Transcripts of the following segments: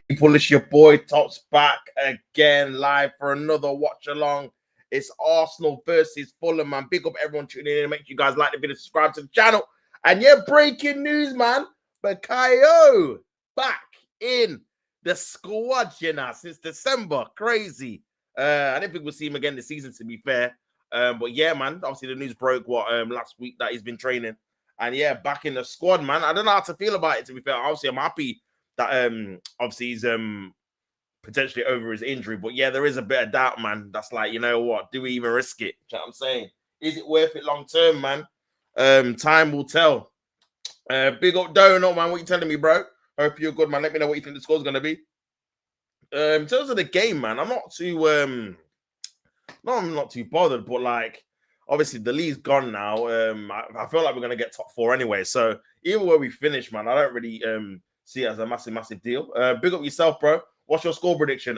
People, it's your boy Tops back again, live for another watch along. It's Arsenal versus Fulham, man. Big up everyone tuning in. Make sure you guys like the video, subscribe to the channel. And yeah, breaking news, man. Bakayo back in the squad, you know, since December. Crazy. I didn't think we'll see him again this season, to be fair. But yeah, man, obviously the news broke last week that he's been training. And yeah, back in the squad, man. I don't know how to feel about it, to be fair. Obviously, I'm happy that obviously he's potentially over his injury. But yeah, there is a bit of doubt, man. That's like, you know what? Do we even risk it? You know what I'm saying? Is it worth it long term, man? Time will tell. Big up Donut, man. What you telling me, bro? Hope you're good, man. Let me know what you think the score's gonna be. In terms of the game, man, I'm not too no, I'm not too bothered, but like obviously the league's gone now. I feel like we're gonna get top four anyway. So even where we finish, man, I don't really see it as a massive deal. Big up yourself, bro. What's your score prediction?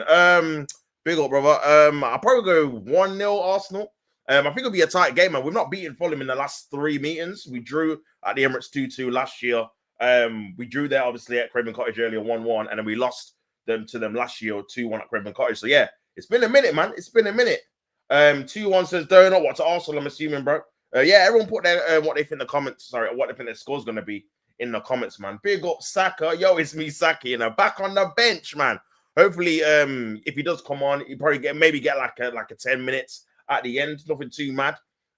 Big up, brother. I'll probably go 1-0 Arsenal. I think it'll be a tight game, man. We've not beaten Fulham in the last 3 meetings. We drew at the Emirates 2-2 last year. We drew there, obviously, at Craven Cottage earlier 1-1, and then we lost to them last year 2-1 at Craven Cottage. So yeah, it's been a minute, man. It's been a minute. 2-1 says Donut. What to Arsenal, I'm assuming, bro. Yeah, everyone put their what they think the comments, sorry, what they think their score's gonna be in the comments, man. Big up Saka. Yo, it's me, Saka, you know, back on the bench, man. Hopefully, if he does come on, he probably get like a 10 minutes at the end, nothing too mad.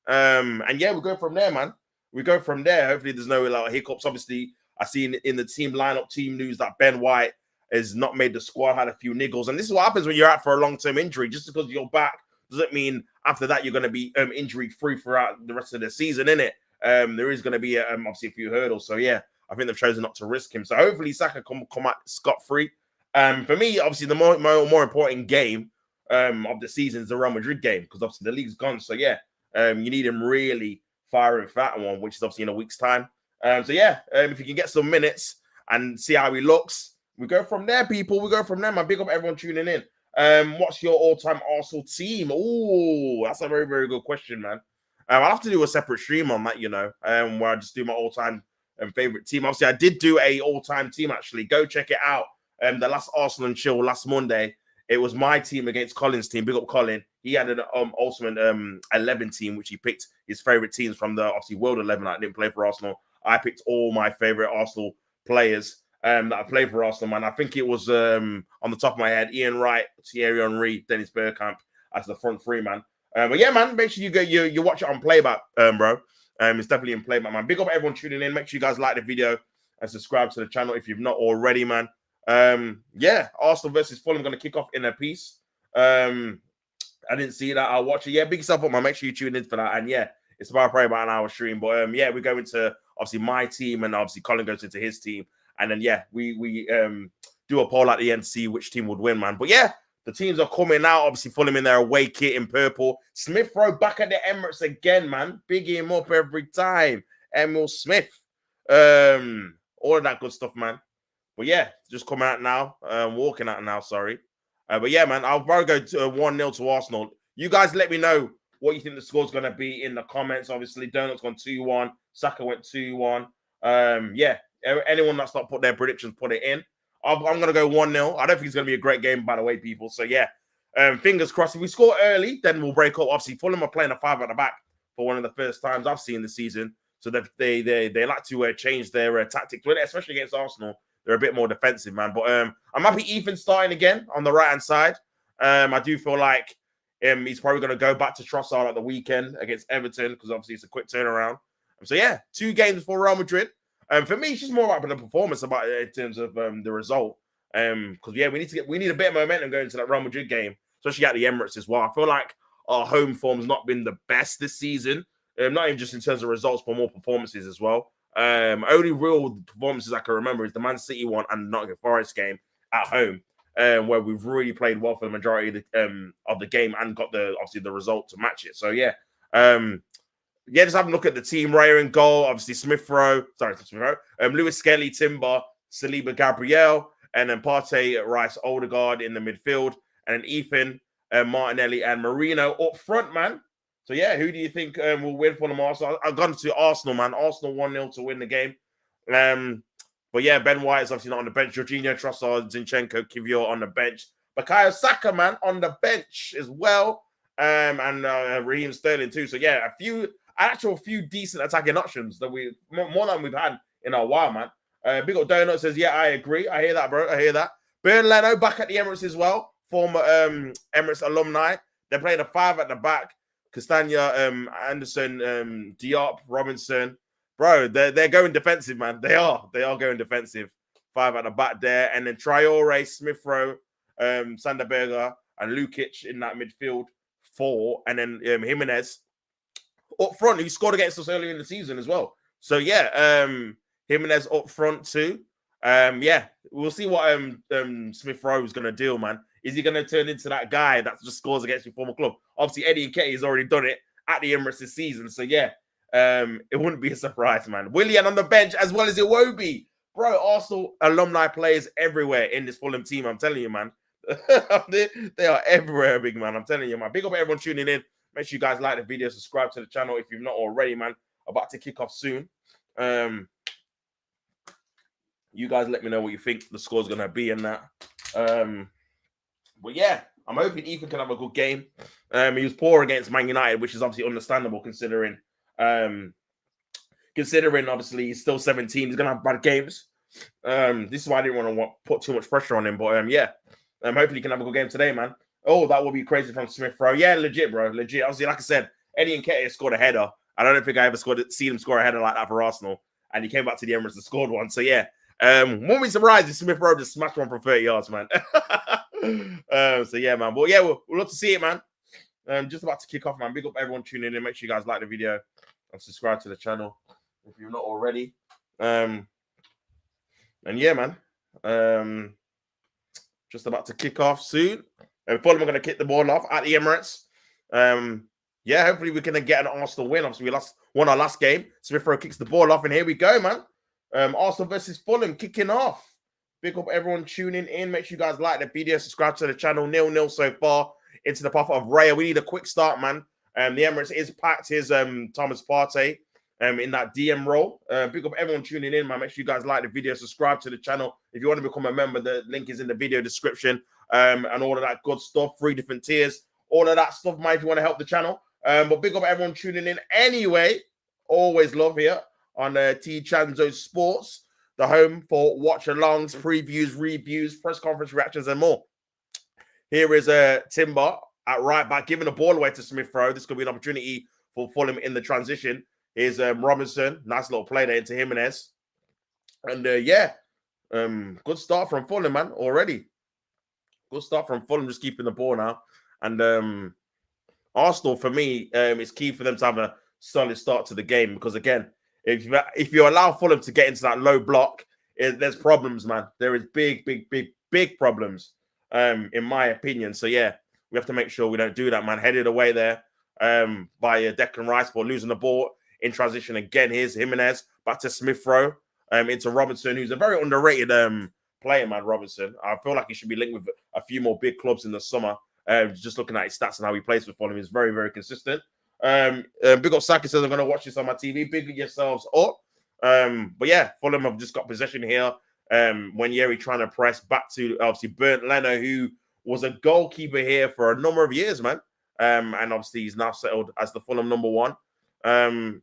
And yeah, we go from there, man. We go from there. Hopefully, there's no like hiccups. Obviously, I see in the team lineup, team news that Ben White has not made the squad, had a few niggles, and this is what happens when you're out for a long-term injury. Just because you're back doesn't mean after that you're going to be injury-free throughout the rest of the season, innit? There is going to be obviously a few hurdles. So yeah, I think they've chosen not to risk him. So hopefully Saka come out scot-free. For me, obviously the more important game of the season is the Real Madrid game because obviously the league's gone. So yeah, you need him really firing for that one, which is obviously in a week's time. So yeah, if you can get some minutes and see how he looks, we go from there, people. We go from there, man. Big up everyone tuning in. What's your all-time Arsenal team? Oh, that's a very good question, man. I'll have to do a separate stream on that, you know, where I just do my all-time favorite team. Obviously, I did do a all-time team, actually. Go check it out. The last Arsenal and Chill last Monday, it was my team against Colin's team. Big up Colin. He had an ultimate 11 team, which he picked his favorite teams from the obviously World 11. I didn't play for Arsenal. I picked all my favorite Arsenal players that I played for Arsenal, man. I think it was on the top of my head, Ian Wright, Thierry Henry, Dennis Bergkamp as the front three, man. But yeah, man, make sure you watch it on playback, bro. It's definitely in playback, man. Big up everyone tuning in. Make sure you guys like the video and subscribe to the channel if you've not already, man. Yeah, Arsenal versus Fulham going to kick off in a piece. I didn't see that. I'll watch it. Yeah, big yourself up, man. Make sure you tune in for that. And yeah, it's probably about an hour stream. But yeah, we go into obviously my team, and obviously Colin goes into his team. And then yeah, we do a poll at the end, see which team would win, man. But yeah, the teams are coming out. Obviously, Fulham in their away kit in purple. Smith Rowe back at the Emirates again, man. Big him up every time. Emil Smith. All of that good stuff, man. But yeah, just coming out now. Walking out now, sorry. But yeah, man, I'll probably go to 1-0 to Arsenal. You guys let me know what you think the score's going to be in the comments. Obviously, Donut's gone 2-1. Saka went 2-1. Yeah, anyone that's not put their predictions, put it in. I'm going to go 1-0. I don't think it's going to be a great game, by the way, people. So yeah, fingers crossed. If we score early, then we'll break up. Obviously, Fulham are playing a 5 at the back for one of the first times I've seen this season. So they like to change their tactics, especially against Arsenal. They're a bit more defensive, man. But I'm happy Ethan's starting again on the right-hand side. I do feel like he's probably going to go back to Trossard at the weekend against Everton because obviously it's a quick turnaround. So yeah, 2 games for Real Madrid. For me, it's just more about the performance about it in terms of the result. Because yeah, we need a bit of momentum going into that Real Madrid game, especially at the Emirates as well. I feel like our home form's not been the best this season. Not even just in terms of results, but more performances as well. Only real performances I can remember is the Man City one and the Nottingham Forest game at home, where we've really played well for the majority of the game and got obviously the result to match it. So yeah, yeah, just have a look at the team. Raya in goal, obviously Smith Rowe, Lewis Skelly, Timber, Saliba, Gabriel, and then Partey, Rice, Odegaard in the midfield, and then Ethan, Martinelli, and Marino up front, man. So yeah, who do you think will win for them? Arsenal? I've gone to Arsenal, man. Arsenal 1-0 to win the game. But yeah, Ben White is obviously not on the bench. Jorginho, Trossard, Zinchenko, Kivior on the bench. Bukayo Saka, man, on the bench as well. And Raheem Sterling too. So yeah, a few decent attacking options that we more than we've had in a while, man. Big up Donut says, yeah, I agree. I hear that, bro. I hear that. Bern Leno back at the Emirates as well. Former Emirates alumni. They're playing a 5 at the back. Castagna, Anderson, Diop, Robinson. Bro, they're going defensive, man. They are going defensive. 5 at the back there. And then Traore, Smith Rowe, Sanderberger, and Lukic in that midfield. 4. And then Jimenez up front, who scored against us earlier in the season as well. So yeah, Jimenez up front too. Yeah, we'll see what Smith Rowe is gonna do, man. Is he gonna turn into that guy that just scores against your former club? Obviously, Eddie Nketiah has already done it at the Emirates this season. So yeah, it wouldn't be a surprise, man. Willian on the bench as well as Iwobi. Bro, Arsenal alumni players everywhere in this Fulham team. I'm telling you, man. they are everywhere, big man. I'm telling you, man. Big up everyone tuning in. Make sure you guys like the video, subscribe to the channel if you've not already, man. About to kick off soon. You guys let me know what you think the score's going to be in that. But yeah, I'm hoping Ethan can have a good game. He was poor against Man United, which is obviously understandable considering obviously he's still 17. He's going to have bad games. This is why I didn't want to put too much pressure on him. But yeah, hopefully he can have a good game today, man. Oh, that would be crazy from Smith Rowe. Yeah, legit, bro. Legit. Obviously, like I said, Eddie Nketiah scored a header. I don't think I ever seen him score a header like that for Arsenal. And he came back to the Emirates and scored one. So yeah, won't be surprised if Smith Rowe just smashed one from 30 yards, man. So yeah, man. But yeah, we'll love to see it, man. Just about to kick off, man. Big up everyone tuning in. Make sure you guys like the video and subscribe to the channel if you're not already. And yeah, man. Just about to kick off soon. And Fulham are going to kick the ball off at the Emirates. Yeah, hopefully we can get an Arsenal win. Obviously, we won our last game. Smith Rowe kicks the ball off, and here we go, man. Arsenal versus Fulham kicking off. Big up everyone tuning in. Make sure you guys like the video, subscribe to the channel. 0-0 so far into the path of Raya. We need a quick start, man. The Emirates is packed. Here's Thomas Partey in that DM role. Big up everyone tuning in, man. Make sure you guys like the video, subscribe to the channel. If you want to become a member, the link is in the video description. And all of that good stuff, 3 different tiers, all of that stuff, man, if you want to help the channel. But big up everyone tuning in anyway. Always love here on T Chanzo Sports, the home for watch-alongs, previews, reviews, press conference reactions, and more. Here is Timber at right back, giving the ball away to Smith Rowe. This could be an opportunity for Fulham in the transition. Here's Robinson. Nice little play there into Jimenez. And yeah, good start from Fulham, man, already. Good start from Fulham, just keeping the ball now. And Arsenal, for me, it's key for them to have a solid start to the game because, again, if you allow Fulham to get into that low block, there's problems, man. There is big problems, in my opinion. So, yeah, we have to make sure we don't do that, man. Headed away there by Declan Rice for losing the ball in transition again. Here's Jimenez back to Smith Rowe into Robinson, who's a very underrated player, man. Robinson. I feel like he should be linked with a few more big clubs in the summer. Just looking at his stats and how he plays for Fulham, he's very, very consistent. Big up Saka says, I'm going to watch this on my TV. Big yourselves up. But yeah, Fulham have just got possession here. When Yeri trying to press back to, obviously, Bernd Leno, who was a goalkeeper here for a number of years, man. And obviously, he's now settled as the Fulham number 1.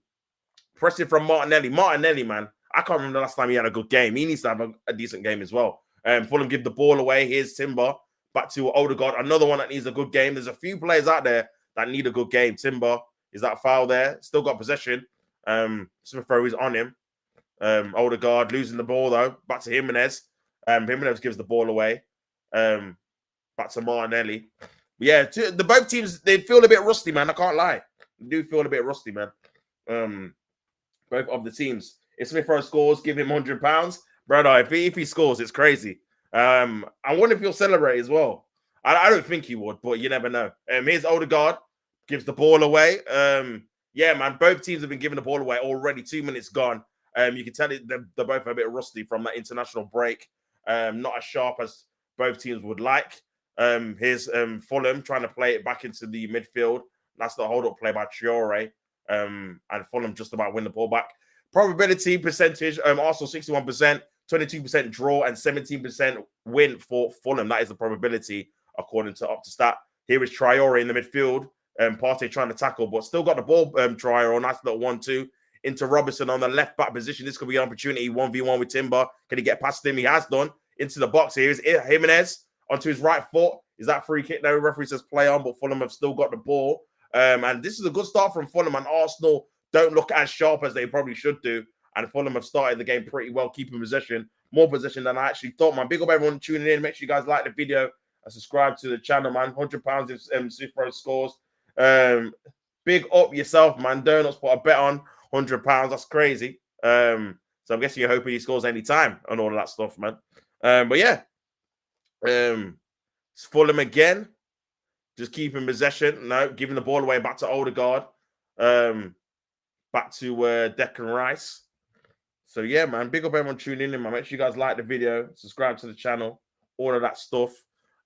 Pressing from Martinelli. Martinelli, man. I can't remember the last time he had a good game. He needs to have a decent game as well. Fulham give the ball away. Here's Timber. Back to Odegaard. Another one that needs a good game. There's a few players out there that need a good game. Timber, is that foul there? Still got possession. Smith Rowe is on him. Odegaard losing the ball, though. Back to Jimenez. Jimenez gives the ball away. Back to Martinelli. But yeah, both teams, they feel a bit rusty, man. I can't lie. They do feel a bit rusty, man. Both of the teams. If Smith Rowe scores, give him £100. Brother, if he scores, it's crazy. I wonder if he'll celebrate as well. I don't think he would, but you never know. Here's Odegaard, gives the ball away. Yeah, man, both teams have been giving the ball away already. 2 minutes gone. You can tell they're both a bit rusty from that international break. Not as sharp as both teams would like. Here's Fulham trying to play it back into the midfield. That's the hold-up play by Traore. And Fulham just about win the ball back. Probability percentage, Arsenal 61%, 22% draw, and 17% win for Fulham. That is the probability according to OptaStat. Here is Traore in the midfield. Partey trying to tackle, but still got the ball. Traore, nice little 1-2 into Robertson on the left back position. This could be an opportunity 1v1 with Timber. Can he get past him? He has done into the box. Here is Jimenez onto his right foot. Is that free kick? No, referee says play on, but Fulham have still got the ball. And this is a good start from Fulham, and Arsenal don't look as sharp as they probably should do. And Fulham have started the game pretty well, keeping possession, more possession than I actually thought, man. Big up everyone tuning in. Make sure you guys like the video and subscribe to the channel, man. £100 if Sifro scores. Big up yourself, man. Donuts put a bet on £100. That's crazy. So I'm guessing you're hoping he scores any time and all of that stuff, man. But yeah, it's Fulham again. Just keeping possession. No, giving the ball away back to Odegaard. Back to Declan Rice. So yeah, man. Big up everyone tuning in, man. Make sure you guys like the video, subscribe to the channel, all of that stuff.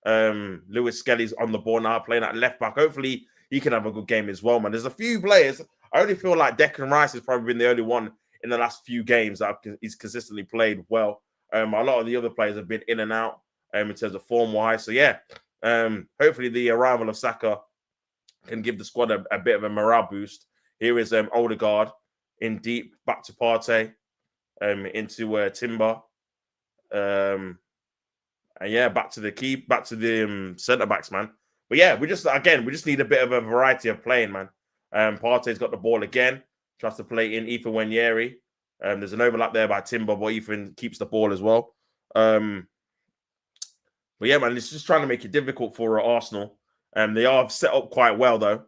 Lewis Skelly's on the ball now, playing at left back. Hopefully he can have a good game as well, man. There's a few players. I only feel like Declan Rice has probably been the only one in the last few games that he's consistently played well. A lot of the other players have been in and out in terms of form-wise. So yeah, hopefully the arrival of Saka can give the squad a bit of a morale boost. Here is Odegaard in deep, back to Partey, into Timber. And yeah, back to the centre-backs, man. But yeah, we just need a bit of a variety of playing, man. Partey's got the ball again. Tries to play in Ethan Nwaneri. There's an overlap there by Timber, but Ethan keeps the ball as well. But yeah, man, it's just trying to make it difficult for Arsenal. They are set up quite well, though.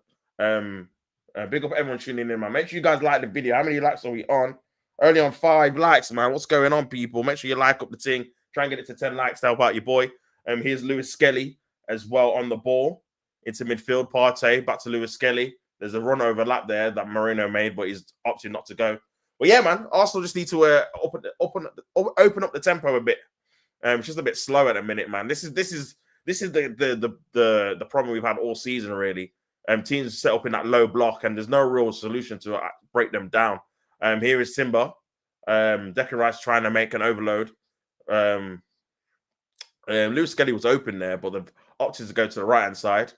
Big up everyone tuning in, man. Make sure you guys like the video. How many likes are we on? Only on 5 likes, man. What's going on, people? Make sure you like up the thing. Try and get it to 10 likes to help out your boy. Here's Lewis Skelly as well on the ball. Into midfield, Partey, back to Lewis Skelly. There's a run overlap there that Marino made, but he's opted not to go. But yeah, man, Arsenal just need to open up the tempo a bit. It's just a bit slow at the minute, man. This is the problem we've had all season, really. Teams set up in that low block, and there's no real solution to break them down. Here is Timber. Declan Rice trying to make an overload. Lewis Skelly was open there, but they've opted to go to the right-hand side.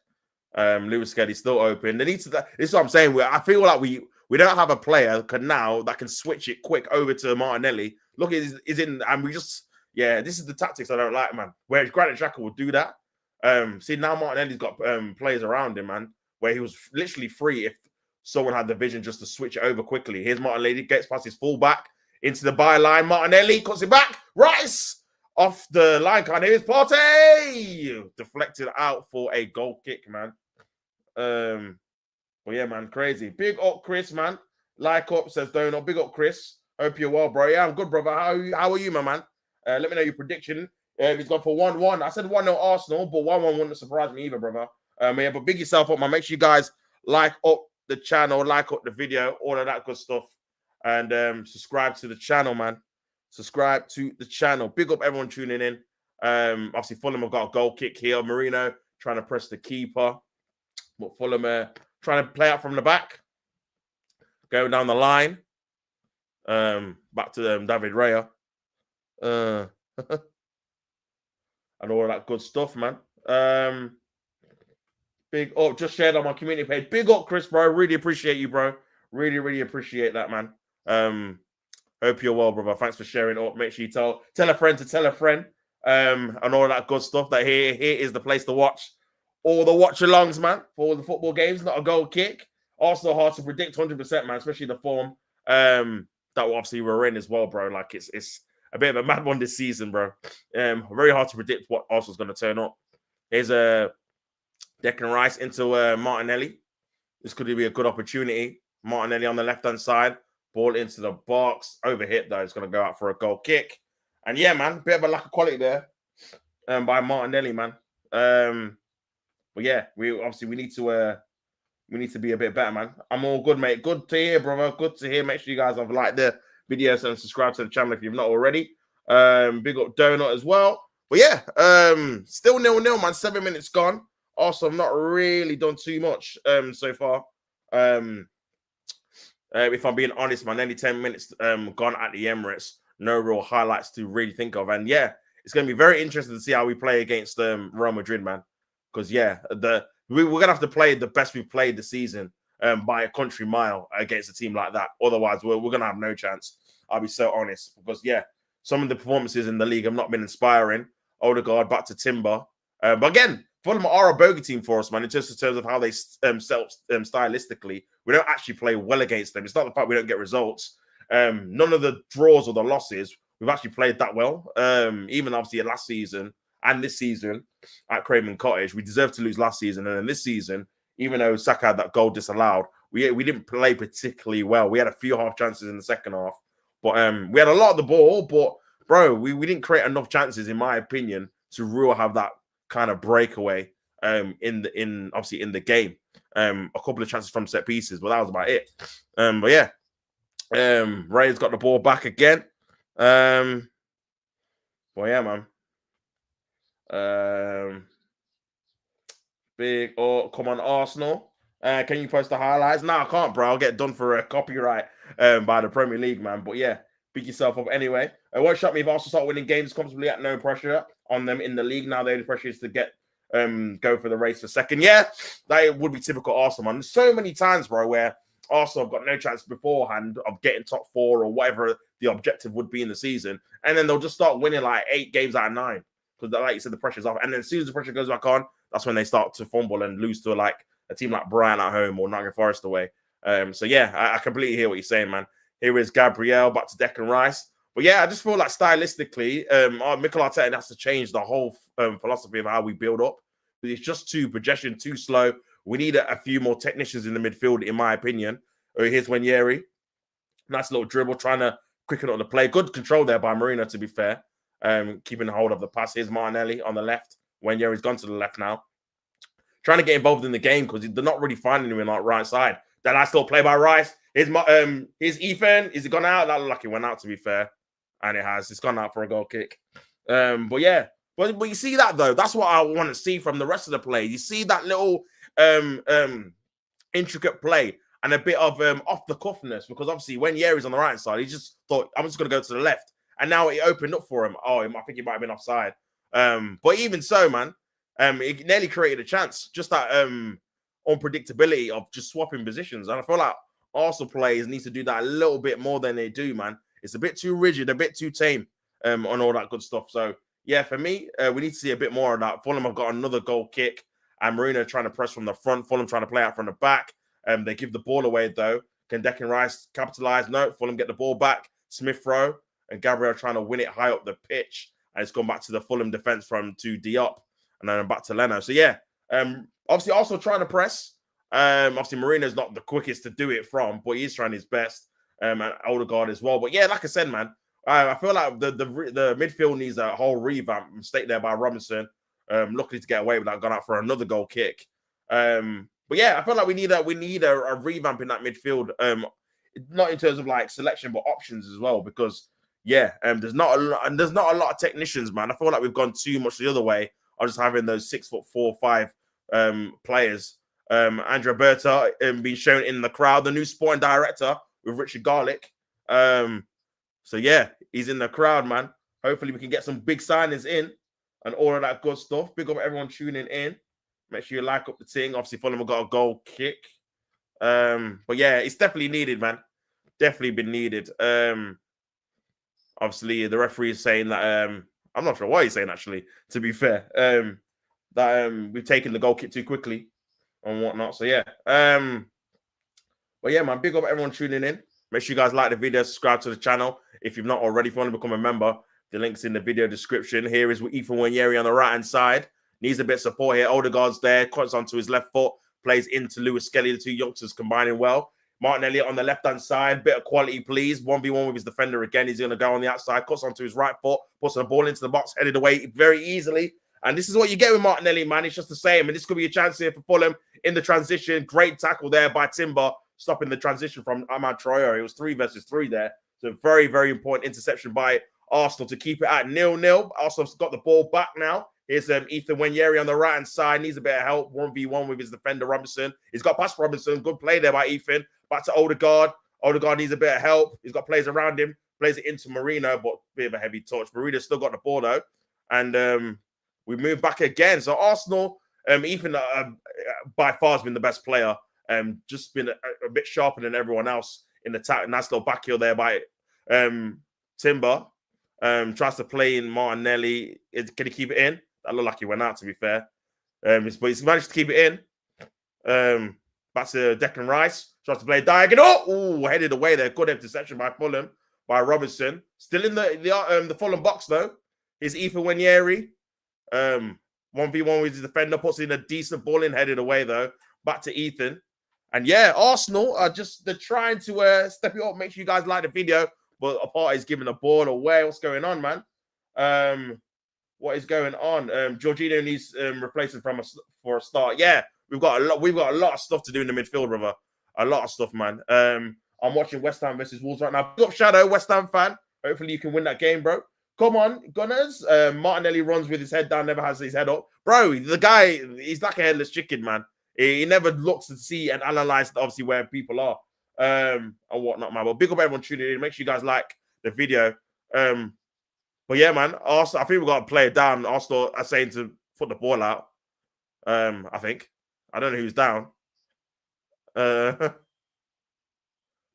Lewis Skelly's still open. They need to. This is what I'm saying. I feel like we don't have a player that can switch it quick over to Martinelli. Look, is in, and we just this is the tactics I don't like, man. Whereas Granit Xhaka would do that. See, now Martinelli's got players around him, man, where he was literally free if someone had the vision just to switch it over quickly. Here's Martinelli, gets past his fullback into the byline. Martinelli cuts it back. Rice off the line. Here's Partey deflected out for a goal kick, man. Well, yeah, man, crazy. Big up, Chris, man. Like up, says Donut. Big up, Chris. Hope you're well, bro. Yeah, I'm good, brother. How are you, my man? Let me know your prediction. He's gone for 1-1. I said 1-0 Arsenal, but 1-1 wouldn't surprise me either, brother. Yeah, but big yourself up, man. Make sure you guys like up the channel, like up the video, all of that good stuff. And subscribe to the channel, man. Subscribe to the channel. Big up everyone tuning in. Obviously, Fulham have got a goal kick here. Marino trying to press the keeper. But Fulham trying to play out from the back. Going down the line. Back to David Raya. And all of that good stuff, man. Big up. Just shared on my community page. Big up, Chris, bro. Really appreciate you, bro. Really, really appreciate that, man. Hope you're well, brother. Thanks for sharing up. Make sure you tell a friend to tell a friend. And all of that good stuff. That here is the place to watch all the watch-alongs, man, for all the football games. Not a goal kick. Arsenal hard to predict 100%, man, especially the form that obviously we're in as well, bro. Like, it's a bit of a mad one this season, bro. Very hard to predict what Arsenal's going to turn up. Here's Declan Rice into Martinelli. This could be a good opportunity. Martinelli on the left-hand side. Ball into the box. Overhit, though. It's going to go out for a goal kick. And yeah, man, bit of a lack of quality there by Martinelli, man. But yeah, we need to be a bit better, man. I'm all good, mate. Good to hear, brother. Good to hear. Make sure you guys have liked the videos and subscribe to the channel if you've not already. Big up Donut as well. But yeah, still 0-0, man. 7 minutes gone. Also, I've not really done too much so far. If I'm being honest, man, only 10 minutes gone at the Emirates. no real highlights to really think of. And yeah, it's going to be very interesting to see how we play against Real Madrid, man. Because yeah, we're going to have to play the best we've played this season by a country mile against a team like that. Otherwise, we're going to have no chance. I'll be so honest. Because yeah, some of the performances in the league have not been inspiring. Odegaard back to Timber. But again, Fulham are a bogey team for us, man, in terms of how they stylistically. We don't actually play well against them. It's not the fact we don't get results. None of the draws or the losses, we've actually played that well. Even obviously last season and this season at Craven Cottage, we deserved to lose last season. And then this season, even though Saka had that goal disallowed, we didn't play particularly well. We had a few half chances in the second half. But we had a lot of the ball, but bro, we didn't create enough chances, in my opinion, to really have that kind of breakaway in the game. A couple of chances from set pieces, but that was about it. But yeah, Ray's got the ball back again. Well, yeah, man. Big come on, Arsenal. Can you post the highlights? No, I can't, bro. I'll get done for a copyright by the Premier League, man. But yeah, pick yourself up anyway. It won't shock me if Arsenal start winning games comfortably at no pressure on them in the league. Now the only pressure is to get go for the race for second. Yeah, that would be typical Arsenal, man. There's so many times, bro, where Arsenal have got no chance beforehand of getting top 4 or whatever the objective would be in the season, and then they'll just start winning like 8 games out of 9 because, like you said, the pressure's off. And then as soon as the pressure goes back on, that's when they start to fumble and lose to like a team like Brighton at home or Nottingham Forest away. So yeah, I completely hear what you're saying, man. Here is Gabriel back to Declan Rice. But yeah, I just feel like stylistically, Mikel Arteta has to change the whole philosophy of how we build up. It's just too projection, too slow. We need a few more technicians in the midfield, in my opinion. Here's Wanyeri. Nice little dribble, trying to quicken up the play. Good control there by Marino, to be fair. Keeping hold of the pass. Here's Martinelli on the left. Wanyeri's gone to the left now. Trying to get involved in the game because they're not really finding him in like right side. That nice little play by Rice. Here's Ethan. Is it gone out? That looked like it went out, to be fair. And it has. It's gone out for a goal kick. But yeah. But you see that, though? That's what I want to see from the rest of the play. You see that little intricate play and a bit of off the cuffness, because obviously when Yeri's on the right side, he just thought, I'm just going to go to the left. And now it opened up for him. Oh, I think he might have been offside. But even so, man, it nearly created a chance. Just that unpredictability of just swapping positions. And I feel like Arsenal players need to do that a little bit more than they do, man. It's a bit too rigid, a bit too tame on all that good stuff. So, yeah, for me, we need to see a bit more of that. Fulham have got another goal kick, and Marino trying to press from the front. Fulham trying to play out from the back. They give the ball away, though. Can Declan Rice capitalize? No, Fulham get the ball back. Smith Rowe and Gabriel trying to win it high up the pitch. And it's gone back to the Fulham defense to Diop, and then back to Leno. So, yeah, obviously also trying to press. Obviously, Marino's not the quickest to do it from, but he is trying his best. And Odegaard as well. But, yeah, like I said, man, I feel like the midfield needs a whole revamp. Mistake there by Robinson. Luckily to get away with that, gone out for another goal kick. But yeah, I feel like we need a revamp in that midfield. Not in terms of like selection, but options as well. Because yeah, there's not a lot of technicians, man. I feel like we've gone too much the other way. I just having those 6'4", 5 players. Andrea Berta being shown in the crowd, the new sporting director with Richard Garlick. So, yeah, he's in the crowd, man. Hopefully, we can get some big signings in and all of that good stuff. Big up everyone tuning in. Make sure you like up the thing. Obviously, Fulham have got a goal kick. But, yeah, it's definitely needed, man. Definitely been needed. Obviously, the referee is saying that... I'm not sure why he's saying, actually, to be fair. That we've taken the goal kick too quickly and whatnot. So, yeah. But, yeah, man, big up everyone tuning in. Make sure you guys like the video, subscribe to the channel. If you've not already, if you want to become a member, the link's in the video description. Here is Ethan Wanyeri on the right-hand side. Needs a bit of support here. Odegaard's there. Cuts onto his left foot. Plays into Lewis Skelly. The two youngsters combining well. Martinelli on the left-hand side. Bit of quality, please. 1v1 with his defender again. He's going to go on the outside. Cuts onto his right foot. Puts the ball into the box. Headed away very easily. And this is what you get with Martinelli, man. It's just the same. And this could be a chance here for Fulham in the transition. Great tackle there by Timber, stopping the transition from Ahmad Traore. It was 3 versus 3 there. So very, very important interception by Arsenal to keep it at 0-0. Arsenal's got the ball back now. Here's Ethan Wanyeri on the right-hand side. Needs a bit of help. 1v1 with his defender, Robinson. He's got past Robinson. Good play there by Ethan. Back to Odegaard. Odegaard needs a bit of help. He's got players around him. plays it into Marino, but bit of a heavy touch. Marino still got the ball though, and we move back again. So Arsenal, Ethan by far has been the best player. Just been a bit sharper than everyone else in the attack. Nice little back heel there by Timber. Tries to play in Martinelli. Can he keep it in? That looked like he went out, to be fair. But he's managed to keep it in. Back to Declan Rice. Tries to play diagonal. Oh, headed away there. Good interception by Fulham, by Robinson. Still in the Fulham box, though. Here's Ethan Wanyeri. 1v1 with his defender. Puts in a decent ball in. Headed away, though. Back to Ethan. And yeah, Arsenal are they're trying to step it up. Make sure you guys like the video. But a party's giving the ball away. What's going on, man? What is going on? Jorginho needs replacing for a start. Yeah, we've got a lot of stuff to do in the midfield, brother. A lot of stuff, man. I'm watching West Ham versus Wolves right now. Big up Shadow, West Ham fan. Hopefully you can win that game, bro. Come on, Gunners. Martinelli runs with his head down, never has his head up. Bro, the guy, he's like a headless chicken, man. He never looks to see and analyze, obviously, where people are and whatnot, man. But big up everyone tuning in. Make sure you guys like the video. But yeah, man, Arsenal, I think we've got to play it down. Arsenal are saying to put the ball out. I think. I don't know who's down. But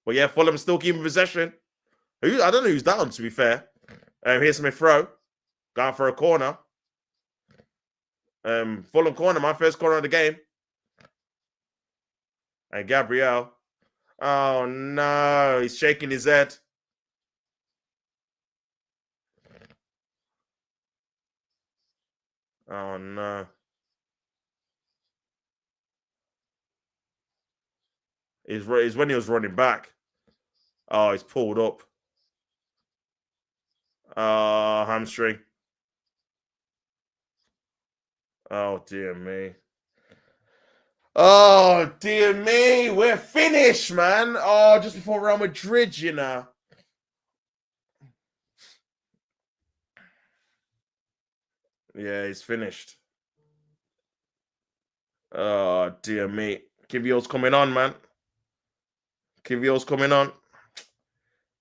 yeah, Fulham still keeping possession. I don't know who's down, to be fair. Here's Smith throw. Going for a corner. Fulham corner, my first corner of the game. And Gabriel. Oh, no. He's shaking his head. Oh, no. It's when he was running back. Oh, he's pulled up. Hamstring. Oh, dear me. Oh, dear me. We're finished, man. Oh, just before Real Madrid, you know. Yeah, he's finished. Oh, dear me. Kivio's coming on, man. Kivio's coming on.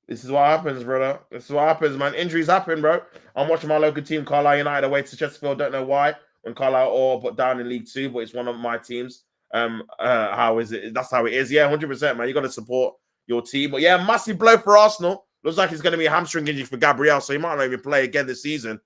This is what happens, brother. This is what happens, man. Injuries happen, bro. I'm watching my local team, Carlisle United, away to Chesterfield. Don't know why. When Carlisle all but down in League Two, but it's one of my teams. How is it? That's how it is. Yeah, 100%, man. You got to support your team. But yeah, massive blow for Arsenal. Looks like it's going to be a hamstring injury for Gabriel, so he might not even play again this season.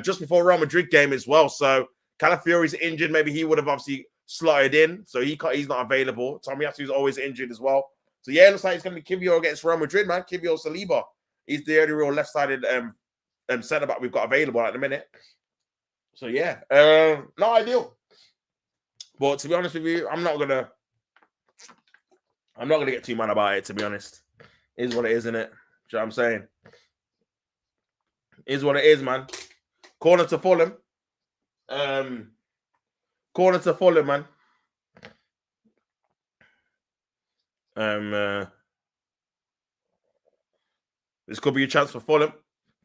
Just before Real Madrid game as well. So Calafiori's injured. Maybe he would have obviously slotted in, so he's not available. Tomiyasu's always injured as well. So yeah, it looks like it's going to be Kivio against Real Madrid, man. Kivio Saliba. He's the only real left-sided centre back we've got available at the minute. So yeah, not ideal. But to be honest with you, I'm not gonna get too mad about it. To be honest, it is what it is, isn't it? Do you know what I'm saying? It is what it is, man. Corner to Fulham. Corner to Fulham, man. This could be a chance for Fulham.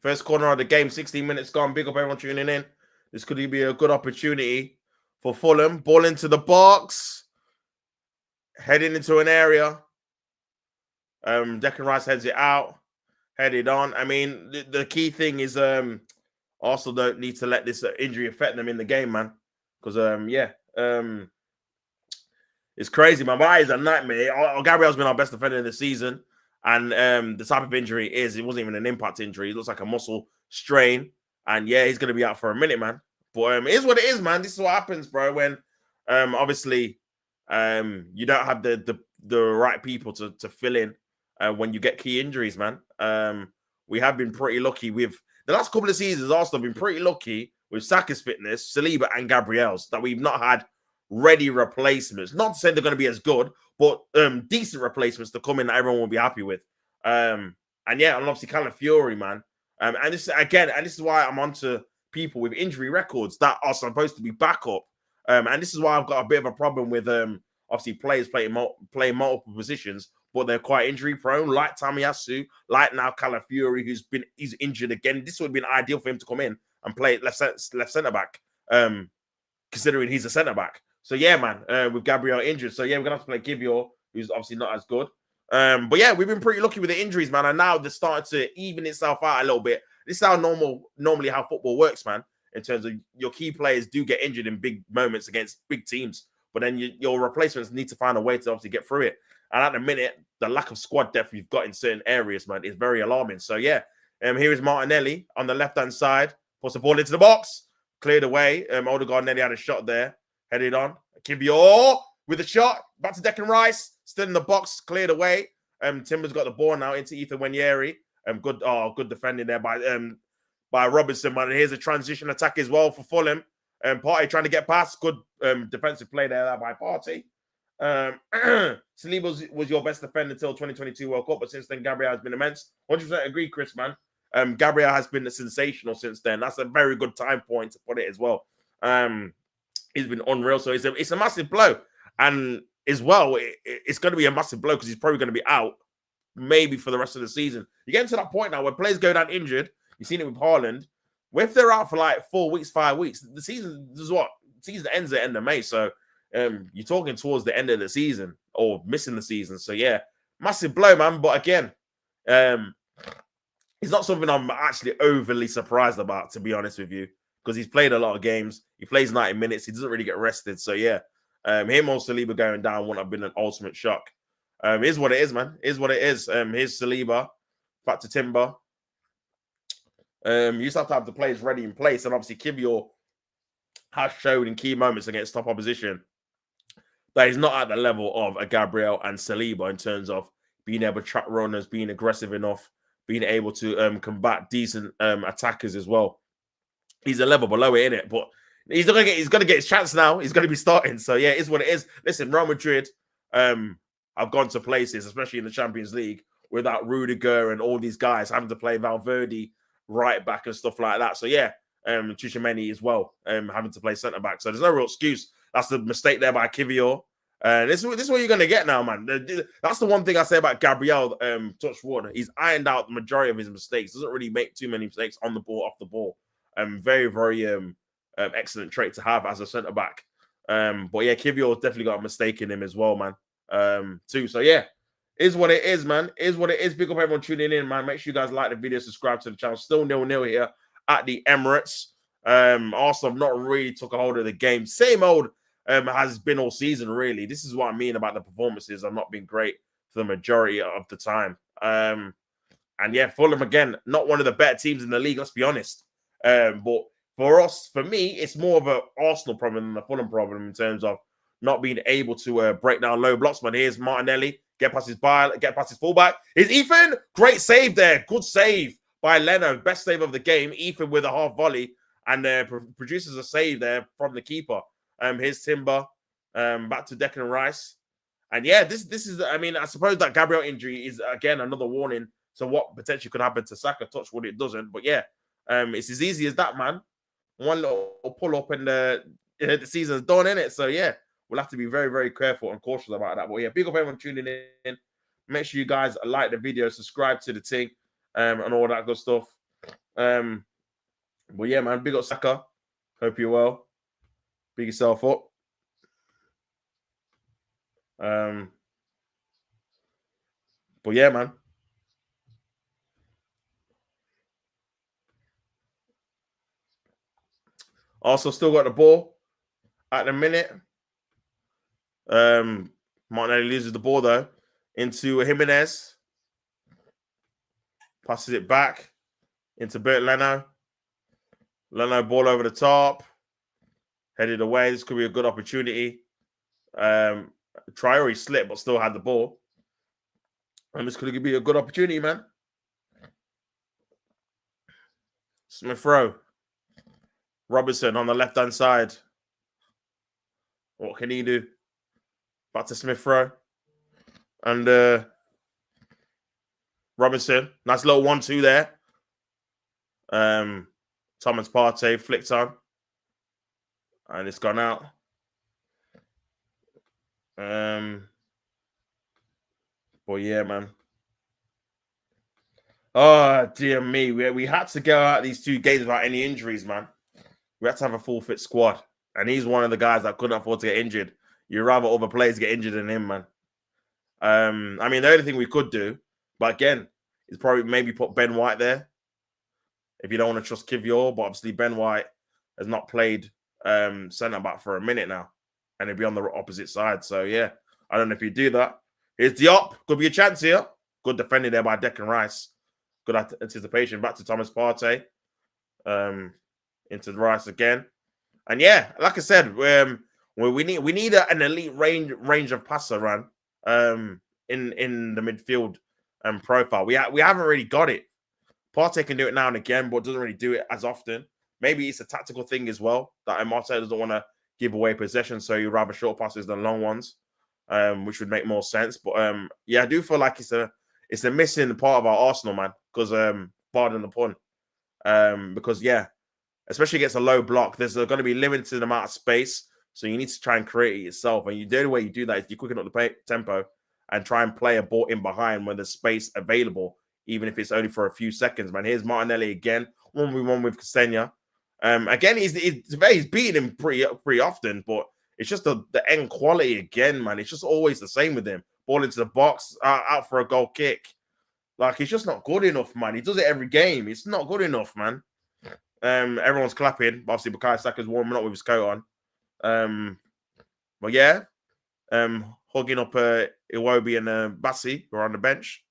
First corner of the game, 16 minutes gone. Big up everyone tuning in. This could be a good opportunity for Fulham. Ball into the box. Heading into an area. Declan Rice heads it out. Headed on. I mean, the key thing is Arsenal don't need to let this injury affect them in the game, man. Because, it's crazy, man. My eyes are a nightmare. Gabriel's been our best defender in the season. And the type of injury it wasn't even an impact injury. It looks like a muscle strain. And yeah, he's going to be out for a minute, man. But it is what it is, man. This is what happens, bro. When obviously you don't have the right people to fill in when you get key injuries, man. We have been pretty lucky with the last couple of seasons. Arsenal have been pretty lucky with Saka's fitness, Saliba and Gabriel's, that we've not had ready replacements. Not to say they're going to be as good, but decent replacements to come in that everyone will be happy with. And yeah, and obviously Calafiori, man. And this is why I'm onto people with injury records that are supposed to be backup. And this is why I've got a bit of a problem with obviously players playing multiple positions, but they're quite injury prone, like Tomiyasu, like now Calafiori, he's injured again. This would have been ideal for him to come in and play left centre back, considering he's a centre back. So yeah, man, with Gabriel injured. So yeah, we're gonna have to play Kivio, who's obviously not as good. But yeah, we've been pretty lucky with the injuries, man. And now they're starting to even itself out a little bit. This is how normally how football works, man. In terms of your key players do get injured in big moments against big teams, but then your replacements need to find a way to obviously get through it. And at the minute, the lack of squad depth you've got in certain areas, man, is very alarming. So yeah, here is Martinelli on the left-hand side, puts the ball into the box, cleared away. Odegaard nearly had a shot there, headed on. Kivior with a shot, back to Declan Rice, still in the box, cleared away. Timber's got the ball now into Ethan Nwaneri. Good defending there by Robinson, man. And here's a transition attack as well for Fulham. Partey trying to get past. Good defensive play there by Partey. Saliba was your best defender until 2022 World Cup, but since then, Gabriel has been immense. 100% agree, Chris, man. Gabriel has been sensational since then. That's a very good time point to put it as well. He's been unreal. So it's a massive blow. And as well, it's going to be a massive blow because he's probably going to be out maybe for the rest of the season. You're getting to that point now where players go down injured. You've seen it with Haaland. If they're out for like 4 weeks, 5 weeks, the season is what? The season ends at the end of May. So you're talking towards the end of the season or missing the season. So yeah, massive blow, man. But again, it's not something I'm actually overly surprised about, to be honest with you, because he's played a lot of games. He plays 90 minutes. He doesn't really get rested. So yeah, him or Saliba going down wouldn't have been an ultimate shock. Is what it is, man. Is what it is. Here's Saliba. Back to Timber. You used to have the players ready in place. And obviously, Kivior has shown in key moments against top opposition that he's not at the level of a Gabriel and Saliba in terms of being able to track runners, being aggressive enough, being able to combat decent attackers as well. He's a level below it, innit? But he's gonna get his chance now. He's gonna be starting. So yeah, it is what it is. Listen, Real Madrid, I've gone to places, especially in the Champions League, without Rudiger and all these guys having to play Valverde right back and stuff like that. So yeah, Tchouaméni as well, having to play centre back. So there's no real excuse. That's the mistake there by Kivior. This is what you're gonna get now, man. That's the one thing I say about Gabriel. Touch wood. He's ironed out the majority of his mistakes. Doesn't really make too many mistakes on the ball, off the ball. Very, very excellent trait to have as a centre back. But yeah, Kivior definitely got a mistake in him as well, man. Too. So yeah, is what it is, man. Is what it is. Big up everyone tuning in, man. Make sure you guys like the video, subscribe to the channel. Still 0-0 here at the Emirates. Arsenal have not really took a hold of the game. Same old has been all season, really. This is what I mean about the performances have not been great for the majority of the time. And yeah, Fulham again, not one of the better teams in the league. Let's be honest. But for me, it's more of an Arsenal problem than a Fulham problem in terms of not being able to break down low blocks. But here's Martinelli, get past his fullback. Here's Ethan, great save there, good save by Leno, best save of the game. Ethan with a half volley and produces a save there from the keeper. Here's Timber, back to Declan Rice, and yeah, this is. I mean, I suppose that Gabriel injury is again another warning to what potentially could happen to Saka. Touch wood, it doesn't, but yeah, it's as easy as that, man. One little pull up and the season's done, innit? So yeah, we'll have to be very, very careful and cautious about that. But yeah, big up everyone tuning in. Make sure you guys like the video, subscribe to the thing, and all that good stuff. But yeah, man, big up Saka. Hope you're well. Big yourself up. But yeah, man. Also, still got the ball at the minute. Martinelli loses the ball though into Jimenez. Passes it back into Bert Leno. Leno ball over the top. Headed away. This could be a good opportunity. Traore slipped, but still had the ball. And this could be a good opportunity, man. Smith Rowe. Robinson on the left-hand side. What can he do? Back to Smith Rowe. And Robinson. Nice little 1-2 there. Thomas Partey flicked on. And it's gone out. But yeah, man. Oh, dear me. We had to go out these 2 games without any injuries, man. We had to have a full fit squad. And he's one of the guys that couldn't afford to get injured. You'd rather other players get injured than him, man. I mean, the only thing we could do, but again, is probably maybe put Ben White there if you don't want to trust Kivior. But obviously, Ben White has not played centre back for a minute now, and he'll be on the opposite side. So yeah, I don't know if you do that. Here's Diop. Could be a chance here. Good defending there by Declan Rice. Good anticipation. Back to Thomas Partey. Into Rice again. And yeah, like I said, we need an elite range of passer run in the midfield profile. We haven't really got it. Partey can do it now and again, but doesn't really do it as often. Maybe it's a tactical thing as well that Marseille doesn't want to give away possession, so you rather short passes than long ones, which would make more sense. But yeah, I do feel like it's a missing part of our Arsenal, man. Because pardon the pun, because yeah, especially against a low block, there's going to be limited amount of space, so you need to try and create it yourself. And the only way you do that is you quicken up the tempo and try and play a ball in behind when there's space available, even if it's only for a few seconds, man. Here's Martinelli again, 1v1 with Ksenia. Again, he's beating him pretty often, but it's just the end quality again, man. It's just always the same with him. Ball into the box, out for a goal kick. Like, he's just not good enough, man. He does it every game. It's not good enough, man. Everyone's clapping. Obviously, Bukayo Saka's warming up with his coat on. But yeah, hugging up Iwobi and Bassi, who are on the bench.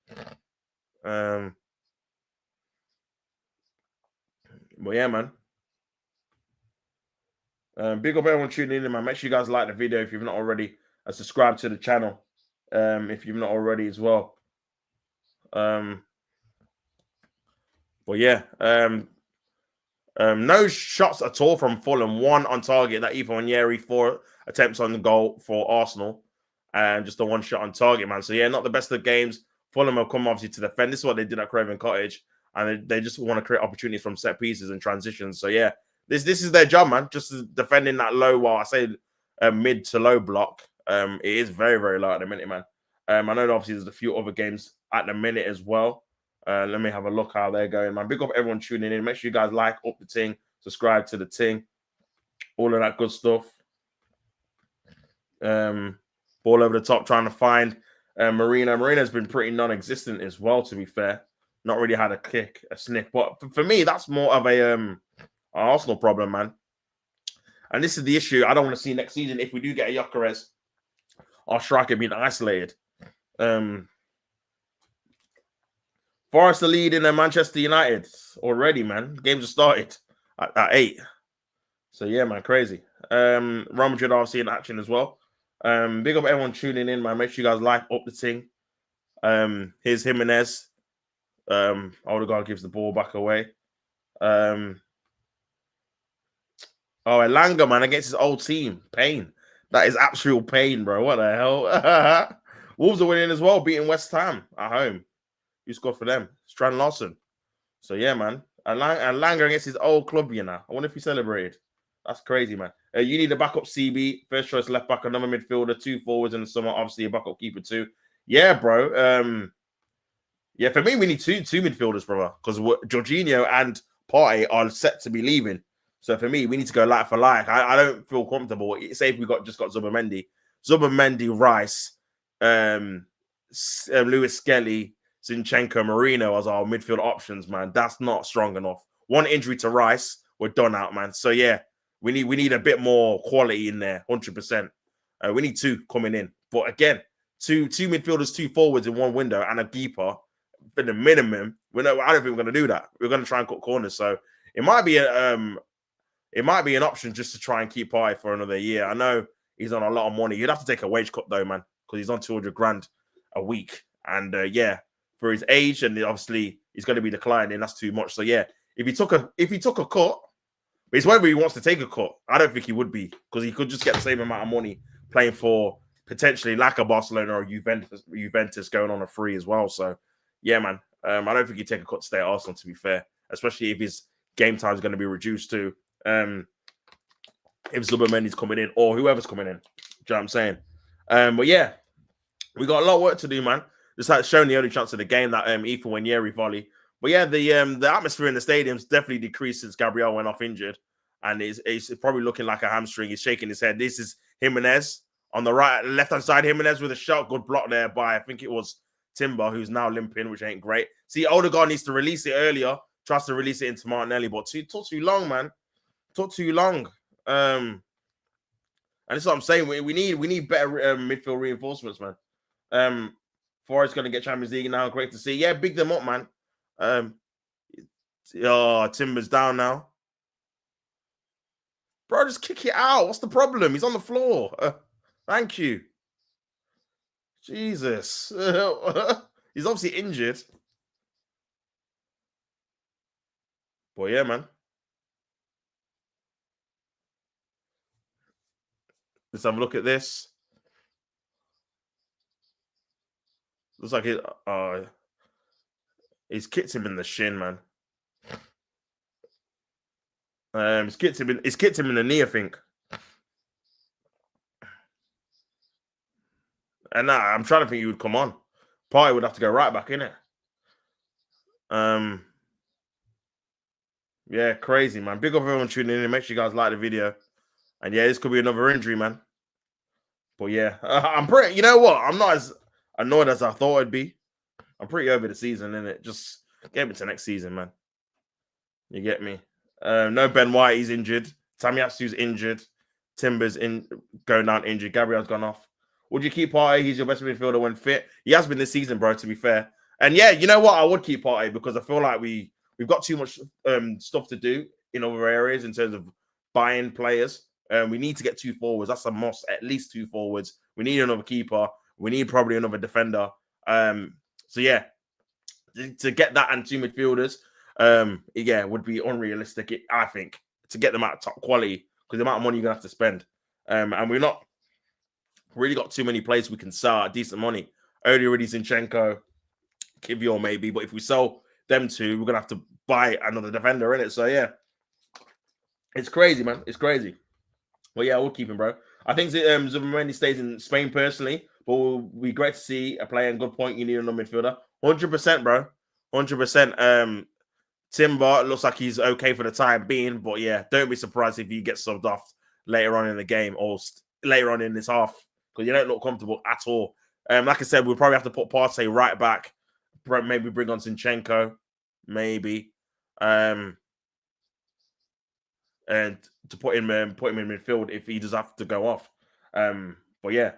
But yeah, man. Big up everyone tuning in, man. Make sure you guys like the video if you've not already, and subscribe to the channel if you've not already as well. But yeah, no shots at all from Fulham. One on target, that Ethan Onyeri, 4 attempts on the goal for Arsenal, and just a one shot on target, man. So yeah, not the best of games. Fulham have come obviously to defend. This is what they did at Craven Cottage, and they just want to create opportunities from set pieces and transitions. So yeah, this is their job, man. Just defending that low. While I say mid to low block, it is very, very low at the minute, man. I know obviously there's a few other games at the minute as well. Let me have a look how they're going, man. Big up everyone tuning in. Make sure you guys like up the ting, subscribe to the ting, all of that good stuff. Ball over the top, trying to find Marina. Marina's been pretty non-existent as well, to be fair. Not really had a kick, a sniff. But for me, that's more of a Arsenal problem, man. And this is the issue I don't want to see next season if we do get a Gyökeres, our striker being isolated. Forest are leading Manchester United already, man. Games have started at 8. So yeah, man, crazy. Real Madrid obviously in action as well. Big up everyone tuning in, man. Make sure you guys like up the thing. Here's Jimenez. Odegaard gives the ball back away. Oh, Elanga, man, against his old team. Pain. That is absolute pain, bro. What the hell? Wolves are winning as well, beating West Ham at home. Who scored for them? Strand Larson. So yeah, man. And Langer against his old club, you know. I wonder if he celebrated. That's crazy, man. You need a backup CB, first choice left back, another midfielder, 2 forwards in the summer. Obviously, a backup keeper too. Yeah, bro. Yeah, for me, we need two midfielders, brother, because Jorginho and Partey are set to be leaving. So for me, we need to go like for like. I don't feel comfortable. Say if we just got Zubomendi, Rice, Lewis Skelly, Zinchenko, Marino as our midfield options, man. That's not strong enough. One injury to Rice, we're done out, man. So yeah, we need a bit more quality in there, 100%. We need 2 coming in, but again, two midfielders, 2 forwards in one window, and a keeper for the minimum. I don't think we're going to do that. We're going to try and cut corners. So it might be an option just to try and keep Partey for another year. I know he's on a lot of money. You'd have to take a wage cut though, man, because he's on 200 grand a week, and yeah. For his age, and obviously he's going to be declining. That's too much. So yeah, if he took a cut, but it's whether he wants to take a cut. I don't think he would be, because he could just get the same amount of money playing for potentially like a Barcelona or Juventus going on a free as well. So yeah, man, I don't think he'd take a cut to stay at Arsenal, to be fair, especially if his game time is going to be reduced to if Zubomendi's coming in or whoever's coming in. Do you know what I'm saying? But yeah, we got a lot of work to do, man. Just had shown the only chance of the game, that Ethan Onyeri volley. But yeah, the atmosphere in the stadium's definitely decreased since Gabriel went off injured, and it's probably looking like a hamstring. He's shaking his head. This is Jimenez On the right, left-hand side, Jimenez with a shot. Good block there by, I think it was Timber, who's now limping, which ain't great. See, Odegaard needs to release it earlier. Tries to release it into Martinelli, but took too long, man. Took too long. And that's what I'm saying. We need better midfield reinforcements, man. Forest going to get Champions League now. Great to see. Yeah, big them up, man. Timber's down now. Bro, just kick it out. What's the problem? He's on the floor. Thank you. Jesus. He's obviously injured. But yeah, man. Let's have a look at this. Looks like he's kicked him in the shin, man. He's kicked him in the knee, I think. And I'm trying to think he would come on. Party would have to go right back in it. Yeah, crazy, man. Big up everyone tuning in. Make sure you guys like the video. And yeah, this could be another injury, man. But yeah, I'm pretty. You know what? I'm not as annoyed as I thought I'd be. I'm pretty over the season, innit? Just get me to next season, man. You get me? No Ben White, he's injured. Tamiyasu's injured. Timber's going down injured. Gabriel's gone off. Would you keep Partey? He's your best midfielder when fit. He has been this season, bro, to be fair. And yeah, you know what? I would keep Partey because I feel like we've got too much stuff to do in other areas in terms of buying players. We need to get 2 forwards. That's a must. At least 2 forwards. We need another keeper. We need probably another defender. So yeah, to get that and 2 midfielders, yeah, would be unrealistic, I think, to get them at top quality because the amount of money you're gonna have to spend. And we're not really got too many players we can sell at decent money. Already Zinchenko, Kivior maybe, but if we sell them 2, we're gonna have to buy another defender in it. So yeah, it's crazy, man. It's crazy. Well, yeah, we'll keep him, bro. I think Zubimendi stays in Spain personally, but it will be great to see a player. And good point, you need another midfielder. 100%, bro. 100%. Timber looks like he's okay for the time being, but yeah, don't be surprised if he gets subbed off later on in the game or later on in this half because you don't look comfortable at all. Like I said, we'll probably have to put Partey right back. Maybe bring on Zinchenko, maybe. And to put him in midfield if he does have to go off. But yeah,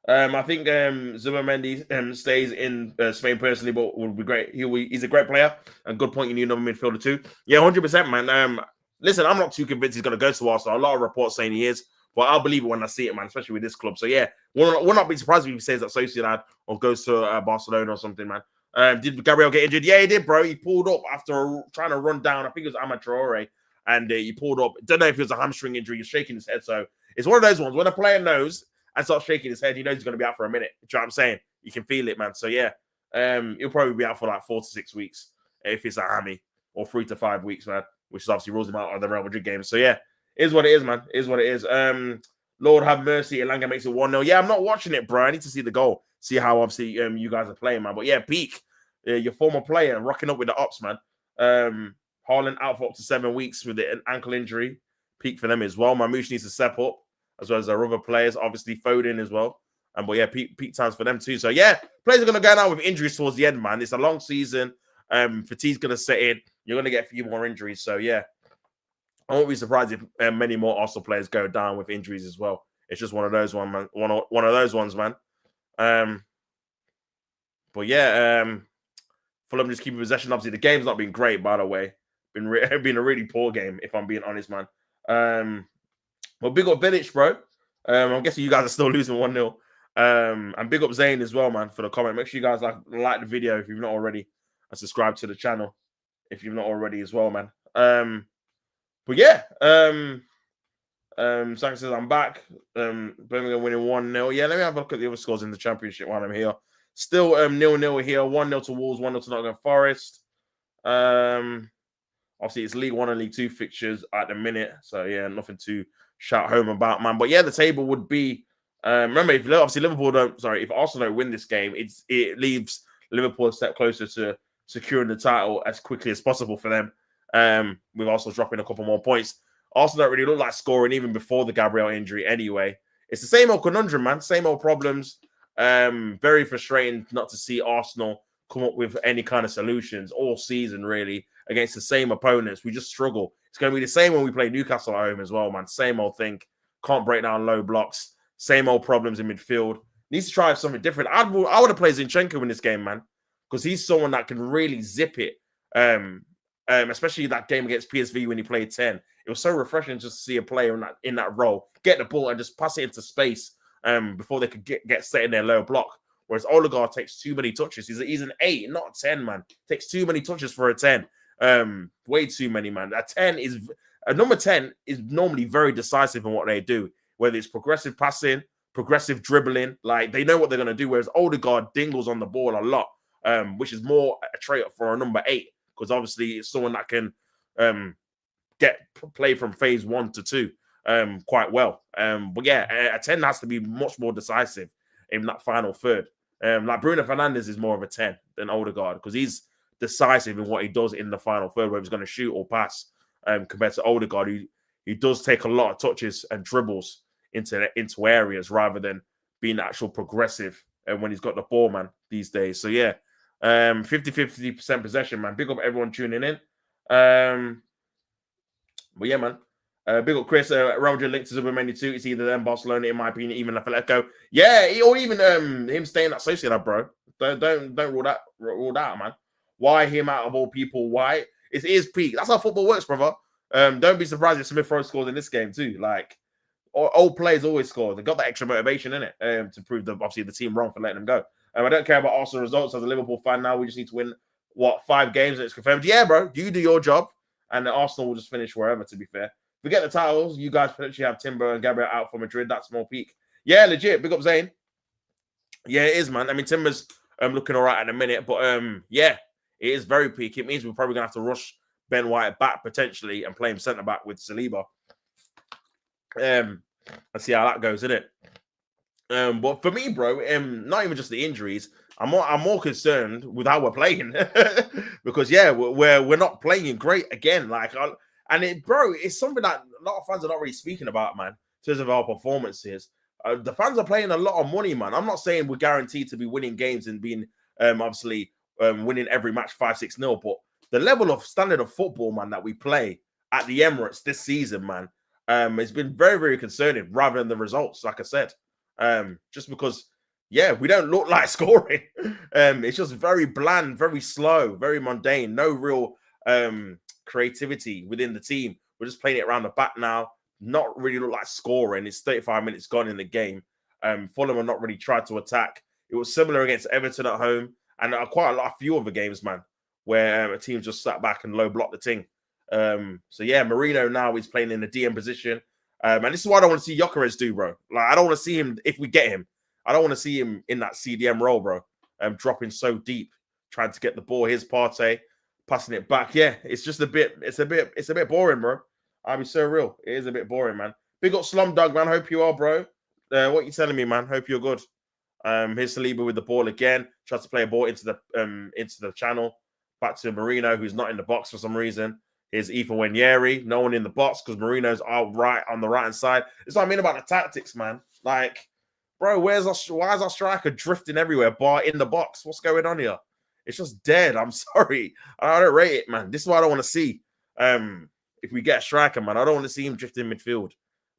I think Zubimendi stays in Spain personally, but would be great. He's a great player and good point. You need another midfielder too. Yeah, 100%, man. Listen, I'm not too convinced he's going to go to Arsenal. A lot of reports saying he is, but I'll believe it when I see it, man. Especially with this club. So yeah, we'll not be surprised if he stays at Sociedad or goes to Barcelona or something, man. Did Gabriel get injured? Yeah, he did, bro. He pulled up after trying to run down. I think it was Amatraore. And he pulled up. Don't know if it was a hamstring injury. He's shaking his head. So it's one of those ones when a player knows and starts shaking his head, he knows he's going to be out for a minute. You know what I'm saying? You can feel it, man. So yeah, he'll probably be out for like 4 to 6 weeks if it's a hammy, or 3 to 5 weeks, man. Which is obviously rules him out of the Real Madrid game. So yeah, is what it is, man. Is what it is. Lord have mercy. Elanga makes it 1-0. Yeah, I'm not watching it, bro. I need to see the goal. See how obviously you guys are playing, man. But yeah, peak. Your former player rocking up with the ops, man. Haaland out for up to 7 weeks with an ankle injury. Peak for them as well. Mamouche needs to step up, as well as their other players. Obviously, Foden as well. But yeah, peak times for them too. So yeah, players are going to go down with injuries towards the end, man. It's a long season. Fatigue's going to set in. You're going to get a few more injuries. So yeah, I won't be surprised if many more Arsenal players go down with injuries as well. It's just one of those ones, man. One of those ones, man. But yeah, Fulham just keeping possession. Obviously, the game's not been great, by the way. Been a really poor game, if I'm being honest, man. Well, big up Bilic, bro. I'm guessing you guys are still losing 1-0. And big up Zane as well, man, for the comment. Make sure you guys like the video if you've not already, and subscribe to the channel if you've not already as well, man. But yeah, Sank says I'm back. Birmingham winning 1-0. Yeah, let me have a look at the other scores in the Championship while I'm here. Still 0-0 here. 1-0 to Wolves, 1-0 to Nottingham Forest. Obviously, it's League 1 and League 2 fixtures at the minute. So, yeah, nothing to shout home about, man. But, yeah, the table would be... remember, if Arsenal don't win this game, it leaves Liverpool a step closer to securing the title as quickly as possible for them. With Arsenal dropping a couple more points. Arsenal don't really look like scoring even before the Gabriel injury anyway. it's the same old conundrum, man. Same old problems. Very frustrating not to see Arsenal come up with any kind of solutions all season, really, against the same opponents. We just struggle. It's going to be the same when we play Newcastle at home as well, man. Same old thing. Can't break down low blocks. Same old problems in midfield. Needs to try something different. I would have played Zinchenko in this game, man, because he's someone that can really zip it. Especially that game against PSV when he played 10. It was so refreshing just to see a player in that role get the ball and just pass it into space before they could get set in their low block. Whereas Odegaard takes too many touches. He's an 8, not a 10, man. Takes too many touches for a 10. Way too many, man. A number 10 is normally very decisive in what they do, whether it's progressive passing, progressive dribbling. Like, they know what they're going to do, whereas Odegaard dingles on the ball a lot, which is more a trait for a number 8, because obviously it's someone that can play from phase 1 to 2 quite well. But yeah, a 10 has to be much more decisive in that final third. Like Bruno Fernandes is more of a 10 than Odegaard, because he's decisive in what he does in the final third, whether he's going to shoot or pass, compared to Odegaard, who does take a lot of touches and dribbles into areas rather than being actual progressive when he's got the ball, man, these days. So yeah, 50% possession, man. Big up everyone tuning in. But yeah, man. Big up Chris. Real Madrid linked to Zubimendi too. It's either them, Barcelona, in my opinion, even Atletico. Yeah, or even him staying at Sociedad, bro. Don't rule that out, man. Why him out of all people? Why? It is peak. That's how football works, brother. Don't be surprised if Smith Rowe scores in this game too. Like, old players always score. They got that extra motivation in it to prove obviously the team wrong for letting them go. I don't care about Arsenal results as a Liverpool fan now. We just need to win 5 games and it's confirmed. Yeah, bro. You do your job, and Arsenal will just finish wherever. To be fair, forget the titles. You guys potentially have Timber and Gabriel out for Madrid. That's more peak. Yeah, legit. Big up Zane. Yeah, it is, man. I mean, Timber's looking all right at the minute, but yeah, it is very peak. It means we're probably gonna have to rush Ben White back potentially and play him centre back with Saliba. Let's see how that goes, isn't it? But for me, bro, not even just the injuries. I'm more concerned with how we're playing because yeah, we're not playing great again. Like, bro, it's something that a lot of fans are not really speaking about, man. In terms of our performances, the fans are playing a lot of money, man. I'm not saying we're guaranteed to be winning games and being obviously winning every match 5-6-0, but the level of standard of football, man, that we play at the Emirates this season, man, it's been very, very concerning rather than the results, like I said. Just because, yeah, we don't look like scoring. It's just very bland, very slow, very mundane. No real creativity within the team. We're just playing it around the back now. Not really look like scoring. It's 35 minutes gone in the game. Fulham have not really tried to attack. It was similar against Everton at home, and quite a few other games, man, where a team just sat back and low blocked the thing. So yeah, Marino now is playing in the DM position. And this is what I don't want to see Gyökeres do, bro. Like, I don't want to see him, if we get him, I don't want to see him in that CDM role, bro. Dropping so deep, trying to get the ball. Here's Partey, passing it back. Yeah, it's a bit boring, bro. I'll be so real. It is a bit boring, man. Big up Slumdog, man. Hope you are, bro. What you telling me, man? Hope you're good. Here's Saliba with the ball again. Tries to play a ball into the channel. Back to Marino, who's not in the box for some reason. Here's Ethan Wanyeri. No one in the box because Marino's out right on the right-hand side. That's what I mean about the tactics, man. Like, bro, why is our striker drifting everywhere bar in the box? What's going on here? It's just dead. I'm sorry. I don't rate it, man. This is what I don't want to see. If we get a striker, man, I don't want to see him drift in midfield.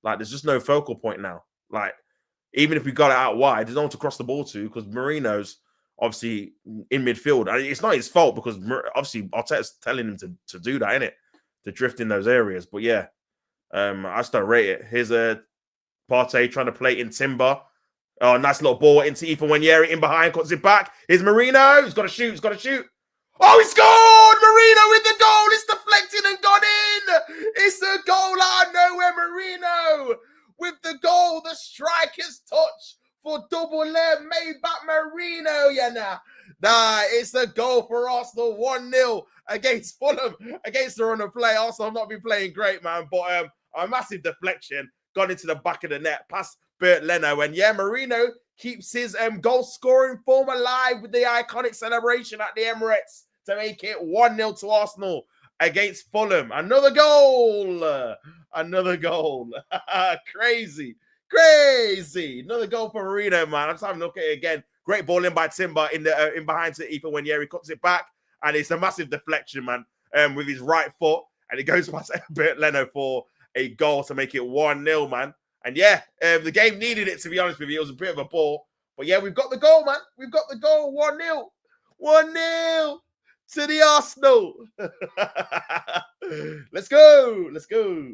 Like, there's just no focal point now. Like, even if we got it out wide, there's no one to cross the ball to because Marino's obviously in midfield. It's not his fault because obviously Arteta's telling him to do that, innit? To drift in those areas. But yeah, I just don't rate it. Here's a Partey trying to play in Timber. Oh, nice little ball into Ethan Wanyeri in behind, cuts it back. Here's Marino. He's got to shoot. Oh, he scored! Marino with the goal. It's deflected and gone in. It's a goal out of nowhere. Marino with the goal. The striker's touch for double leg made back Marino. Yeah, nah, it's a goal for Arsenal. 1-0 against Fulham, against the run of play. Arsenal have not been playing great, man. But a massive deflection got into the back of the net, past Bert Leno. And yeah, Marino keeps his goal scoring form alive with the iconic celebration at the Emirates to make it 1-0 to Arsenal against Fulham. Another goal. Crazy. Crazy. Another goal for Marino, man. I'm just having a look at it again. Great ball in by Timber in the in behind to Ethan Wanyeri, cuts it back, and it's a massive deflection, man, with his right foot, and it goes past Bert Leno for a goal to make it 1-0, man. And yeah, the game needed it, to be honest with you. It was a bit of a ball. But yeah, we've got the goal, man. We've got the goal. 1-0. 1-0 to the Arsenal. Let's go. Let's go.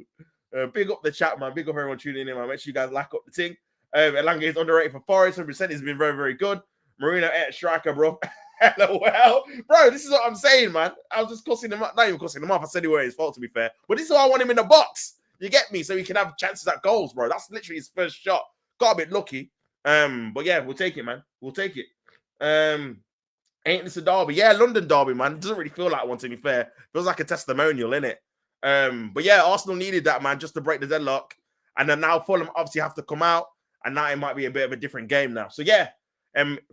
Big up the chat, man. Big up everyone tuning in, man. Make sure you guys like up the thing. Elanga is underrated for Forest. 100%. He's been very, very good. Marino at striker, bro. LOL. Bro, this is what I'm saying, man. I was just cussing him up. Not even cussing him off. I said it was his fault, to be fair. But this is why I want him in the box. You get me? So he can have chances at goals, bro. That's literally his first shot. Got a bit lucky. But yeah, we'll take it, man. We'll take it. Ain't this a derby? Yeah, London derby, man. It doesn't really feel like one, to be fair. Feels like a testimonial, innit? But yeah, Arsenal needed that, man, just to break the deadlock. And then now Fulham obviously have to come out. And now it might be a bit of a different game now. So yeah,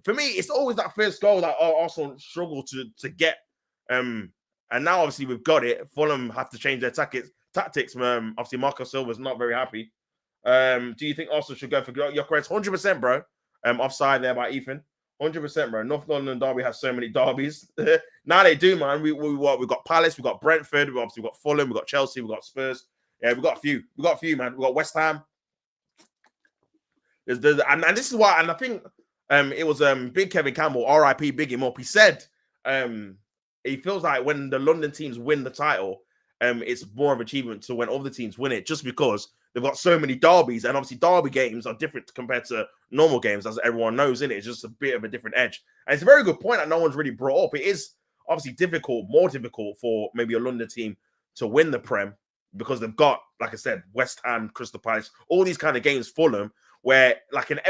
for me, it's always that first goal that Arsenal struggle to get. And now obviously we've got it. Fulham have to change their tactics. Obviously Marco Silva's not very happy. Do you think Arsenal should go for Gyökeres? 100%, bro. Offside there by Ethan. 100%, bro. North London derby has so many derbies. Now they do, man. We got Palace, we got Brentford, we got Fulham, we got Chelsea, we got Spurs. Yeah, we got a few. We got a few, man. We got West Ham. And this is why, and I think it was Big Kevin Campbell, RIP, big him up. He said he feels like when the London teams win the title, it's more of an achievement to when other teams win it, just because they've got so many derbies, and obviously derby games are different compared to normal games, as everyone knows, innit? It's just a bit of a different edge. And it's a very good point that no one's really brought up. It is obviously more difficult for maybe a London team to win the Prem, because they've got, like I said, West Ham, Crystal Palace, all these kind of games, Fulham, where like a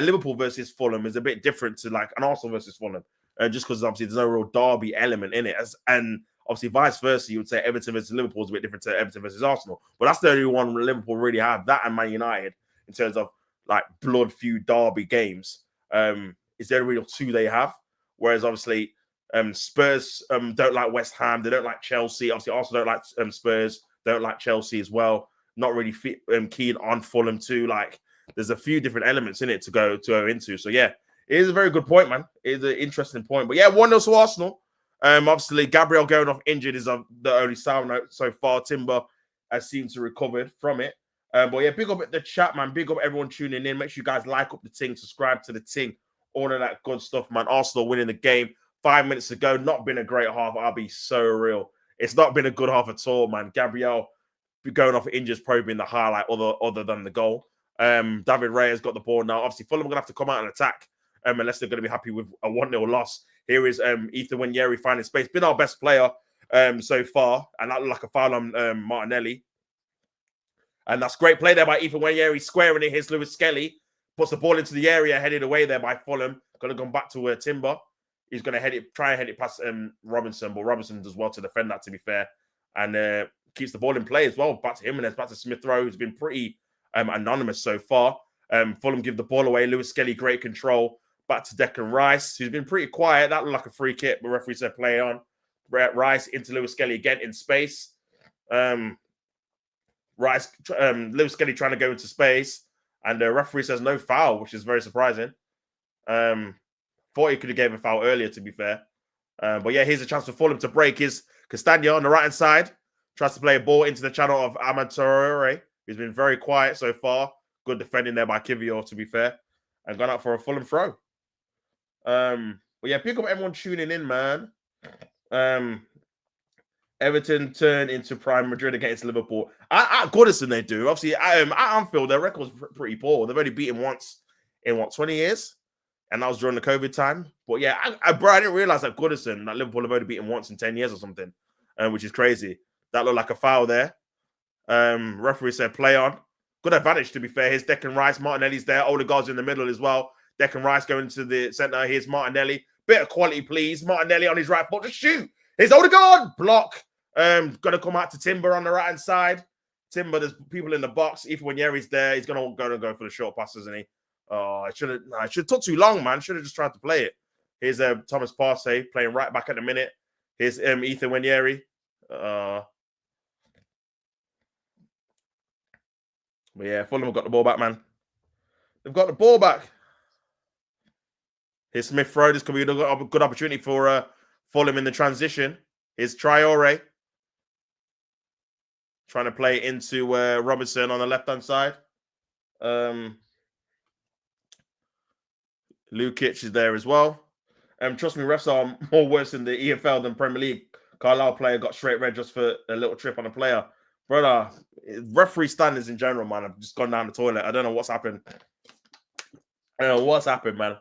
Liverpool versus Fulham is a bit different to like an Arsenal versus Fulham, just because obviously there's no real derby element in it. And obviously vice versa, you would say Everton versus Liverpool is a bit different to Everton versus Arsenal. But that's the only one Liverpool really have, that and Man United, in terms of like blood feud derby games. Is there real two they have? Whereas obviously Spurs don't like West Ham, they don't like Chelsea. Obviously Arsenal don't like Spurs, don't like Chelsea as well. Not really keen on Fulham too. Like there's a few different elements in it to go into. So yeah, it is a very good point, man. It is an interesting point. But yeah, 1-0 to Arsenal. Obviously Gabriel going off injured is the only sound note so far. Timber has seemed to recover from it. But yeah, big up at the chat, man. Big up everyone tuning in. Make sure you guys like up the ting, subscribe to the ting, all of that good stuff, man. Arsenal winning the game 5 minutes ago. Not been a great half. I'll be so real. It's not been a good half at all, man. Gabriel going off injured, probably been the highlight other than the goal. David Raya got the ball now. Obviously, Fulham are going to have to come out and attack unless they're going to be happy with a 1-0 loss. Here is Ethan Wanyeri finding space. Been our best player so far, and that looked like a foul on Martinelli. And that's great play there by Ethan Wanyeri, squaring it. Here's Lewis Skelly. Puts the ball into the area, headed away there by Fulham. Going to come back to Timber. He's going to try and head it past Robinson, but Robinson does well to defend that, to be fair. And keeps the ball in play as well. Back to Jimenez, back to Smith Rowe, who's been pretty anonymous so far. Fulham give the ball away. Lewis Skelly, great control. Back to Declan Rice, who's been pretty quiet. That looked like a free kick, but referee said play on. Rice into Lewis Skelly again in space. Lewis Skelly trying to go into space, and the referee says no foul, which is very surprising. Thought he could have gave a foul earlier, to be fair. But yeah, here's a chance for Fulham to break. Is Castagna on the right-hand side. Tries to play a ball into the channel of Ahmad Traore, who's been very quiet so far. Good defending there by Kivior, to be fair. And gone out for a Fulham throw. But yeah, pick up everyone tuning in, man. Everton turn into Prime Madrid against Liverpool. At Goodison, they do. Obviously, at Anfield, their record's pretty poor. They've only beaten once in, 20 years? And that was during the COVID time. But yeah, I didn't realize that Goodison, that Liverpool have only beaten once in 10 years or something, which is crazy. That looked like a foul there. Referee said play on. Good advantage, to be fair. Here's Declan Rice. Martinelli's there. Odegaard's in the middle as well. Declan Rice going to the centre. Here's Martinelli. Bit of quality, please. Martinelli on his right foot. Just shoot. Here's Odegaard. Block. Going to come out to Timber on the right-hand side. Timber, there's people in the box. Even when Yeri's there, he's going to go for the short passes, isn't he? Oh, I should have took too long, man. Should have just tried to play it. Here's Thomas Partey playing right back at the minute. Here's Ethan Wanyeri. But yeah, Fulham have got the ball back, man. They've got the ball back. Here's Smith Rowe. This could be a good opportunity for Fulham in the transition. Here's Traore. Trying to play into Robinson on the left-hand side. Lukic is there as well. Trust me, refs are more worse in the EFL than Premier League. Carlisle player got straight red just for a little trip on a player. Brother, referee standards in general, man, I've just gone down the toilet. I don't know what's happened. I don't know what's happened, man.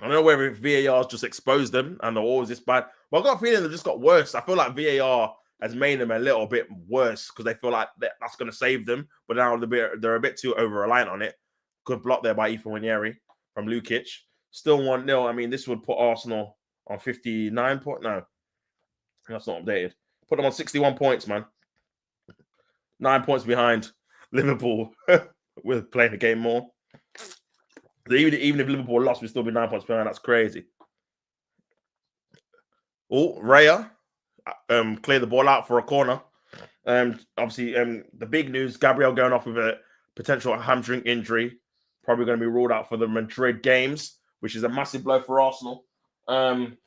I don't know whether VAR's just exposed them and they're always this bad. But I've got a feeling they've just got worse. I feel like VAR has made them a little bit worse because they feel like that's going to save them. But now they're a bit too over-reliant on it. Good block there by Ethan Wanyeri from Lukic. Still 1-0. I mean, this would put Arsenal on 59 points. No, that's not updated. Put them on 61 points, man. 9 points behind Liverpool. We're playing the game more. So even if Liverpool lost, we'd still be 9 points behind. That's crazy. Oh, Raya clear the ball out for a corner. Obviously, the big news, Gabriel going off with a potential hamstring injury. Probably going to be ruled out for the Madrid games, which is a massive blow for Arsenal,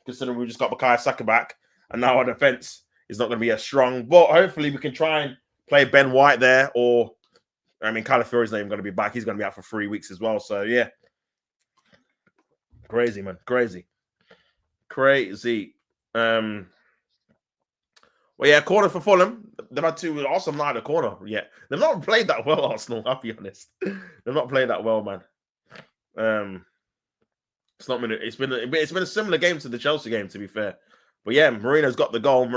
considering we just got Bukayo Saka back, and now our defence is not going to be as strong. But hopefully we can try and play Ben White there, or, I mean, Calafiori's not even going to be back. He's going to be out for 3 weeks as well. So, yeah. Crazy, man. Crazy. Well, yeah, corner for Fulham. They've had two. Arsenal not had a corner yet. They've not played that well, Arsenal. I'll be honest. They've not played that well, man. It's not been. It's been a similar game to the Chelsea game, to be fair. But yeah, Marino's got the goal.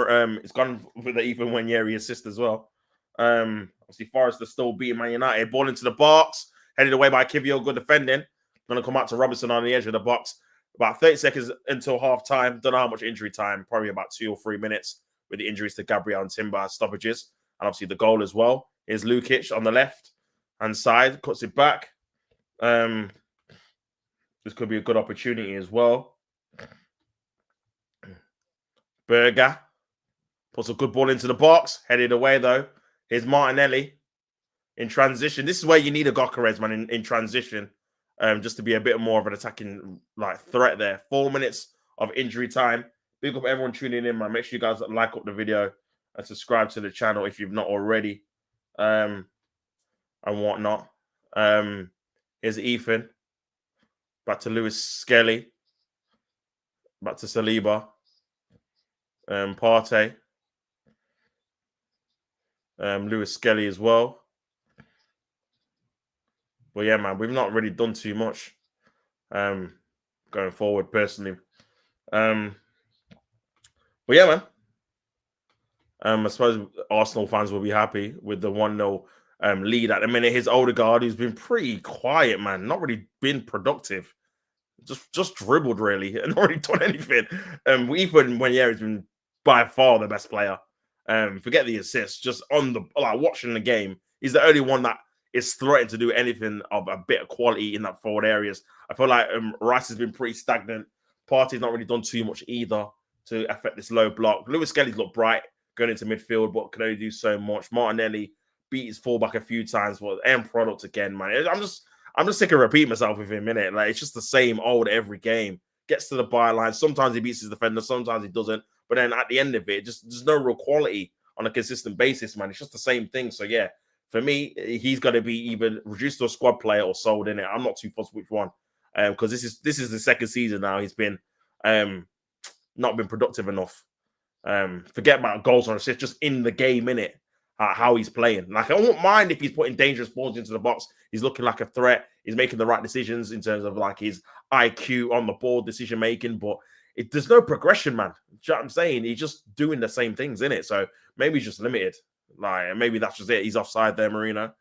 It's gone with the Ethan Wanyeri assist as well. Obviously, Forrest is still beating Man United. Ball into the box, headed away by Kivio. Good defending. Going to come out to Robinson on the edge of the box. About 30 seconds until half time. Don't know how much injury time. Probably about 2 or 3 minutes with the injuries to Gabriel and Timber stoppages. And obviously the goal as well. Here's Lukic on the left-hand side. Cuts it back. This could be a good opportunity as well. Berger puts a good ball into the box. Headed away, though. Here's Martinelli in transition. This is where you need a Gyökeres, man, in transition. Just to be a bit more of an attacking threat there. 4 minutes of injury time. Big up everyone tuning in, man. Make sure you guys like up the video and subscribe to the channel if you've not already. And whatnot. Here's Ethan. Back to Lewis Skelly. Back to Saliba. Partey. Lewis Skelly as well. But yeah, man, we've not really done too much going forward, personally. But yeah, man. I suppose Arsenal fans will be happy with the 1-0 lead at the minute. His Odegaard, who's been pretty quiet, man. Not really been productive. Just dribbled, really. And not really done anything. Ethan Wanyeri has been by far the best player. Forget the assists. Just on the watching the game, he's the only one that is threatened to do anything of a bit of quality in that forward areas. I feel like Rice has been pretty stagnant. Partey's not really done too much either to affect this low block. Lewis Skelly's looked bright going into midfield, but can only do so much. Martinelli beat his fullback a few times, but end product again, man. I'm just sick of repeating myself with him, innit? Like, it's just the same old every game. Gets to the byline. Sometimes he beats his defender, sometimes he doesn't. But then at the end of it, there's no real quality on a consistent basis, man. It's just the same thing. So yeah, for me, he's got to be either reduced to a squad player or sold in it. I'm not too fussed which one, because this is the second season now. He's been not been productive enough. Forget about goals or assists, just in the game, innit? How he's playing. Like, I won't mind if he's putting dangerous balls into the box. He's looking like a threat. He's making the right decisions in terms of like his IQ on the ball, decision making. But there's no progression, man. Do you know what I'm saying? He's just doing the same things, innit? So maybe he's just limited. Like, maybe that's just it. He's offside there, Marino.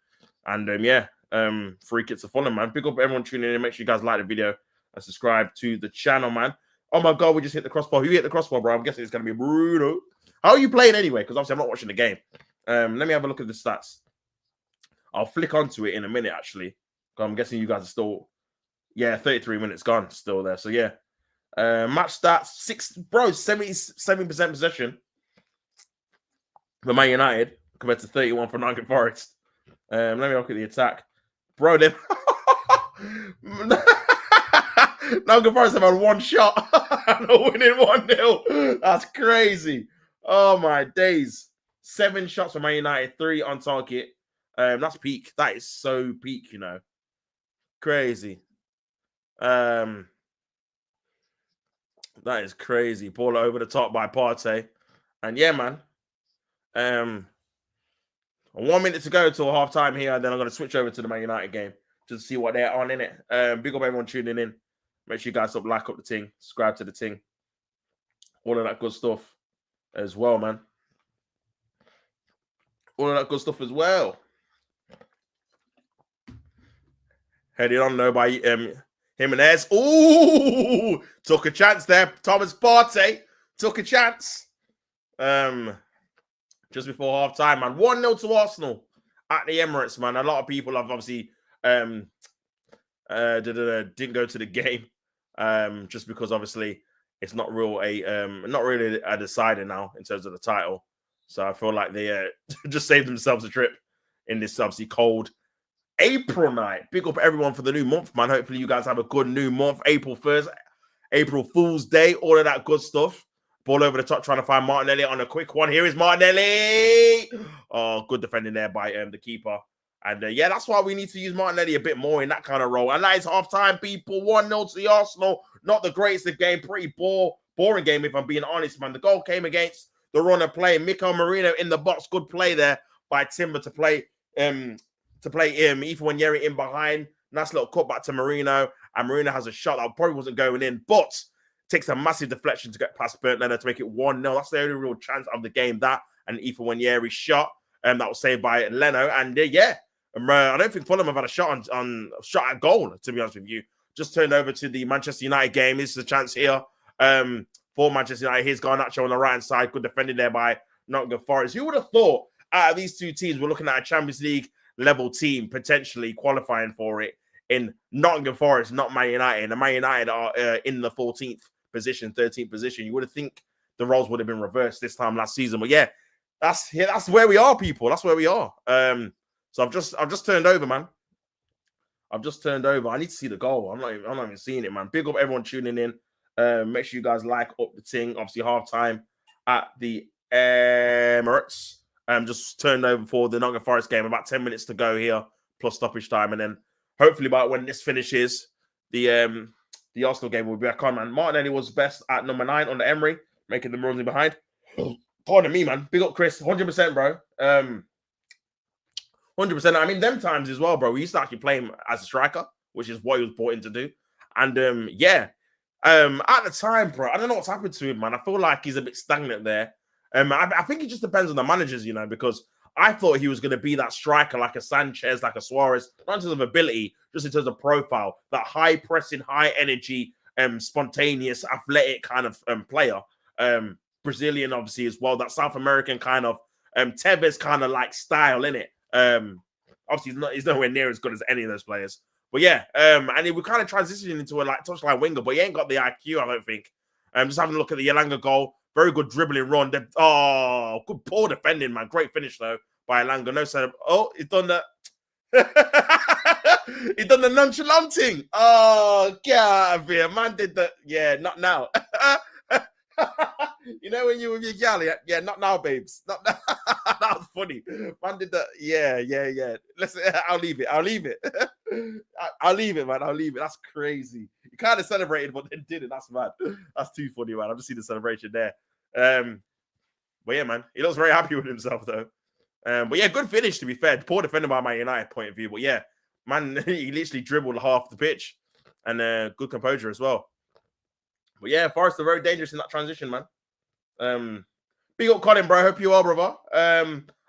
And free kick to Fulham, man. Pick up everyone tuning in. Make sure you guys like the video and subscribe to the channel, man. Oh my God, we just hit the crossbar. Who hit the crossbar, bro? I'm guessing it's going to be Bruno. How are you playing anyway? Because obviously I'm not watching the game. Let me have a look at the stats. I'll flick onto it in a minute, actually. I'm guessing you guys are still, 33 minutes gone, still there. So yeah, match stats 77% possession for Man United compared to 31 for Nottingham Forest. Let me look at the attack. Bro, they Nottingham Forest have had one shot and are winning 1-0. That's crazy. Oh my days. 7 shots from Man United, 3 on target. That's peak. That is so peak, you know. Crazy. That is crazy. Ball over the top by Partey. And yeah, man. 1 minute to go till half time here, and then I'm going to switch over to the Man United game just to see what they're on in it. Big up everyone tuning in. Make sure you guys like up the thing, subscribe to the thing, all of that good stuff as well, man. All of that good stuff as well. Headed on though by Jimenez. Ooh, took a chance there. Thomas Partey took a chance. Just before half time, man. 1-0 to Arsenal at the Emirates, man. A lot of people have obviously didn't go to the game. Just because obviously it's not really a decider now in terms of the title. So I feel like they just saved themselves a trip in this obviously cold April night. Big up everyone for the new month, man. Hopefully you guys have a good new month. April 1st, April Fool's Day, all of that good stuff. Ball over the top, trying to find Martinelli on a quick one. Here is Martinelli. Oh, good defending there by the keeper. And yeah, that's why we need to use Martinelli a bit more in that kind of role. And that is half-time, people. 1-0 to the Arsenal. Not the greatest of game. Pretty boring game, if I'm being honest, man. The goal came against the run of play. Mikel Merino in the box. Good play there by Timber to play Ethan Nwaneri in behind. Nice little cut back to Merino. And Merino has a shot that probably wasn't going in, but takes a massive deflection to get past Bernd Leno to make it 1-0. That's the only real chance of the game, that. And Ethan Nwaneri shot that was saved by Leno. And yeah, I don't think Fulham have had a shot shot at goal, to be honest with you. Just turned over to the Manchester United game. This is a chance here for Manchester United. Here's Garnacho on the right-hand side. Good defending there by Nottingham Forest. Who would have thought out of these two teams, we're looking at a Champions League level team potentially qualifying for it in Nottingham Forest, not Man United. And Man United are in the 14th position, 13th position. You would have think the roles would have been reversed this time last season. But yeah, that's where we are, people. That's where we are. So I've just turned over, man. I've just turned over. I need to see the goal. I'm not even seeing it, man. Big up everyone tuning in. Make sure you guys like up the thing. Obviously, half time at the Emirates. Just turned over for the Nottingham Forest game. About 10 minutes to go here, plus stoppage time, and then hopefully by when this finishes, the Arsenal game will be back on, man. Martinelli was best at number 9 on the Emery, making them running behind. Pardon me, man. Big up, Chris. 100%, bro. 100%. I mean, them times as well, bro. We used to actually play him as a striker, which is what he was brought in to do. And yeah, at the time, bro, I don't know what's happened to him, man. I feel like he's a bit stagnant there. I think it just depends on the managers, you know, because I thought he was going to be that striker like a Sanchez, like a Suarez, not in terms of ability, just in terms of profile, that high pressing, high energy, spontaneous, athletic kind of player. Brazilian, obviously, as well, that South American kind of Tevez kind of like style, innit? Obviously, he's nowhere near as good as any of those players. But yeah, and he was kind of transitioning into a like touchline winger, but he ain't got the IQ, I don't think. Just having a look at the Elanga goal. Very good dribbling run. Good poor defending, man. Great finish, though, by Elanga. No setup. Oh, he's done that. He's done the nonchalanting. Oh, get out of here. Man did that. Yeah, not now. You know when you with your gal, yeah, not now, babes. Not now. That was funny. Man did that. Yeah. I'll leave it. I'll leave it, man. I'll leave it. That's crazy. You kind of celebrated, but then didn't. That's mad. That's too funny, man. I've just seen the celebration there. But yeah, man, he looks very happy with himself, though. But yeah, good finish, to be fair. Poor defender by Man United point of view. But yeah, man, he literally dribbled half the pitch. And good composure as well. But yeah, Forest are very dangerous in that transition, man. Big up Colin, bro. Hope you are, brother.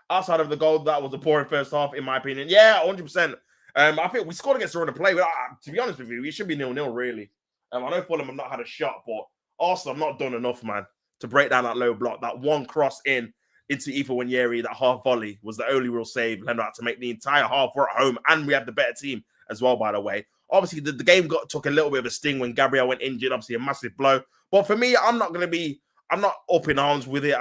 Outside of the goal, that was a poor first half, in my opinion. Yeah, 100%. I think we scored against the run of play. But, to be honest with you, we should be 0-0, really. I know Fulham have not had a shot, but Arsenal have not done enough, man, to break down that low block. That one cross into Ethan Nwaneri, that half volley, was the only real save. Leno had to make the entire half. We're at home, and we have the better team as well, by the way. Obviously, the game took a little bit of a sting when Gabriel went injured. Obviously, a massive blow. But for me, I'm not up in arms with it.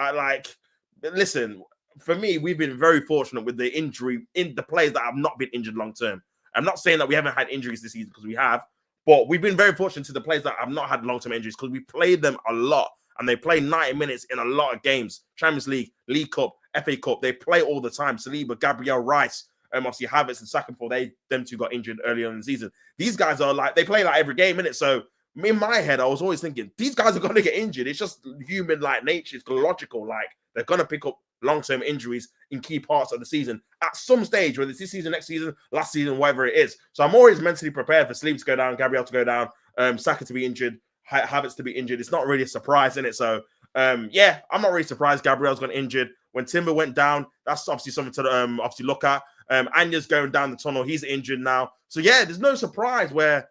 Listen, for me, we've been very fortunate with the injury in the players that have not been injured long term. I'm not saying that we haven't had injuries this season because we have, but we've been very fortunate to the players that have not had long term injuries because we played them a lot and they play 90 minutes in a lot of games. Champions League, League Cup, FA Cup, they play all the time. Saliba, Gabriel, Rice, obviously Havertz and Saka before them two got injured earlier in the season. These guys are like, they play like every game, innit? So in my head, I was always thinking, these guys are going to get injured. It's just human like nature. It's logical. Like, they're going to pick up long-term injuries in key parts of the season at some stage, whether it's this season, next season, last season, whatever it is. So I'm always mentally prepared for Saliba to go down, Gabriel to go down, Saka to be injured, Havertz to be injured. It's not really a surprise, innit? So, yeah, I'm not really surprised Gabriel's got injured. When Timber went down, that's obviously something to obviously look at. Anya's going down the tunnel. He's injured now. So, yeah, there's no surprise where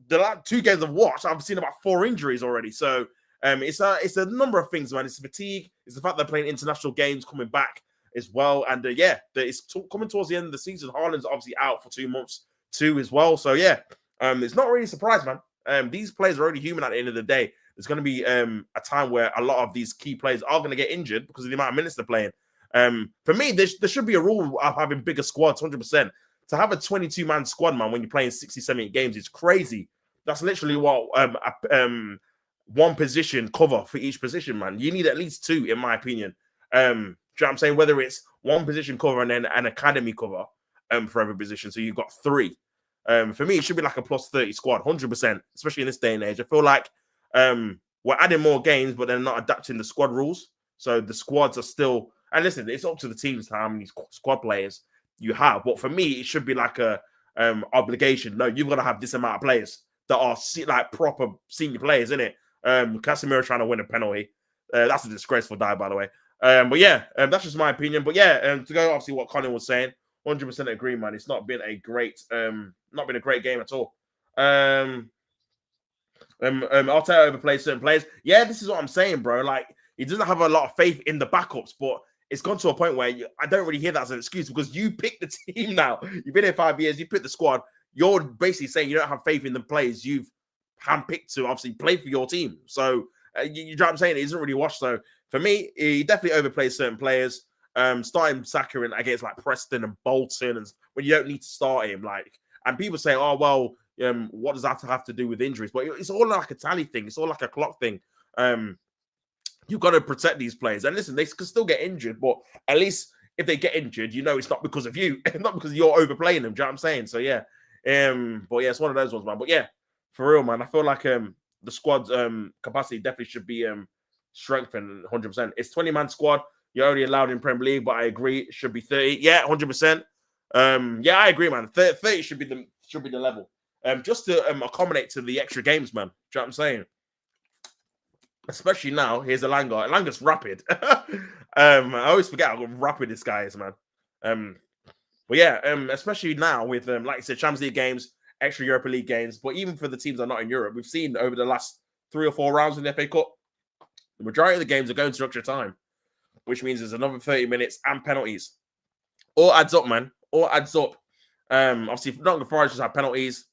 the last 2 games I've watched, I've seen about 4 injuries already. So, it's a number of things, man. It's fatigue. It's the fact they're playing international games coming back as well. And, yeah, it's coming towards the end of the season. Haaland's obviously out for 2 months too as well. So, yeah, it's not really a surprise, man. These players are already human at the end of the day. There's going to be a time where a lot of these key players are going to get injured because of the amount of minutes they're playing. For me, there should be a rule of having bigger squads, 100%. To have a 22-man squad, man, when you're playing 60, 70 games is crazy. That's literally what one position cover for each position, man. You need at least 2, in my opinion. Do you know what I'm saying? Whether it's one position cover and then an academy cover for every position. So you've got 3. For me, it should be like a plus 30 squad, 100%, especially in this day and age. I feel like we're adding more games, but they're not adapting the squad rules. So the squads are still, and listen, it's up to the teams how many squad players you have. But for me, it should be like a obligation. No, you've got to have this amount of players that are like proper senior players, isn't it? Casemiro trying to win a penalty. That's a disgraceful dive, by the way. But yeah, that's just my opinion. But yeah, to go obviously what Colin was saying, 100% agree, man. It's not been a great game at all. Arteta overplays certain players. Yeah, this is what I'm saying, bro. Like, he doesn't have a lot of faith in the backups, but it's gone to a point where I don't really hear that as an excuse because you pick the team now. You've been here 5 years, you pick the squad. You're basically saying you don't have faith in the players you've handpicked to obviously play for your team. So, you know what I'm saying? He doesn't really watch. So, for me, he definitely overplays certain players. Starting Saka in against like Preston and Bolton, and when you don't need to start him, like, and people say, oh, well, what does that have to do with injuries? But it's all like a tally thing. It's all like a clock thing. You've got to protect these players. And listen, they can still get injured, but at least if they get injured, you know it's not because of you, not because you're overplaying them. Do you know what I'm saying? So, yeah. But, yeah, it's one of those ones, man. But, yeah, for real, man, I feel like the squad's capacity definitely should be strengthened 100%. It's 20-man squad. You're only allowed in Premier League, but I agree it should be 30. Yeah, 100%. Yeah, I agree, man. 30 should be the level. Just to accommodate to the extra games, man. Do you know what I'm saying? Especially now, here's Elanga. Elanga's rapid. I always forget how rapid this guy is, man. But yeah, especially now with like I said, Champions League games, extra Europa League games. But even for the teams that are not in Europe, we've seen over the last 3 or 4 rounds in the FA Cup, the majority of the games are going to extra time, which means there's another 30 minutes and penalties. All adds up, man. All adds up. Obviously, Nottingham Forest just had penalties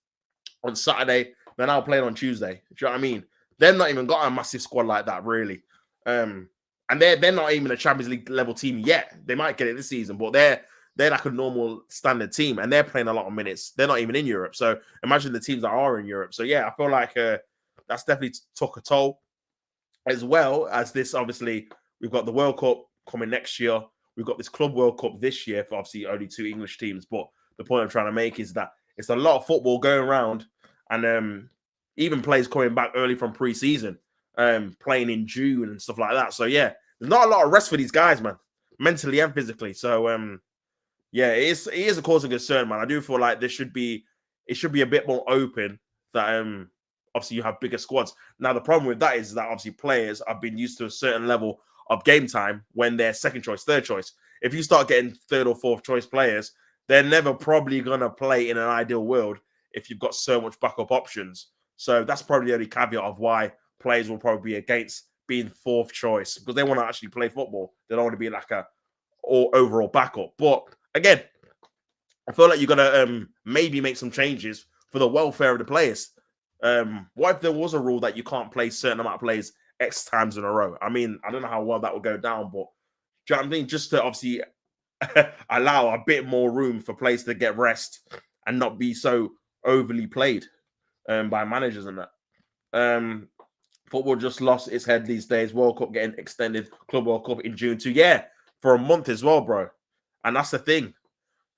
on Saturday. They're now playing on Tuesday. Do you know what I mean? They've not even got a massive squad like that, really. And they're not even a Champions League level team yet. They might get it this season, but they're like a normal standard team, and they're playing a lot of minutes. They're not even in Europe. So imagine the teams that are in Europe. So yeah, I feel like that's definitely took a toll. As well as this, obviously, we've got the World Cup coming next year. We've got this Club World Cup this year for obviously only 2 English teams. But the point I'm trying to make is that it's a lot of football going around, and even players coming back early from pre-season, playing in June and stuff like that. So yeah, there's not a lot of rest for these guys, man, mentally and physically. So yeah, it is a cause of concern, man. I do feel like it should be a bit more open that obviously you have bigger squads. Now the problem with that is that obviously players have been used to a certain level of game time when they're second choice, third choice. If you start getting third or fourth choice players, they're never probably gonna play in an ideal world if you've got so much backup options. So that's probably the only caveat of why players will probably be against being fourth choice, because they want to actually play football. They don't want to be like a overall backup. But again, I feel like you're gonna maybe make some changes for the welfare of the players. What if there was a rule that you can't play certain amount of players X times in a row? I mean, I don't know how well that would go down, but Do you know what I mean? Just to obviously allow a bit more room for players to get rest and not be so overly played by managers and that. Football just lost its head these days. World Cup getting extended, Club World Cup in June too. Yeah, for a month as well, bro. And that's the thing.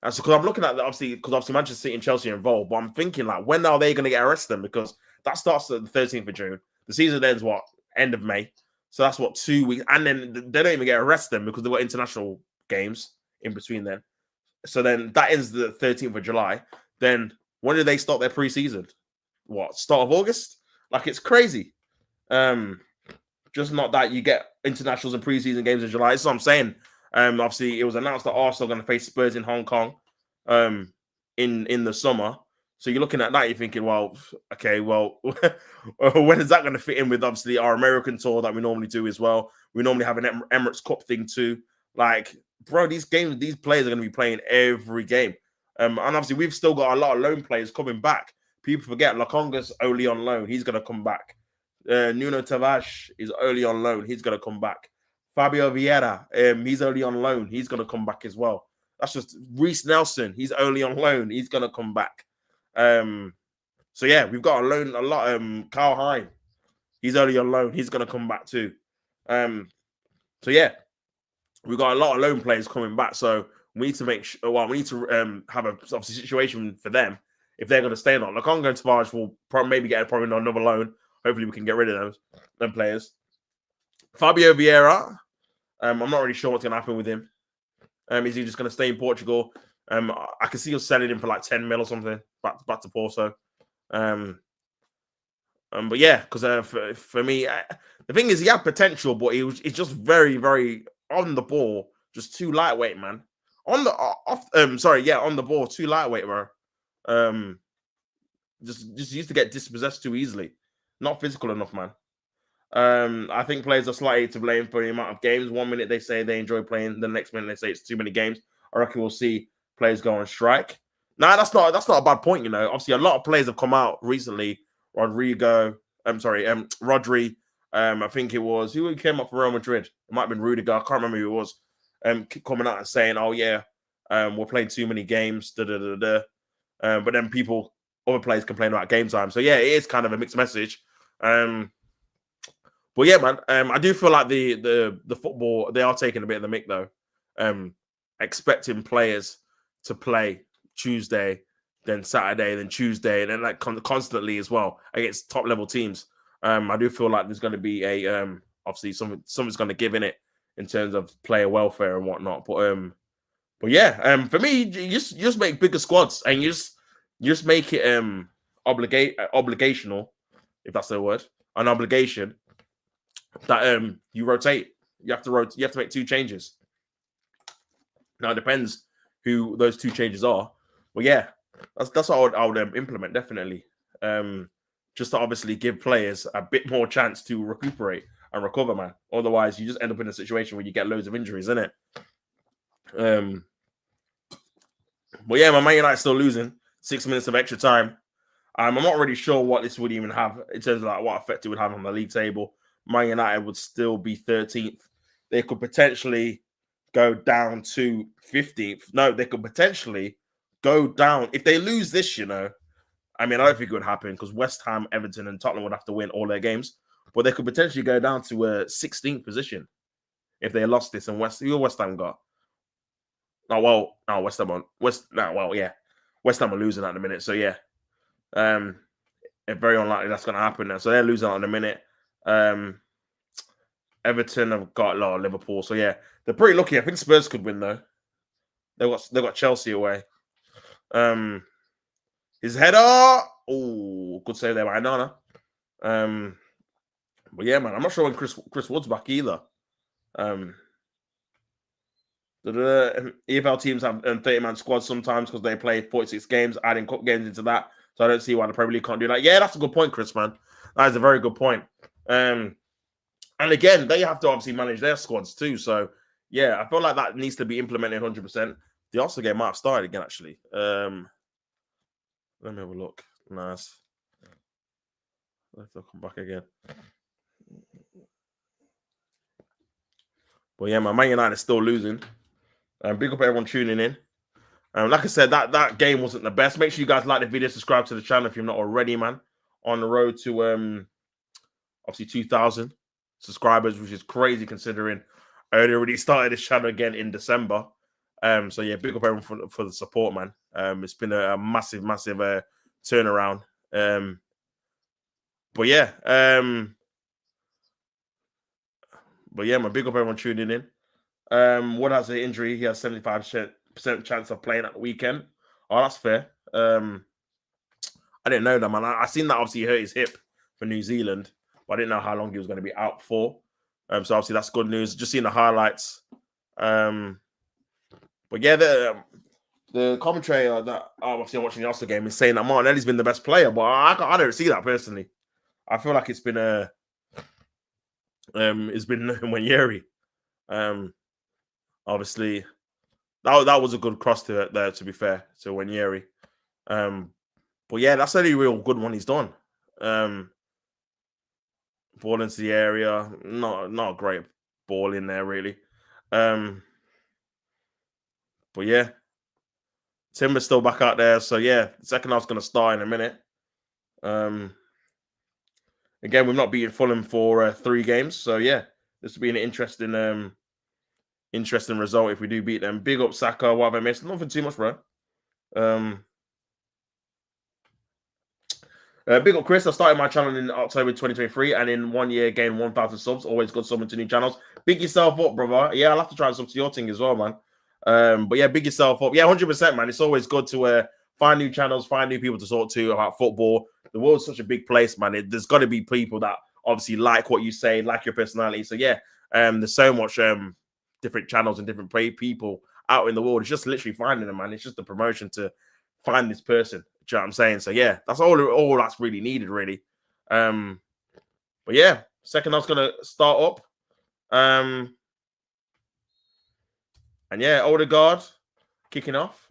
That's because I'm looking at that, because obviously Manchester City and Chelsea are involved, but I'm thinking like, when are they going to get arrested? Because that starts at the 13th of June. The season ends what, end of May. So that's what, 2 weeks, and then they don't even get arrested because they've got international games in between then. So then that ends the 13th of July. Then when do they start their preseason? What, start of August? Like, it's crazy. Just not that you get internationals and preseason games in July. That's what I'm saying. Obviously, it was announced that Arsenal are going to face Spurs in Hong Kong in the summer. So you're looking at that, you're thinking, well, okay, well, when is that going to fit in with obviously our American tour that we normally do as well? We normally have an Emirates Cup thing too. Like, bro, these games, these players are going to be playing every game. And obviously, we've still got a lot of loan players coming back. People forget Lokonga's only on loan. He's going to come back. Nuno Tavares is only on loan. He's going to come back. Fabio Vieira, he's only on loan. He's going to come back as well. That's just Reece Nelson. He's only on loan. He's going to come back. So yeah, we've got a lot. Kyle Hine, he's only on loan. He's going to come back too. So yeah, we've got a lot of loan players coming back. So we need to make sure. Well, we need to have a obviously situation for them if they're going to stay on. Lokonga and Tavares will maybe get probably another loan. Hopefully, we can get rid of them players. Fabio Vieira, I'm not really sure what's going to happen with him. Is he just going to stay in Portugal? I can see us selling him for like 10 mil or something back to Porto. But yeah, because for me, the thing is, he had potential, but he's just very, very on the ball, just too lightweight, man. On the ball, too lightweight, bro. Just used to get dispossessed too easily. Not physical enough, man. I think players are slightly to blame for the amount of games. 1 minute they say they enjoy playing, the next minute they say it's too many games. I reckon we'll see players go on strike. Nah, that's not a bad point, you know. Obviously, a lot of players have come out recently. Rodri. I think it was who came up for Real Madrid. It might have been Rudiger. I can't remember who it was. Coming out and saying, "Oh yeah, we're playing too many games." But then other players complain about game time. So yeah, it is kind of a mixed message. But yeah, man, I do feel like the football, they are taking a bit of the mick though. Expecting players to play Tuesday, then Saturday, then Tuesday, and then like constantly as well against top level teams. I do feel like there's going to be a obviously something's going to give in it in terms of player welfare and whatnot. But yeah, for me, you just make bigger squads and you just make it obligational, if that's the word, an obligation that you rotate. You have to make 2 changes. Now it depends who those 2 changes are. But yeah, that's what I would implement definitely. Just to obviously give players a bit more chance to recuperate and recover, man. Otherwise, you just end up in a situation where you get loads of injuries, innit? But yeah, my Man United still losing. 6 minutes of extra time. I'm not really sure what this would even have in terms of like what effect it would have on the league table. Man United would still be 13th. They could potentially go down to 15th. No, they could potentially go down. If they lose this, I mean, I don't think it would happen because West Ham, Everton, and Tottenham would have to win all their games. But they could potentially go down to a 16th position if they lost this. And West Ham got? West Ham are losing at the minute. So yeah, it's very unlikely that's going to happen now. So they're losing at the minute. Everton have got a lot of Liverpool. So yeah, they're pretty lucky. I think Spurs could win though. They got Chelsea away. His header. Oh, good save there by Nana. But yeah, man, I'm not sure when Chris Wood's back either. The EFL teams have 30-man squads sometimes because they play 46 games, adding cup games into that. So I don't see why the Premier League can't do that. Yeah, that's a good point, Chris, man. That is a very good point. And again, they have to obviously manage their squads too. So yeah, I feel like that needs to be implemented 100%. The Arsenal game might have started again, actually. Let me have a look. Nice. Let's come back again. But yeah, my Man United is still losing. Big up everyone tuning in. Like I said, that game wasn't the best. Make sure you guys like the video, subscribe to the channel if you're not already, man. On the road to obviously 2,000 subscribers, which is crazy considering I already started this channel again in December. So yeah, big up everyone for the support, man. It's been a massive turnaround. But yeah, man, big up everyone tuning in. Wood has an injury. He has 75% chance of playing at the weekend. Oh, that's fair. I didn't know that, man. I seen that obviously he hurt his hip for New Zealand, but I didn't know how long he was going to be out for. So obviously that's good news. Just seeing the highlights. But yeah, the commentator that obviously I'm watching the Oscar game is saying that Martinelli's been the best player, but I don't see that personally. I feel like it's been Nwaneri. Obviously that was a good cross to it there, to be fair, to Nwaneri. But yeah, that's the only real good one he's done. Ball into the area, not a great ball in there really. But yeah, Timber's still back out there, so yeah, the second half's gonna start in a minute. Again, we've not beaten Fulham for 3 games, so yeah, this will be an interesting result if we do beat them. Big up Saka. What have I missed? Nothing too much, bro. Big up Chris. I started my channel in October 2023 and in 1 year gained 1,000 subs. Always good summon to new channels. Big yourself up, brother. Yeah, I'll have to try some to your thing as well, man. But yeah, big yourself up. Yeah, 100%, man. It's always good to find new channels, find new people to talk to about football. The world's such a big place, man. There's got to be people that obviously like what you say, like your personality. So yeah, there's so much different channels and different people out in the world. It's just literally finding them, man. It's just the promotion to find this person. Do you know what I'm saying? So yeah, that's all that's really needed, really. But yeah, second half's gonna start up. And yeah, Odegaard kicking off.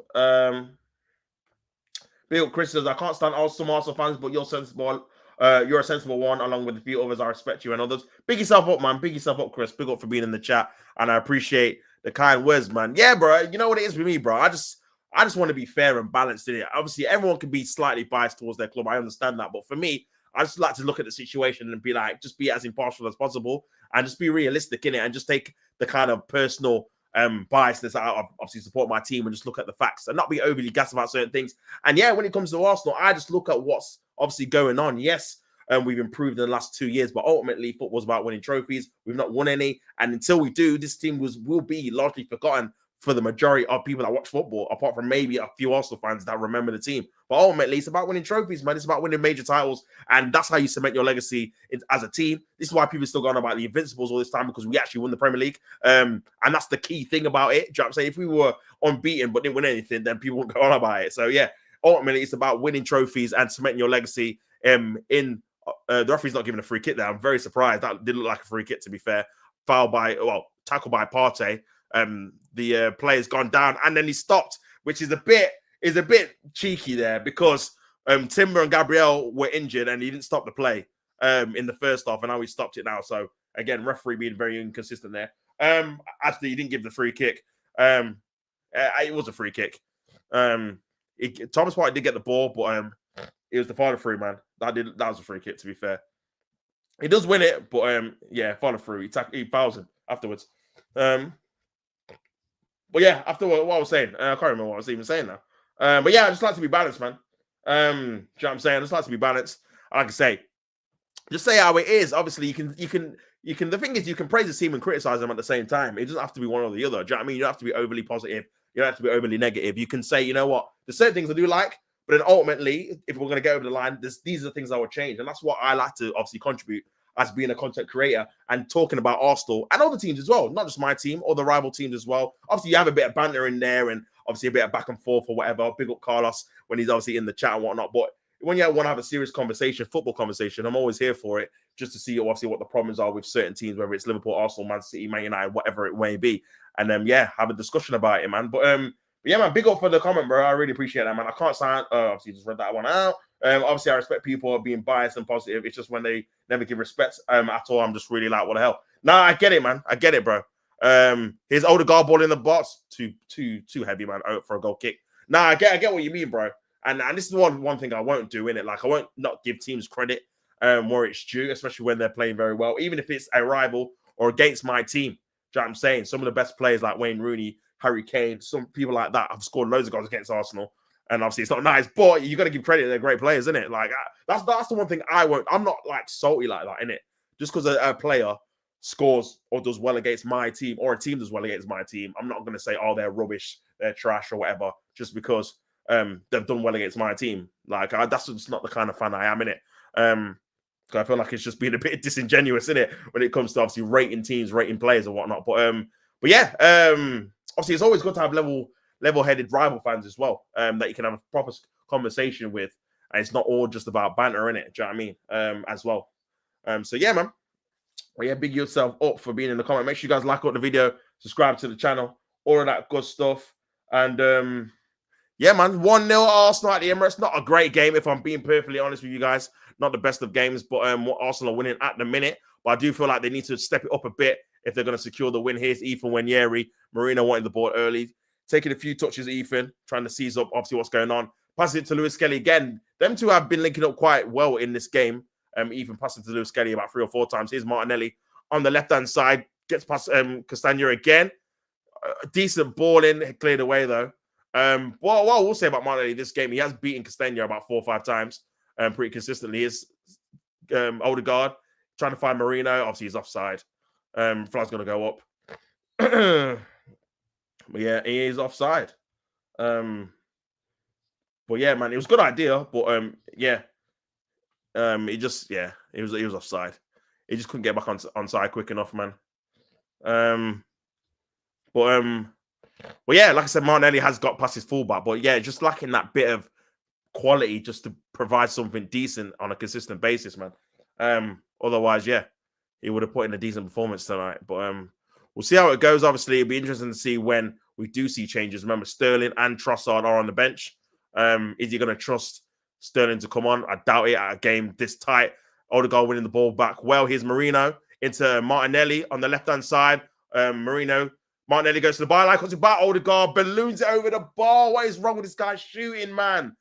Bill Chris says, I can't stand all some Arsenal fans, but you're sensible. You're a sensible one, along with a few others. I respect you and others. Big yourself up, man. Big yourself up, Chris. Big up for being in the chat, and I appreciate the kind words, man. Yeah, bro. You know what it is with me, bro. I just want to be fair and balanced in it. Obviously, everyone can be slightly biased towards their club. I understand that, but for me, I just like to look at the situation and be like, just be as impartial as possible, and just be realistic in it, and just take the kind of personal bias that's out of obviously support my team and just look at the facts and not be overly gassed about certain things. And yeah, when it comes to Arsenal, I just look at what's obviously going on. Yes, we've improved in the last 2 years, but ultimately football's about winning trophies. We've not won any, and until we do, this team will be largely forgotten for the majority of people that watch football, apart from maybe a few Arsenal fans that remember the team. But ultimately, it's about winning trophies, man. It's about winning major titles, and that's how you cement your legacy as a team. This is why people are still going on about the Invincibles all this time, because we actually won the Premier League, and that's the key thing about it. Do you know what I'm saying? If we were unbeaten but didn't win anything, then people wouldn't go on about it. So yeah, ultimately, it's about winning trophies and cementing your legacy. The referee's not giving a free kick there. I'm very surprised. That didn't look like a free kick, to be fair. Tackle by Partey. The player's gone down and then he stopped, which is a bit cheeky there, because Timber and Gabriel were injured and he didn't stop the play in the first half, and now he stopped it now. So again, referee being very inconsistent there. Actually, he didn't give the free kick. It was a free kick. Thomas Partey did get the ball, but it was the final free, man. That was a free kick, to be fair. He does win it, but yeah, follow through. He fouls him afterwards. But yeah, after what I was saying, I can't remember what I was even saying now. But yeah, I just like to be balanced, man. Do you know what I'm saying? I just like to be balanced. Like I say, just say how it is. Obviously, you can. The thing is, you can praise the team and criticize them at the same time. It doesn't have to be one or the other. Do you know what I mean? You don't have to be overly positive. You don't have to be overly negative. You can say, you know what, there's certain things I do like, but then ultimately, if we're going to get over the line, these are the things I would change, and that's what I like to obviously contribute as being a content creator and talking about Arsenal and other teams as well, not just my team or the rival teams as well. Obviously, you have a bit of banter in there and obviously a bit of back and forth or whatever. Big up Carlos when he's obviously in the chat and whatnot. But when you want to have a serious conversation, football conversation, I'm always here for it, just to see obviously what the problems are with certain teams, whether it's Liverpool, Arsenal, Man City, Man United, whatever it may be. And yeah, have a discussion about it, man. But yeah, man, big up for the comment, bro. I really appreciate that, man. I can't sign. Obviously, just read that one out. Obviously, I respect people being biased and positive. It's just when they never give respect at all, I'm just really like, what the hell? Nah, I get it, man. I get it, bro. His older guard ball in the box, too heavy, man, for a goal kick. Nah, I get what you mean, bro. And this is one thing I won't do in it. Like I won't not give teams credit where it's due, especially when they're playing very well, even if it's a rival or against my team. Do you know what I'm saying? Some of the best players like Wayne Rooney, Harry Kane, some people like that have scored loads of goals against Arsenal. And obviously it's not nice, but you got to give credit. They're great players, isn't it? Like that's the one thing I won't. I'm not like salty like that, innit? Just because a player scores or does well against my team or a team does well against my team, I'm not going to say, oh, they're rubbish, they're trash or whatever, just because they've done well against my team. Like that's just not the kind of fan I am, innit? I feel like it's just being a bit disingenuous, innit, when it comes to obviously rating teams, rating players and whatnot. But yeah, obviously it's always good to have level-headed rival fans as well, that you can have a proper conversation with, and it's not all just about banter, innit? Do you know what I mean? As well. So yeah, man. Well, yeah, big yourself up for being in the comment. Make sure you guys like the video, subscribe to the channel, all of that good stuff. And yeah, man, 1-0 Arsenal at the Emirates. Not a great game, if I'm being perfectly honest with you guys. Not the best of games, but Arsenal are winning at the minute. But I do feel like they need to step it up a bit if they're going to secure the win. Here's Ethan Nwaneri. Marino wanted the ball early. Taking a few touches, Ethan, trying to seize up, obviously, what's going on. Passing it to Lewis Kelly again. Them two have been linking up quite well in this game. Ethan passing to Lewis Kelly about 3 or 4 times. Here's Martinelli on the left-hand side. Gets past Castagna again. Decent ball in. Cleared away, though. What I will say about Martinelli this game, he has beaten Castagna about 4 or 5 times pretty consistently. His Odegaard trying to find Marino. Obviously, he's offside. Flag's going to go up. But yeah, he is offside. But yeah, man, it was a good idea. But yeah, he was offside. He just couldn't get back on side quick enough, man. Well, yeah, like I said, Martinelli has got past his fullback, but yeah, just lacking that bit of quality just to provide something decent on a consistent basis, man. Otherwise, yeah, he would have put in a decent performance tonight. But we'll see how it goes. Obviously, it'll be interesting to see when we do see changes. Remember, Sterling and Trossard are on the bench. Is he going to trust Sterling to come on? I doubt it at a game this tight. Odegaard winning the ball back. Well, here's Marino into Martinelli on the left-hand side. Martinelli goes to the byline, comes back. Odegaard balloons it over the bar. What is wrong with this guy shooting, man?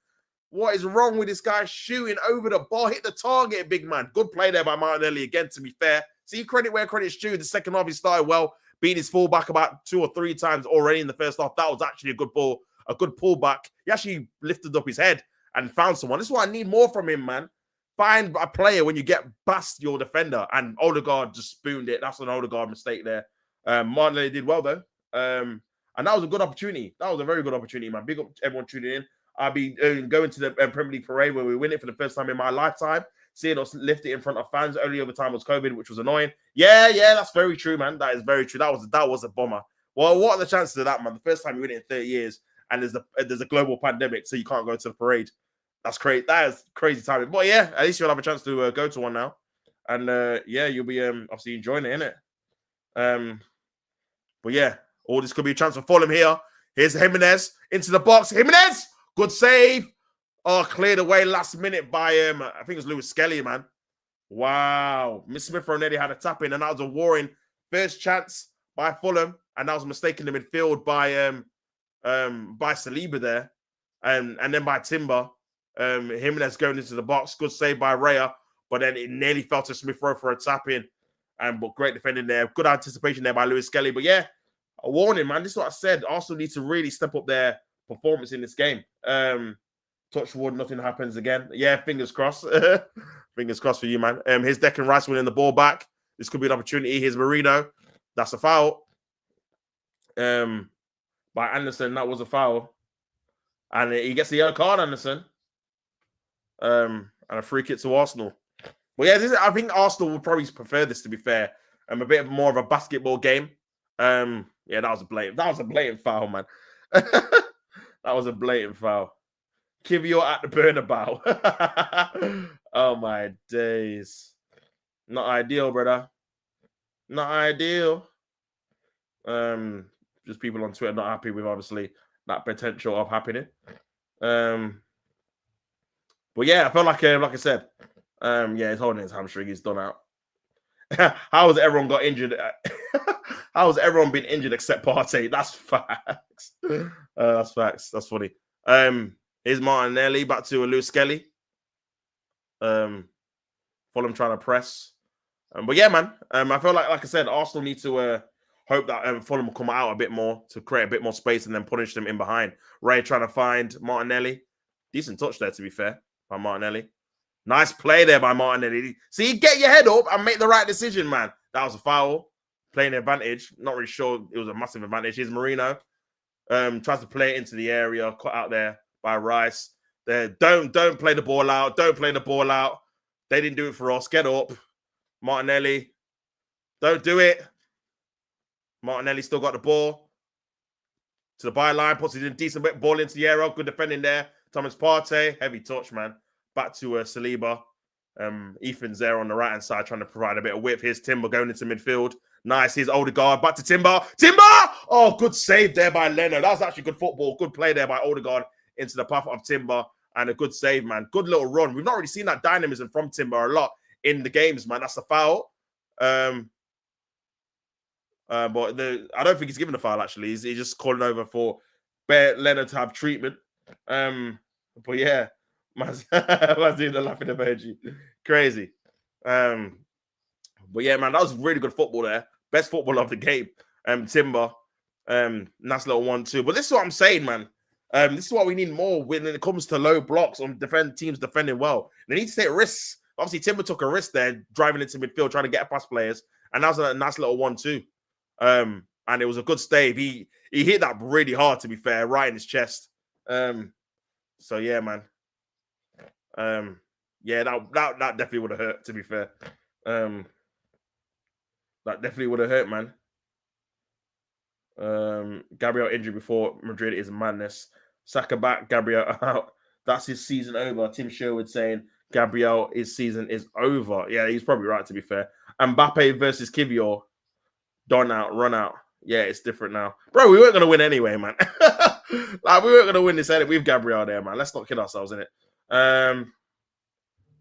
What is wrong with this guy shooting over the ball? Hit the target, big man. Good play there by Martinelli again, to be fair. See, credit where credit's due. The second half, he started well, beat his fullback about 2 or 3 times already in the first half. That was actually a good ball, a good pullback. He actually lifted up his head and found someone. This is what I need more from him, man. Find a player when you get past your defender. And Odegaard just spooned it. That's an Odegaard mistake there. Martinelli did well, though. And that was a good opportunity. That was a very good opportunity, man. Big up to everyone tuning in. I'll be going to the Premier League parade where we win it for the first time in my lifetime. Seeing us lift it in front of fans. Only over time was COVID, which was annoying. Yeah, that's very true, man. That is very true. That was a bomber. Well, what are the chances of that, man? The first time you win it in 30 years, and there's a global pandemic, so you can't go to the parade. That's crazy. That is crazy timing. But yeah, at least you'll have a chance to go to one now. And yeah, you'll be obviously enjoying it, innit? But yeah, all this could be a chance for Fulham here. Here's Jimenez into the box. Jimenez! Good save. Oh, cleared away last minute by, I think it was Lewis Skelly, man. Wow. Miss Smith Ronetti had a tap in, and that was a warring first chance by Fulham, and that was a mistake in the midfield by Saliba there, and then by Timber. Jimenez going into the box. Good save by Raya, but then it nearly fell to Smith Rowe for a tap in. But great defending there. Good anticipation there by Lewis Skelly. But yeah, a warning, man. This is what I said. Arsenal need to really step up their performance in this game. Touch wood, nothing happens again. Yeah, fingers crossed. Fingers crossed for you, man. Here's Declan Rice winning the ball back. This could be an opportunity. Here's Marino. That's a foul. By Anderson, that was a foul. And he gets the yellow card, Anderson. And a free kick to Arsenal. Well, yeah, I think Arsenal would probably prefer this, to be fair. A bit more of a basketball game. Yeah, that was a blatant foul, man. That was a blatant foul. Kivio at the Bernabeu. Oh, my days. Not ideal, brother. Not ideal. Just people on Twitter not happy with, obviously, that potential of happening. But yeah, I felt like I said, yeah, he's holding his hamstring. He's done out. How has everyone got injured? How has everyone been injured except Partey? That's facts. That's facts. That's funny. Here's Martinelli back to Lewis Skelly. Fulham trying to press. But yeah, man. I feel like I said, Arsenal need to hope that Fulham will come out a bit more to create a bit more space and then punish them in behind. Ray trying to find Martinelli. Decent touch there, to be fair, by Martinelli. Nice play there by Martinelli. See, get your head up and make the right decision, man. That was a foul. Playing advantage. Not really sure it was a massive advantage. Here's Marino. Tries to play it into the area. Cut out there by Rice. There. Don't play the ball out. Don't play the ball out. They didn't do it for us. Get up. Martinelli. Don't do it. Martinelli still got the ball. To the byline. Puts it in decent ball into the area. Good defending there. Thomas Partey. Heavy touch, man. Back to Saliba. Ethan's there on the right-hand side trying to provide a bit of width. Here's Timber going into midfield. Nice. Here's Odegaard. Back to Timber. Timber! Oh, good save there by Leno. That was actually good football. Good play there by Odegaard into the path of Timber. And a good save, man. Good little run. We've not really seen that dynamism from Timber a lot in the games, man. That's a foul. But I don't think he's given a foul, actually. He's just calling over for Leno to have treatment. But yeah. Man's doing the laughing emoji. Crazy. But yeah, man, that was really good football there. Best football of the game. Timber. Nice little 1-2. But this is what I'm saying, man. This is what we need more when it comes to low blocks on teams defending well. They need to take risks. Obviously, Timber took a risk there, driving into midfield, trying to get past players. And that was a nice little 1-2. And it was a good stave. He hit that really hard, to be fair, right in his chest. So yeah, man. Yeah, that definitely would have hurt, to be fair. That definitely would have hurt, man. Gabriel injured before Madrid is madness. Saka back, Gabriel out. That's his season over. Tim Sherwood saying Gabriel, his season is over. Yeah, he's probably right, to be fair. Mbappe versus Kivior. Done out, run out. Yeah, it's different now. Bro, we weren't going to win anyway, man. Like, we weren't going to win this edit with Gabriel there, man. Let's not kid ourselves, innit?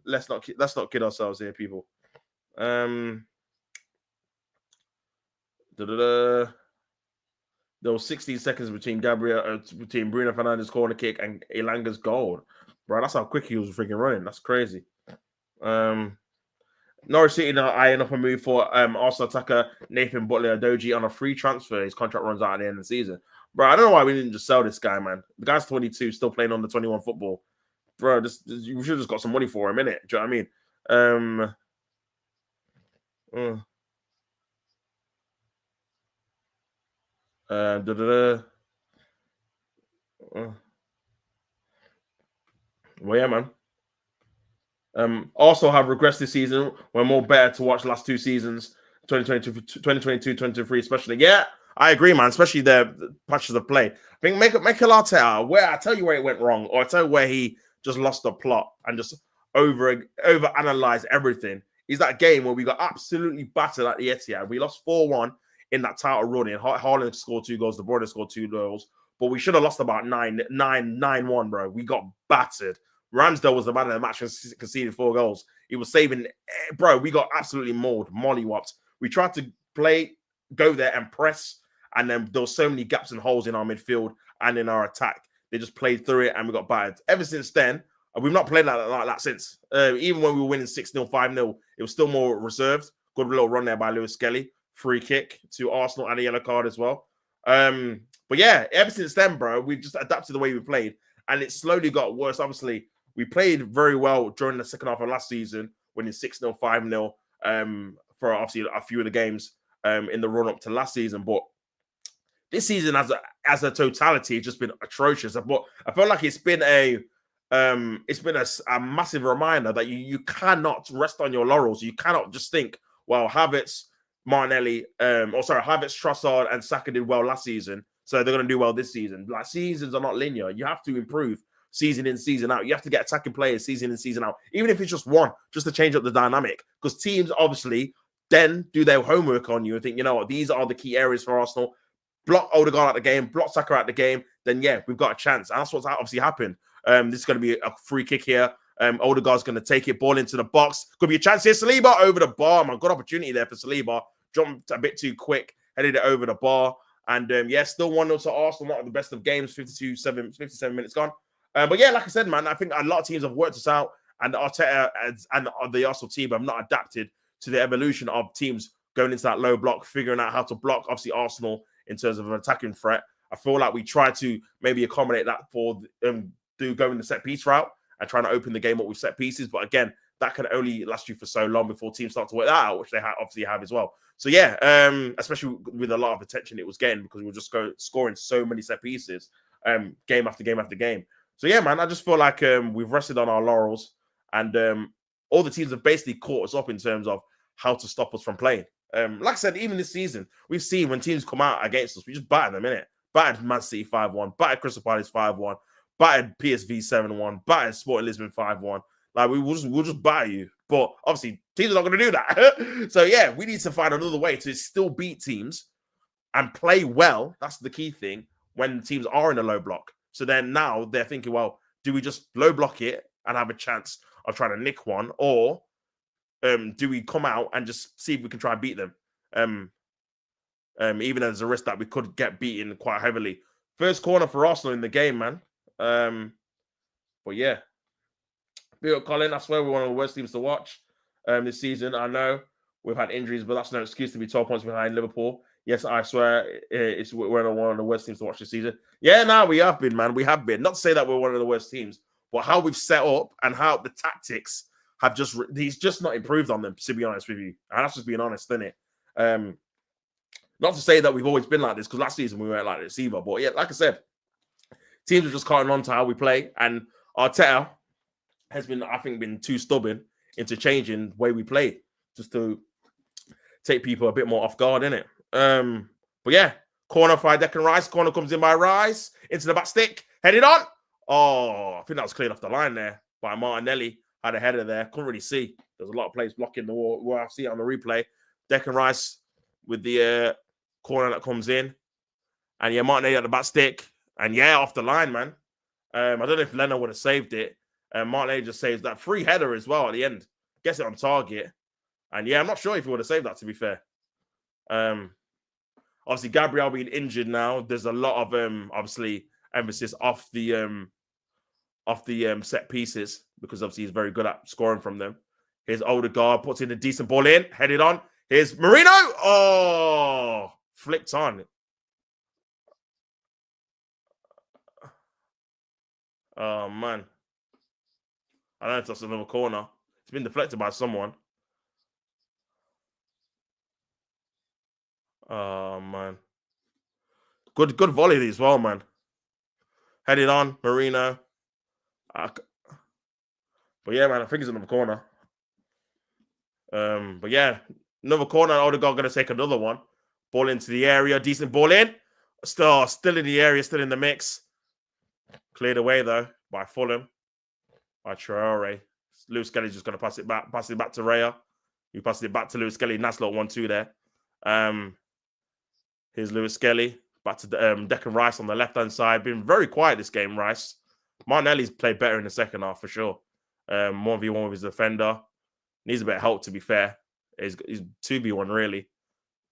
Let's not kid ourselves here, people. There was 16 seconds between between Bruno Fernandes' corner kick and Elanga's goal. Bro, that's how quick he was freaking running. That's crazy. Norwich City now eyeing up a move for Arsenal attacker Nathan Butler-Adoji on a free transfer. His contract runs out at the end of the season. Bro, I don't know why we didn't just sell this guy, man. The guy's 22, still playing on the 21 football. Bro, you should have just got some money for him, innit? Do you know what I mean? Well, yeah, man. Also have regressed this season. We're more better to watch last two seasons, 2022, 2023, especially. Yeah, I agree, man. Especially the patches of play. I think Mikel Arteta, where I tell you where it went wrong, or I tell you where he just lost the plot and just over analyzed everything. Is that game where we got absolutely battered at the Etihad. We lost 4-1 in that title run. And Haaland scored 2 goals. De Bruyne scored 2 goals. But we should have lost about 9-1, bro. We got battered. Ramsdale was the man of the match and conceded 4 goals. He was saving, bro. We got absolutely mauled, mollywopped. We tried to go there and press, and then there were so many gaps and holes in our midfield and in our attack. They just played through it, and we got battered. Ever since then, we've not played like that since. Even when we were winning 6-0, 5-0, it was still more reserved. Good little run there by Lewis Skelly. Free kick to Arsenal and a yellow card as well. But yeah, ever since then, bro, we've just adapted the way we played, and it slowly got worse. Obviously, we played very well during the second half of last season, winning 6-0, 5-0 for obviously a few of the games in the run-up to last season. But this season, as a totality, it's just been atrocious. But I feel like it's been a massive reminder that you cannot rest on your laurels. You cannot just think, well, Havertz, Martinelli, Havertz, Trossard, and Saka did well last season, so they're going to do well this season. Like, seasons are not linear. You have to improve season in, season out. You have to get attacking players season in, season out, even if it's just one, just to change up the dynamic. Because teams obviously then do their homework on you and think, you know what, these are the key areas for Arsenal. Block Odegaard out the game, block Saka out the game, then yeah, we've got a chance. And that's what's obviously happened. This is going to be a free kick here. Odegaard's going to take it, ball into the box. Could be a chance here. Saliba over the bar. Man, good opportunity there for Saliba. Jumped a bit too quick, headed it over the bar. And yeah, still 1-0 to Arsenal. Not the best of games. 57 minutes gone. But yeah, like I said, man, I think a lot of teams have worked us out. And Arteta and the Arsenal team have not adapted to the evolution of teams going into that low block, figuring out how to block, obviously, Arsenal in terms of an attacking threat. I feel like we try to maybe accommodate that for going the set piece route and trying to open the game up with set pieces. But again, that can only last you for so long before teams start to work that out, which they obviously have as well. So yeah, especially with a lot of attention it was getting because we were just scoring so many set pieces game after game after game. So yeah, man, I just feel like we've rested on our laurels and all the teams have basically caught us up in terms of how to stop us from playing. Like I said, even this season, we've seen when teams come out against us, we just batter them, innit? Battered Man City 5-1, battered Crystal Palace 5-1, battered PSV 7-1, battered Sporting Lisbon 5-1. Like, we'll just batter you. But obviously, teams are not going to do that. So yeah, we need to find another way to still beat teams and play well. That's the key thing when teams are in a low block. So then now they're thinking, well, do we just low block it and have a chance of trying to nick one? Or do we come out and just see if we can try and beat them? Even as a risk that we could get beaten quite heavily. First corner for Arsenal in the game, man. But yeah. Big up, Colin. I swear we're one of the worst teams to watch this season. I know we've had injuries, but that's no excuse to be 12 points behind Liverpool. Yes, I swear we're one of the worst teams to watch this season. Yeah, no, we have been, man. We have been. Not to say that we're one of the worst teams, but how we've set up and how the tactics have he's just not improved on them, to be honest with you. And that's just being honest, isn't it? Not to say that we've always been like this, because last season we weren't like this either. But yeah, like I said, teams are just cutting on to how we play. And Arteta has been, I think, too stubborn into changing the way we play, just to take people a bit more off guard, innit? But yeah, corner by Declan Rice. Corner comes in by Rice into the back stick, headed on. Oh, I think that was cleared off the line there by Martinelli. Had a header there, couldn't really see. There's a lot of players blocking the wall. Well, I see it on the replay. Declan Rice with the corner that comes in, and yeah, Martinelli at the back stick, and yeah, off the line, man. I don't know if Leno would have saved it. Martinelli just saves that free header as well at the end. Gets it on target. And yeah, I'm not sure if he would have saved that, to be fair. Obviously, Gabriel being injured now, there's a lot of obviously emphasis off the set pieces, because obviously he's very good at scoring from them. Here's Odegaard, puts in a decent ball in, headed on. Here's Marino. Oh, flicked on. Oh, man. I don't know if that's another corner. It's been deflected by someone. Oh, man. Good volley as well, man. Headed on, Marino. But yeah, man, I think it's another corner. But yeah, another corner. Odegaard going to take another one. Ball into the area. Decent ball in. Still in the area, still in the mix. Cleared away, though, by Fulham. By Traore. Lewis Skelly's just going to pass it back to Raya. He passes it back to Lewis Skelly. Nice little 1-2 there. Here's Lewis Skelly. Back to Declan Rice on the left-hand side. Been very quiet this game, Rice. Martinelli's played better in the second half, for sure. 1v1 with his defender. Needs a bit of help, to be fair. He's 2v1, really.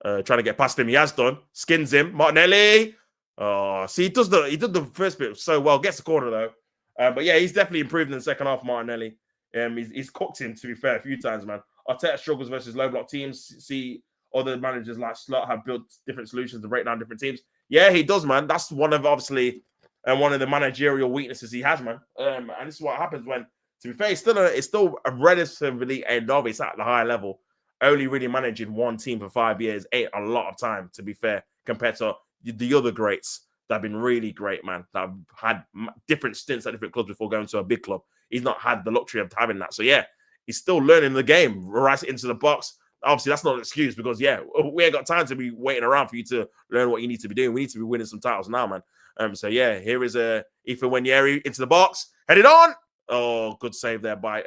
Trying to get past him. He has done. Skins him. Martinelli. Oh, see, he did the first bit so well. Gets the corner, though. But yeah, he's definitely improved in the second half, Martinelli. He's cooked him, to be fair, a few times, man. Arteta struggles versus low block teams. See other managers like Slot have built different solutions to break down different teams. Yeah, he does, man. That's one of, obviously, one of the managerial weaknesses he has, man. And this is what happens when, to be fair, it's still a relatively a novice at the higher level. Only really managing one team for 5 years ain't a lot of time, to be fair, compared to the other greats that have been really great, man. That have had different stints at different clubs before going to a big club. He's not had the luxury of having that. So yeah, he's still learning the game. Right into the box. Obviously, that's not an excuse because, yeah, we ain't got time to be waiting around for you to learn what you need to be doing. We need to be winning some titles now, man. So, yeah, here is Ethan Nwaneri into the box. Headed on. Oh, good save there by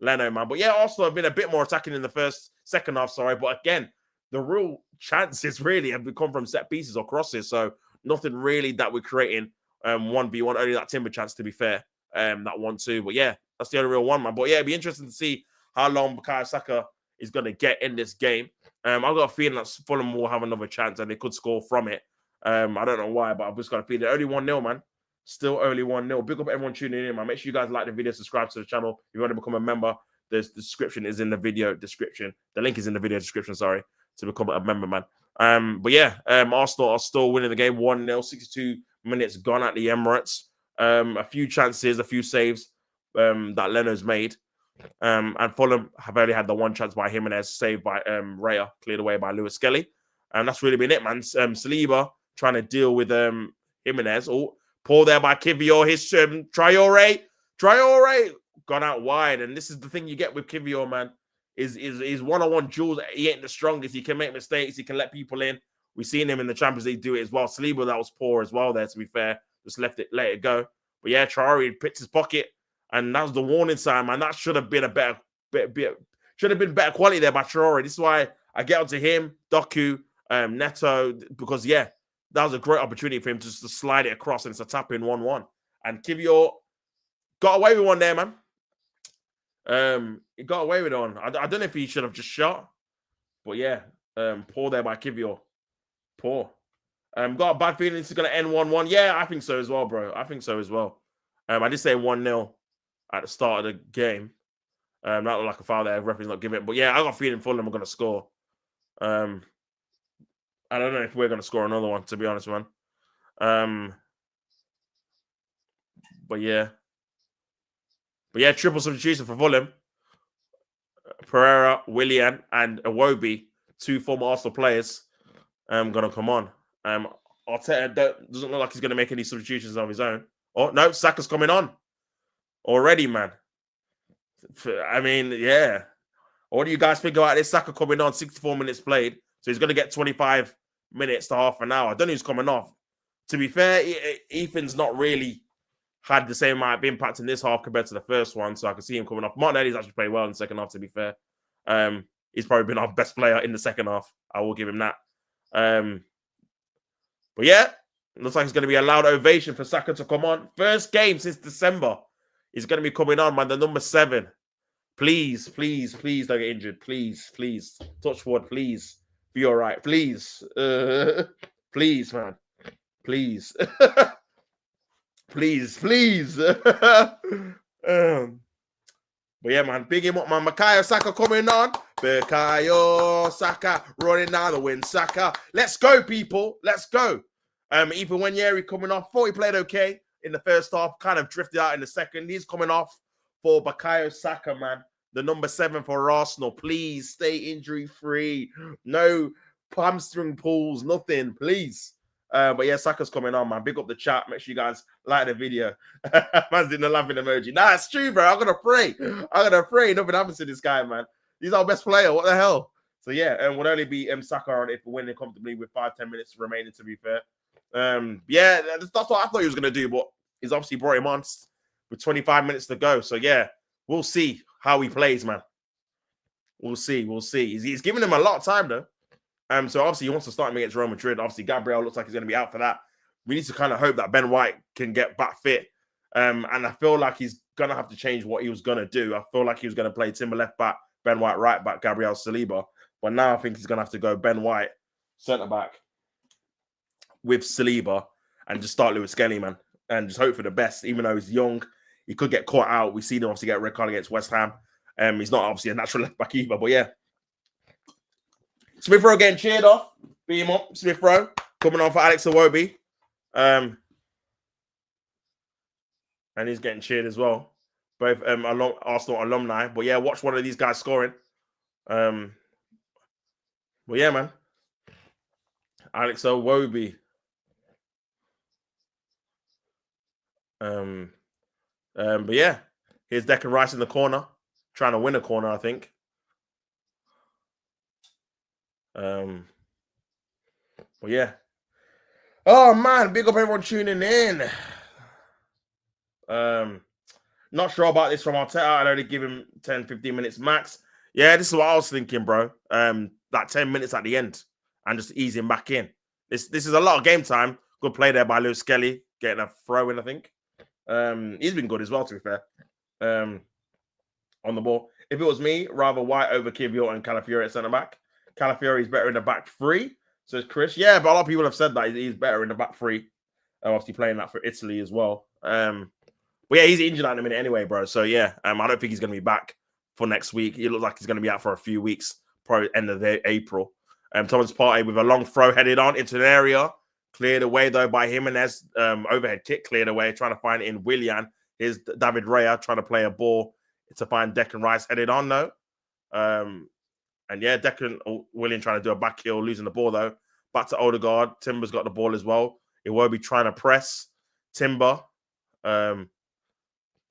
Leno, man. But, yeah, Arsenal have been a bit more attacking in the second half, sorry. But, again, the real chances really have come from set pieces or crosses. So, nothing really that we're creating 1v1. Only that Timber chance, to be fair. That 1-2. But, yeah, That's the only real one, man. But yeah, it'd be interesting to see how long Bukayo Saka is going to get in this game. I've got a feeling that Fulham will have another chance and they could score from it. I don't know why, but I've just got a feeling. Only 1-0, man. Still only 1-0. Big up everyone tuning in, man. Make sure you guys like the video, subscribe to the channel. If you want to become a member, the description is in the video description. The link is in the video description, sorry, to become a member, man. But yeah, Arsenal are still winning the game 1-0, 62 minutes gone at the Emirates. A few chances, a few saves that Leno's made. And Fulham have only had the one chance by Jimenez, saved by Raya, cleared away by Lewis Skelly. And that's really been it, man. Saliba trying to deal with Jimenez. Oh, pull there by Kivior. His Traore gone out wide. And this is the thing you get with Kivior, man. Is one-on-one duels. He ain't the strongest. He can make mistakes. He can let people in. We've seen him in the Champions League do it as well. Saliba, that was poor as well there, to be fair. Just let it go. But yeah, Traore picked his pocket. And that was the warning sign, man. That should have been a better quality there by Traore. This is why I get onto him, Doku, Neto, because yeah, that was a great opportunity for him just to slide it across and it's a tap in 1-1. And Kivior got away with one there, man. He got away with one. I don't know if he should have just shot, but yeah, poor there by Kivior. Poor. Got a bad feeling this is going to end 1-1. Yeah, I think so as well, bro. I think so as well. I did say 1-0 at the start of the game. That looked like a foul there. Referee's not giving it. But yeah, I got a feeling Fulham are going to score. I don't know if we're going to score another one, to be honest, man. But yeah, triple substitution for Fulham. Pereira, Willian, and Iwobi, 2 former Arsenal players, going to come on. Arteta doesn't look like he's going to make any substitutions of his own. Oh, no, Saka's coming on already, man. I mean, yeah. What do you guys think about this? Saka coming on, 64 minutes played. So he's going to get 25 minutes to half an hour. I don't know who's coming off. To be fair, Ethan's not really had the same amount of impact in this half compared to the first one. So I can see him coming off. Martinelli's actually played well in the second half, to be fair. He's probably been our best player in the second half. I will give him that. But yeah, looks like it's going to be a loud ovation for Saka to come on. First game since December. He's going to be coming on, man. The number 7. Please, please, please don't get injured. Please, please. Touch wood, please. Be all right. Please. Please, man. Please. Please, please. But yeah, man. Big him up, man. Bukayo Saka coming on. Bukayo Saka running down the wind. Saka. Let's go, people. Let's go. Even Wanyeri coming off. Thought he played okay in the first half. Kind of drifted out in the second. He's coming off for Bukayo Saka, man. The number 7 for Arsenal. Please stay injury-free. No hamstring pulls. Nothing. Please. But yeah, Saka's coming on, man. Big up the chat. Make sure you guys like the video. Man's doing the laughing emoji. Nah, it's true, bro. I'm going to pray. Nothing happens to this guy, man. He's our best player. What the hell? So yeah, and would only be Saka on if we're winning comfortably with 5-10 minutes remaining, to be fair. Yeah, that's what I thought he was going to do, but he's obviously brought him on with 25 minutes to go. So yeah, we'll see how he plays, man. We'll see. He's giving him a lot of time, though. So obviously he wants to start him against Real Madrid. Obviously, Gabriel looks like he's going to be out for that. We need to kind of hope that Ben White can get back fit. And I feel like he's going to have to change what he was going to do. I feel like he was going to play Timber left back, Ben White right back, Gabriel Saliba. But now I think he's going to have to go Ben White centre back with Saliba and just start Lewis Skelly, man. And just hope for the best, even though he's young. He could get caught out. We've seen him obviously get a red card against West Ham. He's not obviously a natural left back either, but yeah. Smith Rowe getting cheered off. Beat him up. Smith Rowe coming on for Alex Iwobi. And he's getting cheered as well. Both Arsenal alumni. But yeah, watch one of these guys scoring. Well, yeah, man. Alex Iwobi. But yeah, here's Declan Rice in the corner, trying to win a corner, I think. But yeah. Oh man, big up everyone tuning in. Not sure about this from Arteta. I'd only give him 10-15 minutes max. Yeah, this is what I was thinking, bro. Like 10 minutes at the end and just ease him back in. This is a lot of game time. Good play there by Lewis Skelly, getting a throw in, I think. He's been good as well, to be fair. on the ball. If it was me, rather White over Kivior and Calafiori at centre-back. Calafiori is better in the back three. So it's Chris. Yeah, but a lot of people have said that he's better in the back three. Obviously playing that for Italy as well. But yeah, he's injured at the minute anyway, bro. So yeah, I don't think he's going to be back for next week. He looks like he's going to be out for a few weeks, probably end of April. Thomas Partey with a long throw headed on into an area. Cleared away, though, by Jimenez. Overhead kick cleared away, trying to find it in Willian. Here's David Raya trying to play a ball to find Declan Rice headed on, though. And yeah, Willian trying to do a back heel, losing the ball, though. Back to Odegaard. Timber's got the ball as well. It will be trying to press Timber. Going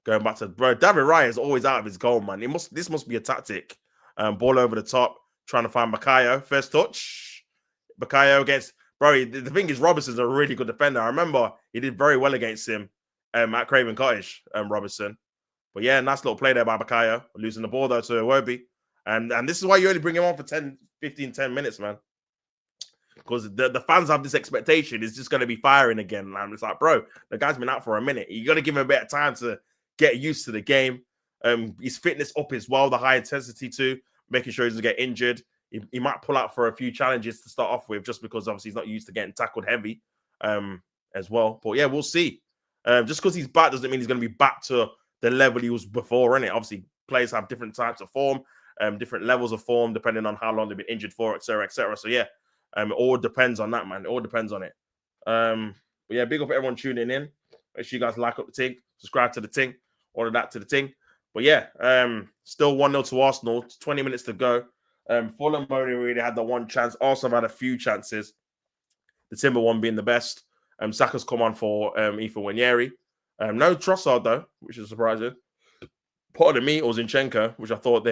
back to bro, David Raya is always out of his goal, man. This must be a tactic. Ball over the top, trying to find Bakayo. First touch. Bakayo against bro. The thing is, Robertson's a really good defender. I remember he did very well against him at Craven Cottage, Robertson. But yeah, nice little play there by Bakayo. Losing the ball though to Iwobi. And this is why you only bring him on for 10 minutes, man. Because the fans have this expectation it's just going to be firing again. And it's like, bro, the guy's been out for a minute. You got to give him a bit of time to get used to the game. His fitness up as well, the high intensity too, making sure he doesn't get injured. He might pull out for a few challenges to start off with, just because obviously he's not used to getting tackled heavy as well. But yeah, we'll see. Just because he's back doesn't mean he's going to be back to the level he was before, innit? Obviously, players have different types of form, different levels of form, depending on how long they've been injured for, etc., etc. So yeah, it all depends on that, man. It all depends on it. But yeah, big up everyone tuning in. Make sure you guys like up the thing, subscribe to the thing, all of that to the thing. But yeah, still 1-0 to Arsenal. 20 minutes to go. Fulham only really had the one chance. Arsenal had a few chances. The Timber one being the best. Saka's come on for Ethan Wanyeri. No Trossard though, which is surprising. Part of me, it was Zinchenko, which I thought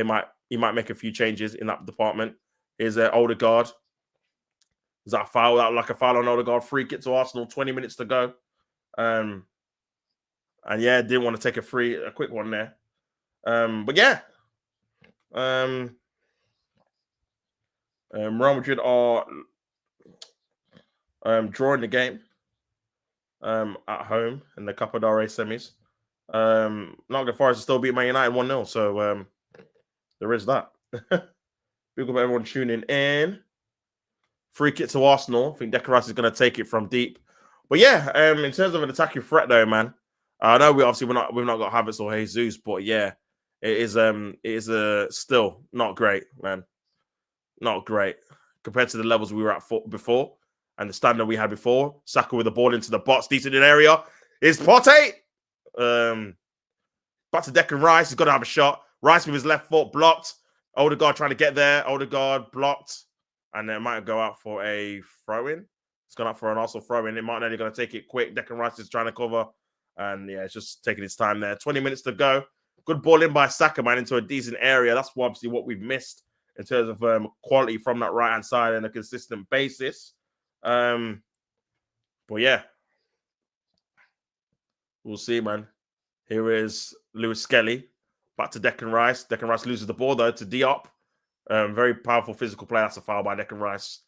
he might make a few changes in that department. Is Odegaard. Is that a foul? That like a foul on Odegaard? Free kick to Arsenal. 20 minutes to go. And yeah, didn't want to take a quick one there. But yeah, Real Madrid are drawing the game at home in the Copa del Rey semis. Nottingham Forest still beat Man United 1-0, so there is that. Big up everyone tuning in. Free kick to Arsenal. I think Declan Rice is going to take it from deep. But yeah, in terms of an attacking threat, though, man, I know we've not got Havertz or Jesus, but yeah, it is still not great, man. Not great compared to the levels we were at before and the standard we had before. Saka with the ball into the box, decent in area. Is Partey. Back to Declan Rice. He's got to have a shot. Rice with his left foot blocked. Odegaard trying to get there. Odegaard blocked. And it might go out for a throw-in. It's gone out for an Arsenal throw-in. It might only going to take it quick. Declan Rice is trying to cover. And yeah, it's just taking its time there. 20 minutes to go. Good ball in by Saka, man, into a decent area. That's obviously what we've missed in terms of quality from that right-hand side on a consistent basis. But yeah. We'll see, man. Here is Lewis Skelly. Back to Declan Rice. Declan Rice loses the ball, though, to Diop. Very powerful physical play. That's a foul by Declan Rice.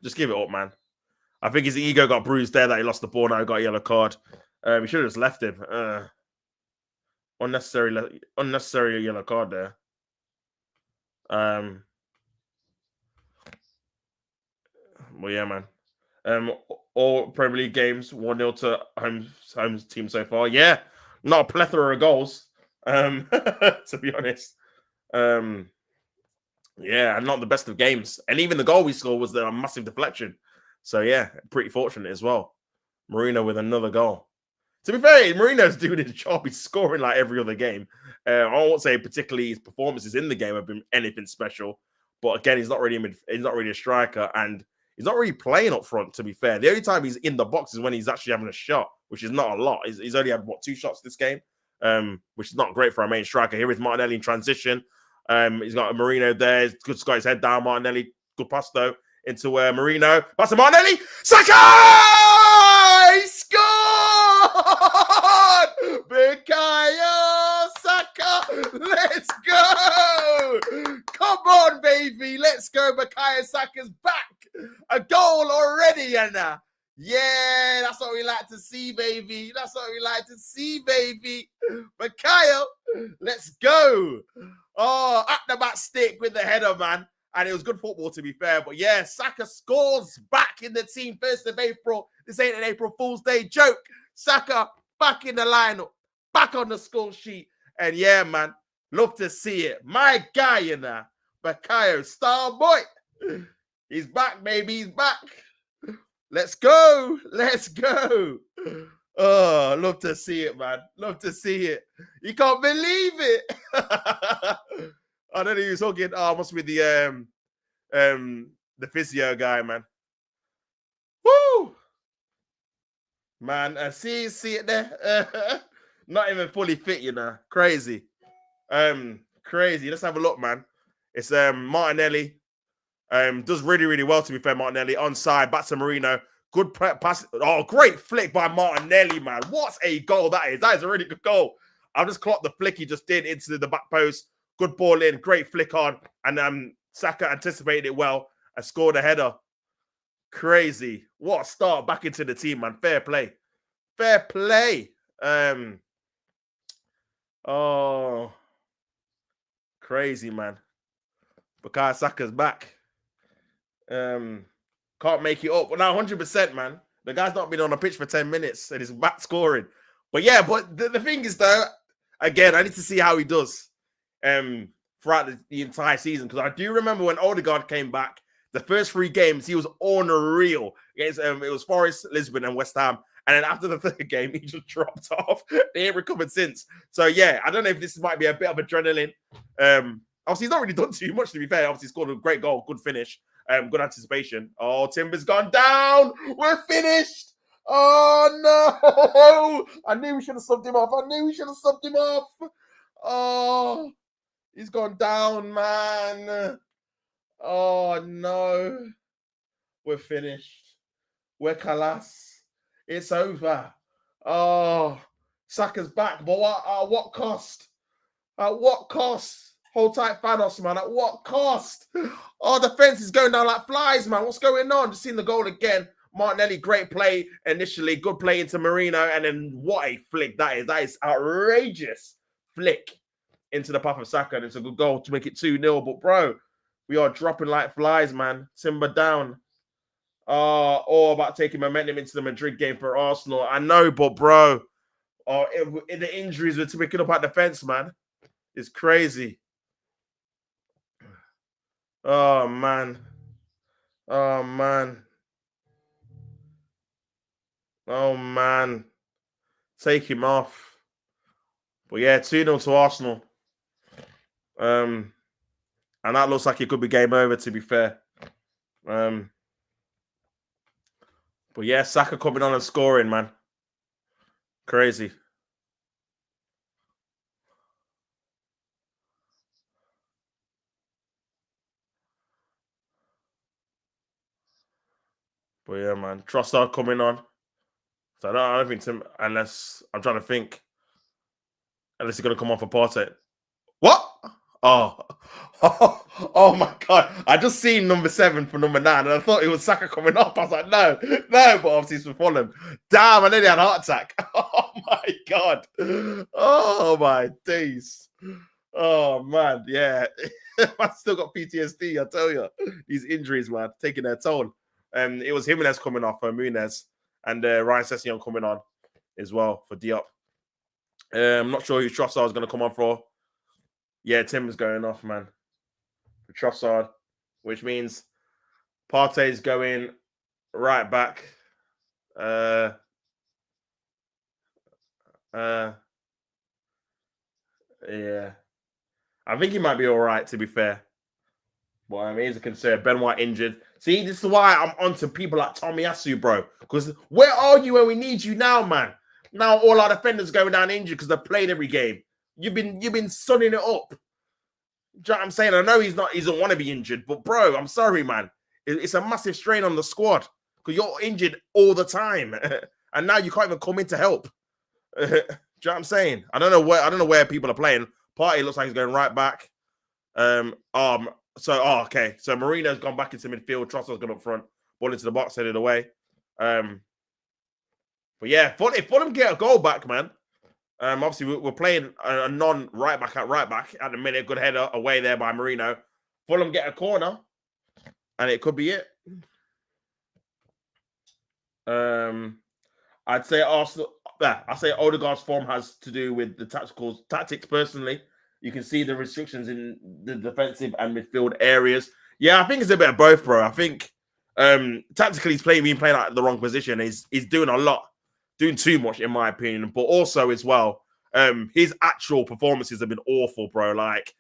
Just give it up, man. I think his ego got bruised there that he lost the ball. Now he got a yellow card. He should have just left him. Unnecessary yellow card there. Well, yeah, man. All Premier League games 1-0 to home team so far. Yeah, not a plethora of goals. To be honest. Yeah, and not the best of games. And even the goal we scored was a massive deflection. So yeah, pretty fortunate as well. Marino with another goal. To be fair, Marino's doing his job. He's scoring like every other game. I won't say particularly his performances in the game have been anything special. But again, he's not really a striker, and he's not really playing up front, to be fair. The only time he's in the box is when he's actually having a shot, which is not a lot. He's only had, 2 shots this game, which is not great for our main striker. Here is Martinelli in transition. He's got a Marino there. He's got his head down. Martinelli, good pass, though, into Marino. Pass to Martinelli. Saka! He scored! Bukayo Saka! Let's go! Come on, baby. Let's go. Bukayo Saka's back. A goal already, Anna. Yeah, that's what we like to see, baby. That's what we like to see, baby. Bukayo, Let's go. Oh, at the back stick with the header, man. And it was good football, to be fair. But yeah, Saka scores back in the team 1st of April. This ain't an April Fool's Day joke. Saka back in the lineup, back on the score sheet. And yeah, man, love to see it. My guy, you know, Bakayo, star boy. He's back, baby. He's back. Let's go. Let's go. Oh, love to see it, man. Love to see it. You can't believe it. I don't know who's talking. Oh, must be the physio guy, man. Woo! Man, see it there. Not even fully fit, you know. Crazy. Crazy. Let's have a look, man. It's Martinelli. Does really, really well, to be fair. Martinelli onside, back to Marino. Good pass. Oh, great flick by Martinelli, man. What a goal that is. That is a really good goal. I've just clocked the flick he just did into the back post. Good ball in, great flick on. And Saka anticipated it well and scored a header. Crazy. What a start back into the team, man. Fair play. Fair play. Oh, crazy, man. Bukayo Saka's back. Can't make it up. Well, now 100%, man. The guy's not been on the pitch for 10 minutes and he's back scoring. But yeah, but the thing is, though, again, I need to see how he does throughout the entire season. Because I do remember when Odegaard came back, the first 3 games, he was unreal. Against, it was Forest, Lisbon, and West Ham. And then after the 3rd game, he just dropped off. They ain't recovered since. So yeah, I don't know if this might be a bit of adrenaline. Obviously, he's not really done too much, to be fair. Obviously, he scored a great goal, good finish, good anticipation. Oh, Timber's gone down. We're finished. Oh, no. I knew we should have subbed him off. Oh, he's gone down, man. Oh, no. We're finished. We're kalas. It's over. Oh, Saka's back. But at what cost? At what cost? Hold tight, Thanos, man. At what cost? Oh, the fence is going down like flies, man. What's going on? Just seen the goal again. Martinelli, great play initially. Good play into Marino. And then what a flick that is. That is outrageous flick into the path of Saka. And it's a good goal to make it 2-0. But, bro, we are dropping like flies, man. Timber down. All about taking momentum into the Madrid game for Arsenal. I know, but, bro, the injuries were picking up at defense, man. It's crazy. Oh, man. Oh, man. Oh, man. Take him off. But, yeah, 2-0 to Arsenal. And that looks like it could be game over, to be fair. But, yeah, Saka coming on and scoring, man. Crazy. But yeah, man, Trossard coming on. So I don't think Tim, unless I'm trying to think, unless he's gonna come on for Partey. What? Oh, oh my God! I just seen number 7 for number 9, and I thought it was Saka coming up. I was like, no, but obviously it's for Fulham. Damn, I nearly had a heart attack. Oh my God! Oh my days! Oh man, yeah. I still got PTSD. I tell you, these injuries, man, taking their toll. It was Jimenez coming off for Muniz, and Ryan Sessegnon coming on as well for Diop. I'm not sure who Trossard is going to come on for. Yeah, Tim is going off, man. For Trossard, which means Partey's going right back. Yeah. I think he might be all right, to be fair. But I mean, he's a concern. Ben White injured. See, this is why I'm on to people like Tomiyasu, bro. Because where are you when we need you now, man? Now all our defenders going down injured because they've played every game. You've been sunning it up. Do you know what I'm saying? I know he doesn't want to be injured, but bro, I'm sorry, man. It's a massive strain on the squad because you're injured all the time, and now you can't even come in to help. Do you know what I'm saying? I don't know where people are playing. Partey looks like he's going right back. Okay. So Marino's gone back into midfield. Trossard's gone up front. Ball into the box, headed away. But yeah, if Fulham get a goal back, man, Obviously, we're playing a non-right back at right back at the minute. Good header away there by Marino. Fulham get a corner, and it could be it. I'd say Arsenal. Yeah, I say Odegaard's form has to do with the tactics. Personally, you can see the restrictions in the defensive and midfield areas. Yeah, I think it's a bit of both, bro. I think tactically he's been playing at the wrong position. He's doing a lot, doing too much in my opinion. But also as well, his actual performances have been awful, bro. Like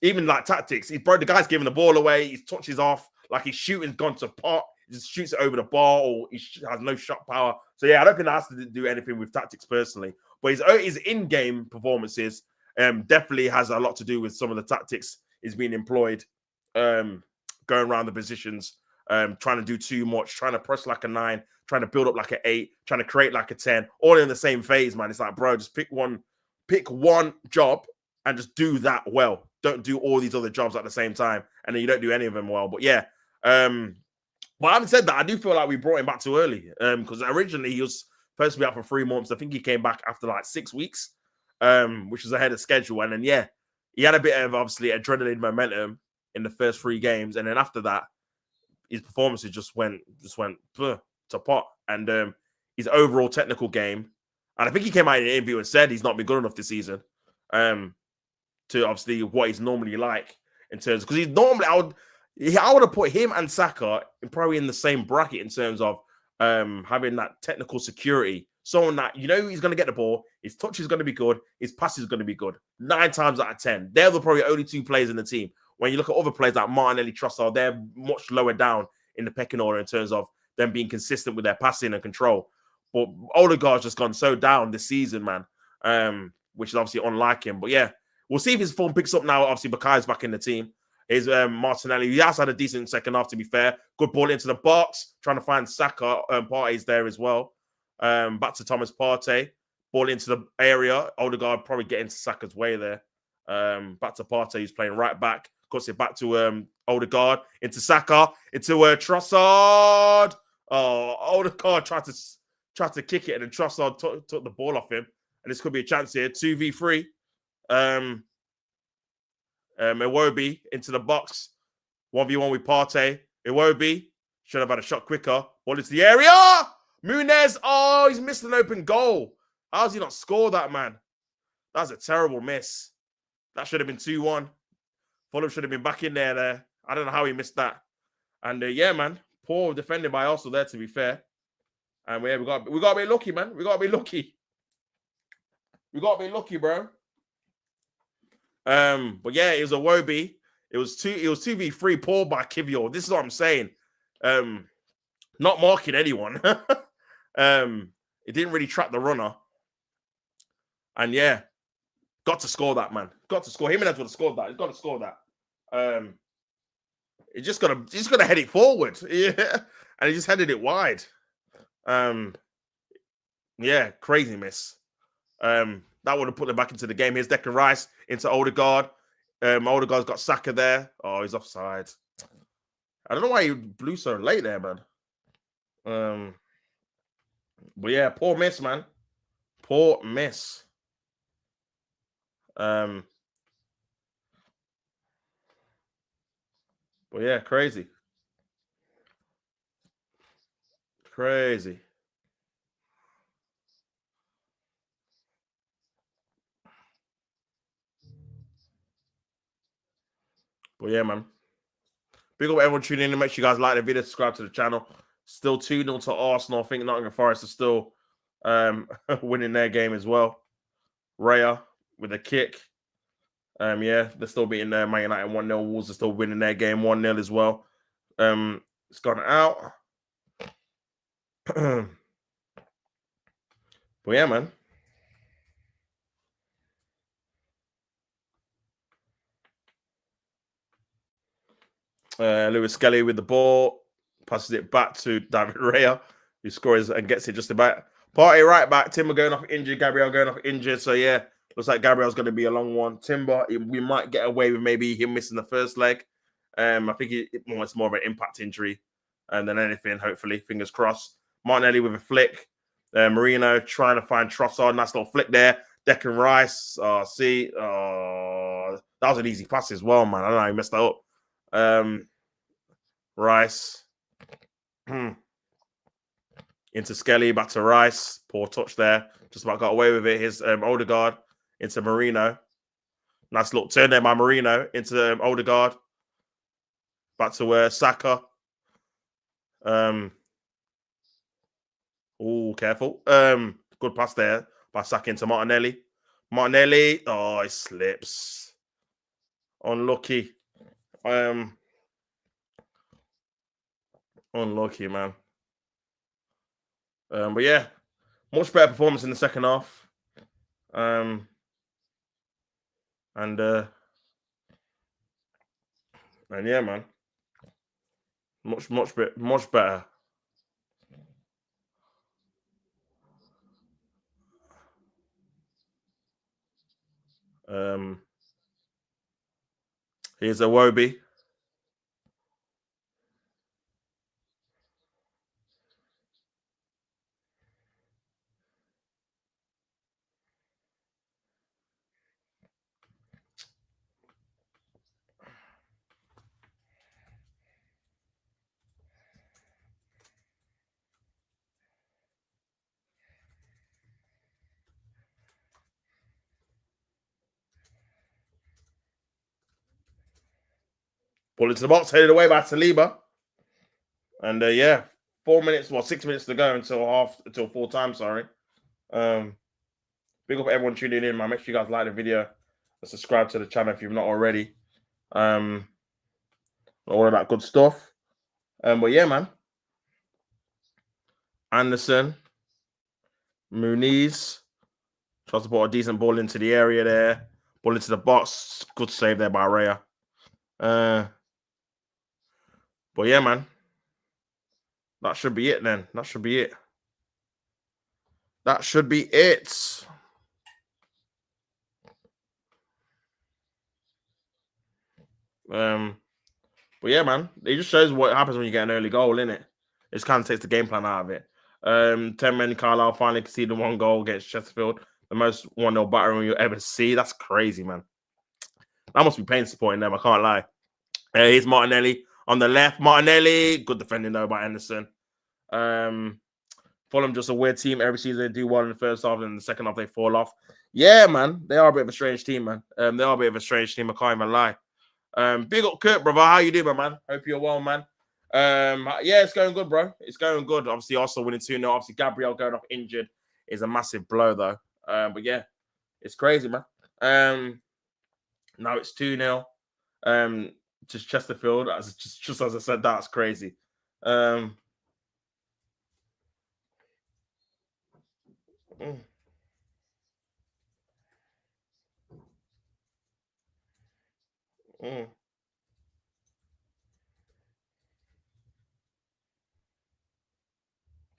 even like tactics, the guy's giving the ball away. His touch is off. Like his shooting's gone to pot. He just shoots it over the bar, or he has no shot power. So yeah, I don't think that has to do anything with tactics personally. But his in-game performances definitely has a lot to do with some of the tactics he's been employed, going around the positions, trying to do too much, trying to press like a 9, trying to build up like an 8, trying to create like a 10, all in the same phase, man. It's like, bro, just pick one job and just do that well. Don't do all these other jobs at the same time, and then you don't do any of them well. But yeah, but having said that, I do feel like we brought him back too early, because originally he was supposed to be out for 3 months. I think he came back after like 6 weeks, which was ahead of schedule. And then yeah, he had a bit of obviously adrenaline momentum in the first 3 games, and then after that, his performances just went to pot. And his overall technical game, and I think he came out in an interview and said he's not been good enough this season, to obviously what he's normally like in terms, because he's normally I would have put him and Saka probably in the same bracket in terms of having that technical security. Someone that he's going to get the ball, his touch is going to be good, his pass is going to be good. 9 times out of 10, they're probably only 2 players in the team. When you look at other players like Martinelli, Trossard, they're much lower down in the pecking order in terms of them being consistent with their passing and control. But Odegaard's just gone so down this season, man, which is obviously unlike him. But yeah, we'll see if his form picks up now. Obviously, Bakay's back in the team. Is Martinelli. He has had a decent second half, to be fair. Good ball into the box, trying to find Saka. Partey's there as well. Back to Thomas Partey. Ball into the area. Odegaard probably getting to Saka's way there. Back to Partey, who's playing right back. Cuts it back to Odegaard. Into Saka. Into Trossard. Oh, Odegaard tried to kick it, and then Trossard took the ball off him. And this could be a chance here. 2v3. Iwobi into the box. 1v1 with Partey. Iwobi should have had a shot quicker. Ball into the area. Muniz. Oh, he's missed an open goal. How has he not scored that, man? That's a terrible miss. That should have been 2-1. Fulham should have been back in there. I don't know how he missed that. And yeah, man, poor defending by Arsenal there, to be fair. And yeah, we got to be lucky, man. We got to be lucky. We got to be lucky, bro. But yeah, it was a Iwobi. It was 2v3 pulled by Kivior. This is what I'm saying. Not marking anyone. It didn't really track the runner. And yeah, got to score that, man. Got to score. Jimenez would have scored that. He's got to score that. He's just gotta head it forward. Yeah. And he just headed it wide. Yeah, crazy miss. That would have put them back into the game. Here's Declan Rice into Odegaard. Odegaard's got Saka there. Oh, he's offside. I don't know why he blew so late there, man. But yeah, poor miss, man. Poor miss. But yeah, crazy. Crazy. But yeah, man. Big up everyone tuning in. Make sure you guys like the video, subscribe to the channel. Still 2-0 to Arsenal. I think Nottingham Forest are still winning their game as well. Raya with a kick. Yeah, they're still beating Man United 1-0. Wolves are still winning their game 1-0 as well. It's gone out. But yeah, man. Lewis Skelly with the ball. Passes it back to David Raya, who scores and gets it just about. Partey right back. Timber going off injured. Gabriel going off injured. So yeah, looks like Gabriel's going to be a long one. Timber, we might get away with maybe him missing the first leg. I think it's more of an impact injury than anything, hopefully. Fingers crossed. Martinelli with a flick. Marino trying to find Trossard. Nice little flick there. Declan Rice. That was an easy pass as well, man. I don't know how he messed that up. Rice. Into Skelly, back to Rice. Poor touch there. Just about got away with it. His Odegaard into Marino. Nice little turn there by Marino into Odegaard. Back to Saka. Careful. Good pass there by Saka into Martinelli. Martinelli. Oh, he slips. Unlucky. Unlucky, man. But yeah, much better performance in the second half. And yeah, man, much better. Here's Iwobi. Pull into the box, headed away by Saliba. And yeah, 6 minutes to go until full time. Sorry. Big up everyone tuning in, man. Make sure you guys like the video and subscribe to the channel if you've not already. All of that good stuff. But yeah, man. Anderson, Muniz tries to put a decent ball into the area there. Ball into the box. Good save there by Raya. But yeah, man. That should be it then. That should be it. That should be it. But yeah, man. It just shows what happens when you get an early goal, innit? It just kind of takes the game plan out of it. 10-man Carlisle finally conceded 1 goal against Chesterfield. The most 1-0 battering you'll ever see. That's crazy, man. That must be pain supporting them, I can't lie. Here's Martinelli on the left. Martinelli, good defending though by Anderson. Fulham just a weird team. Every season they do well in the first half, and in the second half they fall off. Yeah, man. They are a bit of a strange team, man. They are a bit of a strange team, I can't even lie. Big up Kurt, brother. How you doing, my man? Hope you're well, man. Yeah, it's going good, bro. It's going good. Obviously, Arsenal winning 2-0. Obviously, Gabriel going off injured is a massive blow, though. But yeah, it's crazy, man. Now it's 2-0. Just Chesterfield. Just as I said, that's crazy. But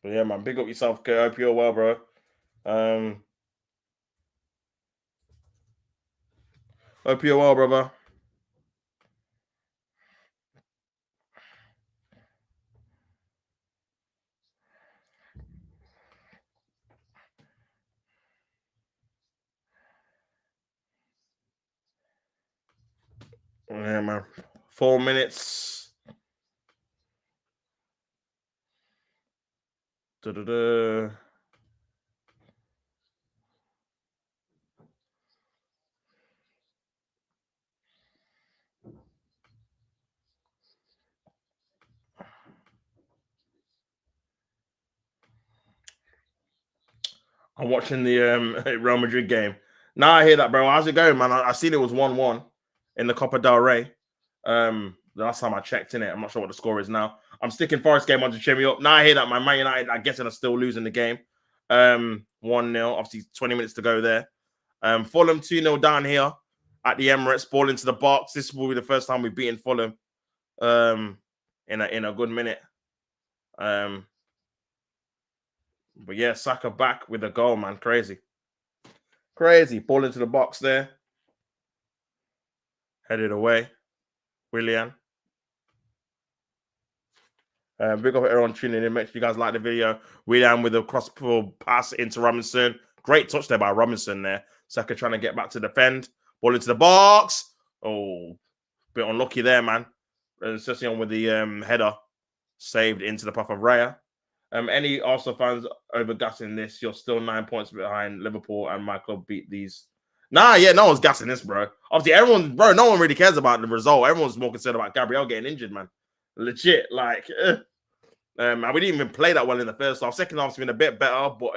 yeah, man, big up yourself, Kurt. Hope you're well, bro. Hope you're well, brother. Yeah, man. 4 minutes. Da-da-da. I'm watching the Real Madrid game. Now I hear that, bro. How's it going, man? I seen it was 1-1 in the Copa del Rey. The last time I checked in it, I'm not sure what the score is now. I'm sticking Forest game on to cheer me up. Now I hear that my Man United, I guess, are still losing the game. 1-0. Obviously, 20 minutes to go there. Fulham 2-0 down here at the Emirates. Ball into the box. This will be the first time we've beaten Fulham in a good minute. But yeah, Saka back with a goal, man. Crazy. Ball into the box there. Headed away. Willian. Big up everyone tuning in. Make sure you guys like the video. We down with a cross-field pass into Robinson. Great touch there by Robinson there. Saka trying to get back to defend. Ball into the box. Oh, bit unlucky there, man. Especially on with the header saved into the path of Raya. Any Arsenal fans overgassing this? You're still 9 points behind Liverpool, and my club beat these. Nah, yeah, no one's gassing this, bro. Obviously, no one really cares about the result. Everyone's more concerned about Gabriel getting injured, man. Legit, like, and we didn't even play that well in the first half. Second half's been a bit better, but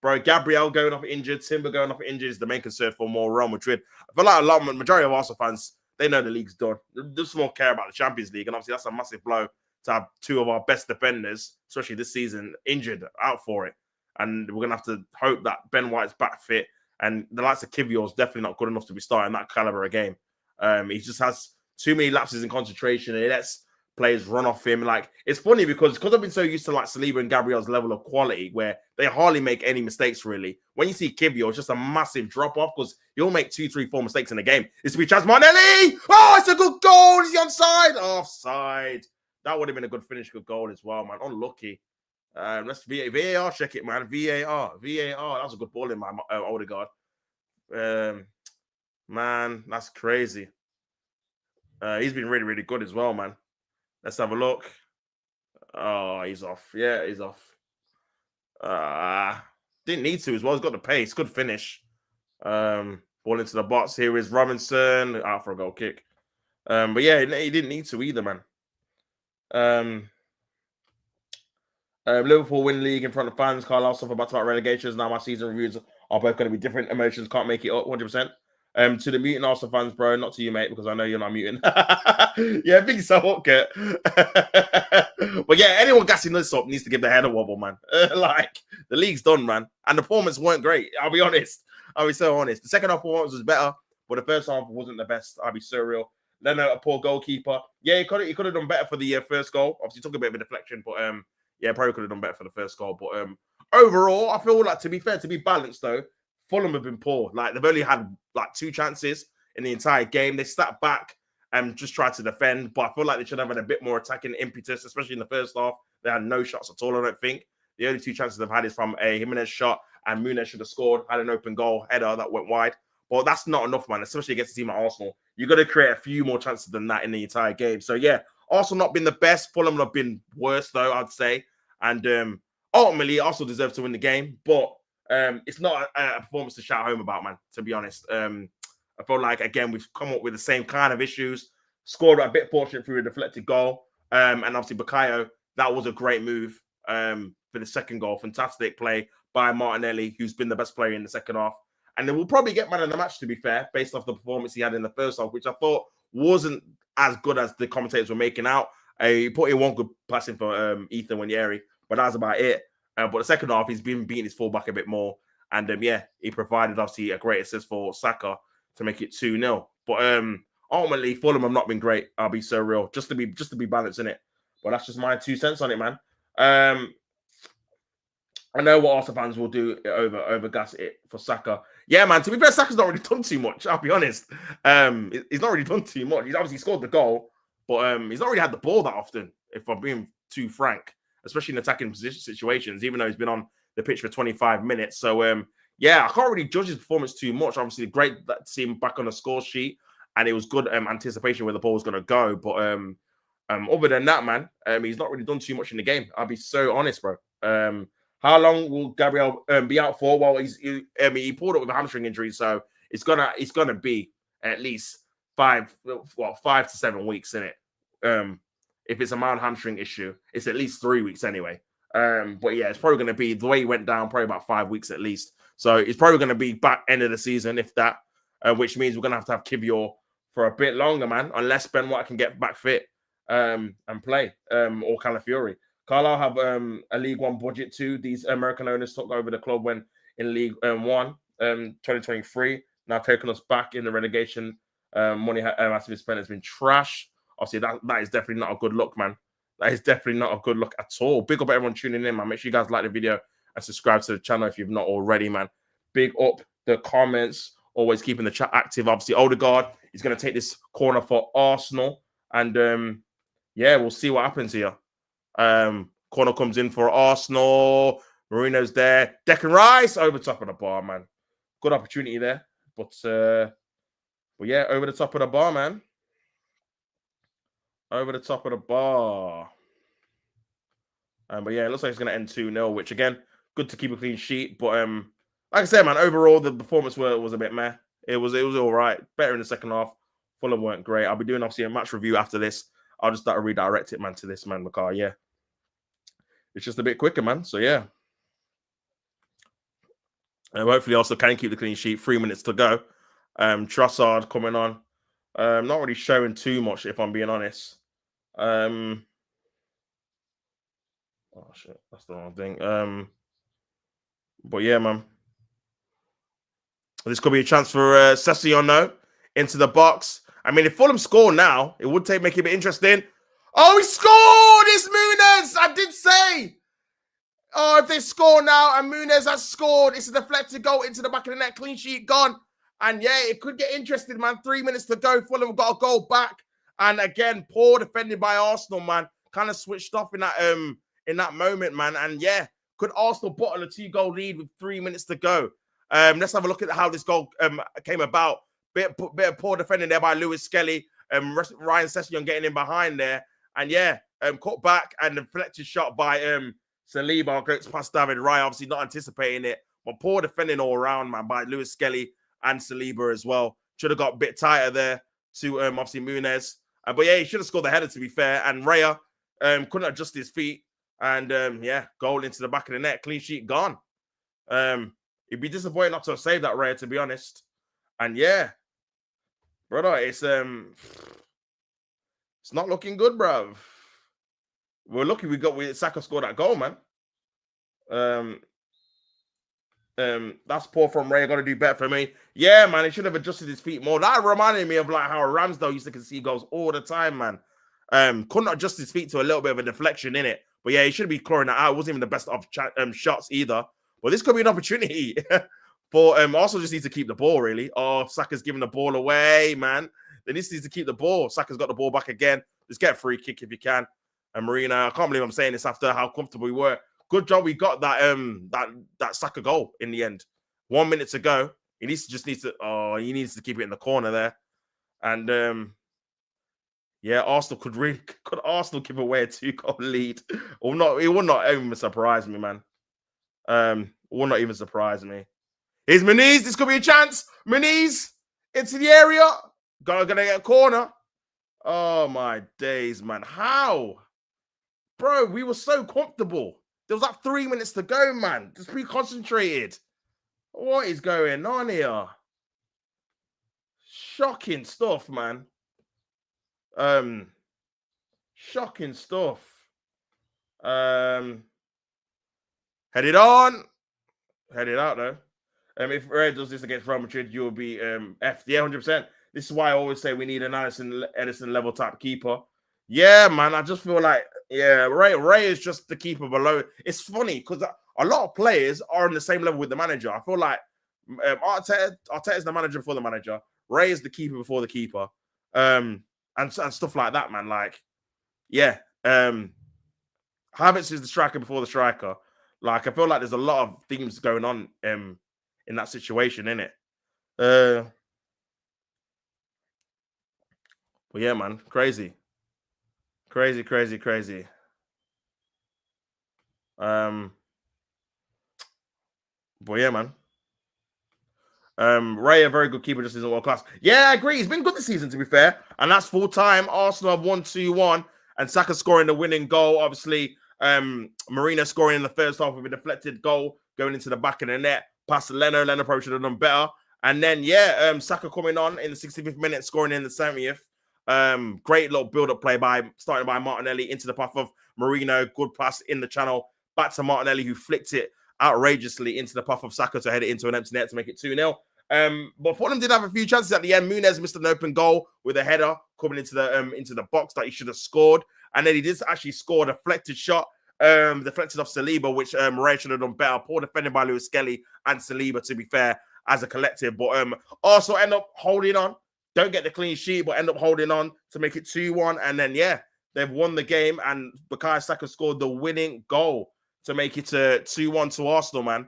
bro, Gabriel going off injured, Timber going off injured is the main concern for more Real Madrid. I feel like majority of Arsenal fans, they know the league's done. They just more care about the Champions League, and obviously that's a massive blow to have two of our best defenders, especially this season, injured out for it. And we're gonna have to hope that Ben White's back fit, and the likes of Kivior is definitely not good enough to be starting that caliber of game. He just has too many lapses in concentration, and he lets players run off him. Like, it's funny because I've been so used to like Saliba and Gabriel's level of quality where they hardly make any mistakes really. When you see Kivior, it's just a massive drop off because he'll make 2, 3, 4 mistakes in a game. It's to be Chaz Martinelli. Oh, it's a good goal. Is he onside? Offside. That would have been a good finish, good goal as well, man. Unlucky. Let's VAR check it, man. VAR. That was a good ball in my Odegaard. Man, that's crazy. He's been really, really good as well, man. Let's have a look. Oh, he's off. Yeah, he's off. Didn't need to as well. He's got the pace. Good finish. Ball into the box. Here is Robinson out for a goal kick. But yeah, he didn't need to either, man. Liverpool win league in front of fans. Carlisle suffer about relegations. Now my season reviews are both going to be different. Emotions can't make it up 100%. To the mutant Arsenal fans, bro, not to you, mate, because I know you're not mutant. Yeah, big yourself up, Kurt. But yeah, anyone gassing this up needs to give the head a wobble, man. Like, the league's done, man. And the performance weren't great. I'll be honest. I'll be so honest. The second half performance was better, but the first half wasn't the best. I'll be so real. Leno, a poor goalkeeper. Yeah, he could have done better for the first goal. Obviously, took a bit of a deflection, but yeah, probably could have done better for the first goal. But overall, I feel like, to be fair, to be balanced though, Fulham have been poor. Like, they've only had like 2 chances in the entire game. They sat back and just tried to defend, but I feel like they should have had a bit more attacking impetus, especially in the first half. They had no shots at all, I don't think. The only 2 chances they've had is from a Jimenez shot, and Muniz should have scored, had an open goal header that went wide. But that's not enough, man, especially against a team at Arsenal. You've got to create a few more chances than that in the entire game. So yeah, Arsenal not been the best. Fulham have been worse, though, I'd say. And ultimately, Arsenal deserve to win the game, but it's not a performance to shout home about, man, to be honest. I feel like, again, we've come up with the same kind of issues. Scored a bit fortunate through a deflected goal. And obviously, Bukayo, that was a great move for the second goal. Fantastic play by Martinelli, who's been the best player in the second half. And then we'll probably get man of the match, to be fair, based off the performance he had in the first half, which I thought wasn't as good as the commentators were making out. He put in one good passing for Ethan Wanyeri, but that was about it. But the second half, he's been beating his fullback a bit more. And yeah, he provided, obviously, a great assist for Saka to make it 2-0. But ultimately, Fulham have not been great. I'll be so real. Just to be balanced in it. But that's just my 2 cents on it, man. I know what Arsenal fans will do over gas it for Saka. Yeah, man, to be fair, Saka's not really done too much, I'll be honest. He's not really done too much. He's obviously scored the goal, but he's not really had the ball that often, if I'm being too frank, especially in attacking position situations, even though he's been on the pitch for 25 minutes. So, yeah, I can't really judge his performance too much. Obviously, great to see him back on the score sheet, and it was good anticipation where the ball was going to go. But other than that, man, he's not really done too much in the game. I'll be so honest, bro. How long will Gabriel be out for? Well, he pulled up with a hamstring injury, so it's gonna be at least 5 to 7 weeks in it. If it's a mild hamstring issue, it's at least 3 weeks anyway. But yeah, it's probably gonna be the way he went down, probably about 5 weeks at least. So it's probably gonna be back end of the season, if that, which means we're gonna have to have Kivior for a bit longer, man, unless Ben White can get back fit and play, or Calafiori. Carlisle have a League One budget too. These American owners took over the club when in League One 2023. Now taking us back in the relegation. Money has to be spent has been trash. Obviously, that is definitely not a good look, man. That is definitely not a good look at all. Big up everyone tuning in, man. Make sure you guys like the video and subscribe to the channel if you've not already, man. Big up the comments. Always keeping the chat active. Obviously, Odegaard is going to take this corner for Arsenal. And yeah, we'll see what happens here. Corner comes in for Arsenal. Marino's there. Declan Rice over top of the bar, man. Good opportunity there. But yeah, over the top of the bar, man. Over the top of the bar. But yeah, it looks like it's going to end 2-0, which again, good to keep a clean sheet. But like I said, man, overall, the performance was a bit meh. It was all right. Better in the second half. Fulham weren't great. I'll be doing, obviously, a match review after this. I'll just start to redirect it, man, to this, man, because, yeah. It's just a bit quicker, man. So, yeah. And hopefully also can keep the clean sheet. 3 minutes to go. Trossard coming on. Not really showing too much, if I'm being honest. Oh, shit. That's the wrong thing. But, yeah, man. This could be a chance for Sessegnon into the box. I mean, if Fulham score now, it would make it a bit interesting. Oh, he scored! It's Muniz! I did say. Oh, if they score now and Muniz has scored, it's a deflected goal into the back of the net. Clean sheet gone. And yeah, it could get interesting, man. 3 minutes to go. Fulham got a goal back. And again, poor defending by Arsenal, man. Kind of switched off in that moment, man. And yeah, could Arsenal bottle a 2-goal lead with 3 minutes to go? Let's have a look at how this goal came about. Bit of poor defending there by Lewis Skelly. Ryan Sessegnon getting in behind there. And yeah, cut back and deflected shot by Saliba. Great past David Raya, obviously not anticipating it. But poor defending all around, man, by Lewis Skelly and Saliba as well. Should have got a bit tighter there to obviously Muniz. But yeah, he should have scored the header, to be fair. And Raya couldn't adjust his feet. And yeah, goal into the back of the net. Clean sheet gone. It'd be disappointing not to have saved that, Raya, to be honest. And yeah, brother, it's not looking good, bro. We're lucky Saka scored that goal, man. That's poor from Raya. Got to do better for me. Yeah, man, he should have adjusted his feet more. That reminded me of like how Ramsdale used to concede goals all the time, man. Couldn't adjust his feet to a little bit of a deflection in it. But yeah, he should be clawing that out. It wasn't even the best of shots either. But this could be an opportunity for Arsenal just need to keep the ball, really. Oh, Saka's giving the ball away, man. They just need to keep the ball. Saka's got the ball back again. Just get a free kick if you can. And Marino, I can't believe I'm saying this after how comfortable we were. Good job we got that Saka goal in the end. 1 minute to go. He needs to keep it in the corner there. And yeah, Arsenal could Arsenal give away a 2-goal lead? Or not? It would not even surprise me, man. Will not even surprise me. Here's Muniz. This could be a chance. Muniz into the area. Gonna get a corner. Oh my days, man. How? Bro, we were so comfortable. There was like 3 minutes to go, man. Just be concentrated. What is going on here? Shocking stuff, man. Shocking stuff. Headed on. Headed out, though. If Red does this against Real Madrid, you'll be F. Yeah, 100%. This is why I always say we need an Edison level type keeper. Yeah, man. I just feel like, yeah, Ray is just the keeper below. It's funny because a lot of players are on the same level with the manager. I feel like Arteta is the manager before the manager. Ray is the keeper before the keeper. And stuff like that, man. Like, yeah. Havertz is the striker before the striker. Like, I feel like there's a lot of things going on in that situation, innit? But yeah, man, crazy. Crazy. But yeah, man. Ray, a very good keeper, just isn't world class. Yeah, I agree. He's been good this season, to be fair. And that's full time. Arsenal have won 2-1. And Saka scoring the winning goal. Obviously, Marino scoring in the first half with a deflected goal going into the back of the net. Past Leno. Leno probably should have done better. And then, yeah, Saka coming on in the 65th minute, scoring in the 70th. Great little build-up play starting by Martinelli into the path of Marino. Good pass in the channel. Back to Martinelli, who flicked it outrageously into the path of Saka to head it into an empty net to make it 2-0. But Fulham did have a few chances at the end. Muniz missed an open goal with a header coming into the box that he should have scored. And then he did actually score a deflected shot, deflected off Saliba, which Ray should have done better. Poor defending by Lewis Skelly and Saliba, to be fair, as a collective. But also end up holding on. Don't get the clean sheet, but end up holding on to make it 2-1. And then, yeah, they've won the game, and Bukayo Saka scored the winning goal to make it a 2-1 to Arsenal, man.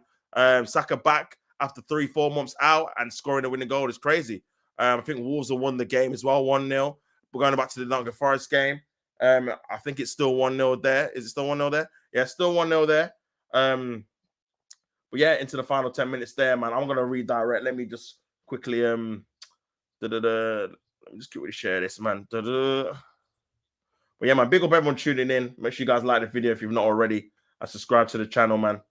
Saka back after 3-4 months out and scoring the winning goal is crazy. I think Wolves have won the game as well, 1-0. We're going back to the Nottingham Forest game. I think it's still 1-0 there. Is it still 1-0 there? Yeah, still 1-0 there. But yeah, into the final 10 minutes there, man. I'm gonna redirect. Let me just quickly let me just quickly share this, man. But yeah, man, big up everyone tuning in. Make sure you guys like the video if you've not already, and subscribe to the channel, man.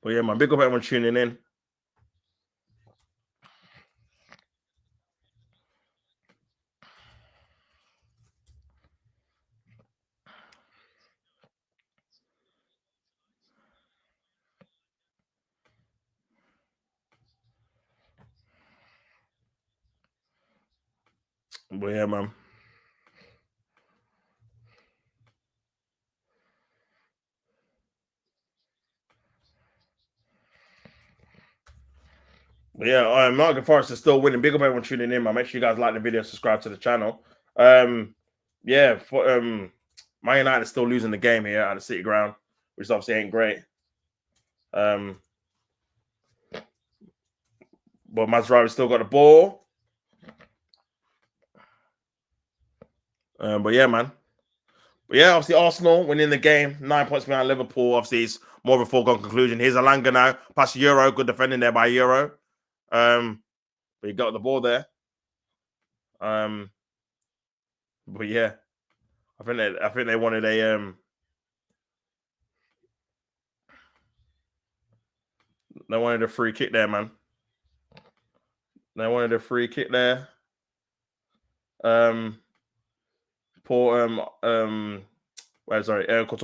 But yeah, man, big up everyone tuning in. But yeah, man. But yeah, Nottingham Forest is still winning. Big up everyone tuning in, man. Make sure you guys like the video, subscribe to the channel. Yeah, for Man United is still losing the game here at the City Ground, which obviously ain't great. But Mazraoui still got the ball. But yeah, man. But yeah, obviously Arsenal winning the game, 9 points behind Liverpool. Obviously, it's more of a foregone conclusion. Here's Alanga now, past Euro, good defending there by Euro. But he got the ball there. But yeah, I think they wanted a they wanted a free kick there, man. They wanted a free kick there. Couture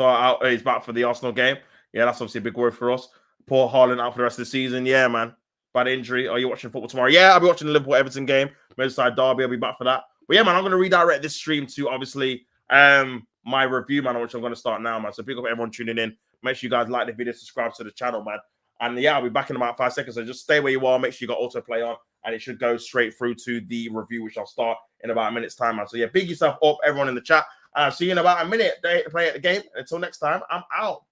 out. He's back for the Arsenal game. Yeah, that's obviously a big word for us. Poor Haaland out for the rest of the season. Yeah, man. Bad injury. Are you watching football tomorrow? Yeah, I'll be watching the Liverpool-Everton game. Merseyside derby. I'll be back for that. But yeah, man, I'm going to redirect this stream to obviously my review, man, which I'm going to start now, man. So big up everyone tuning in. Make sure you guys like the video, subscribe to the channel, man. And yeah, I'll be back in about 5 seconds. So just stay where you are. Make sure you got autoplay on, and it should go straight through to the review, which I'll start in about a minute's time, man. So yeah, big yourself up, everyone in the chat. See you in about a minute. Play at the game. Until next time, I'm out.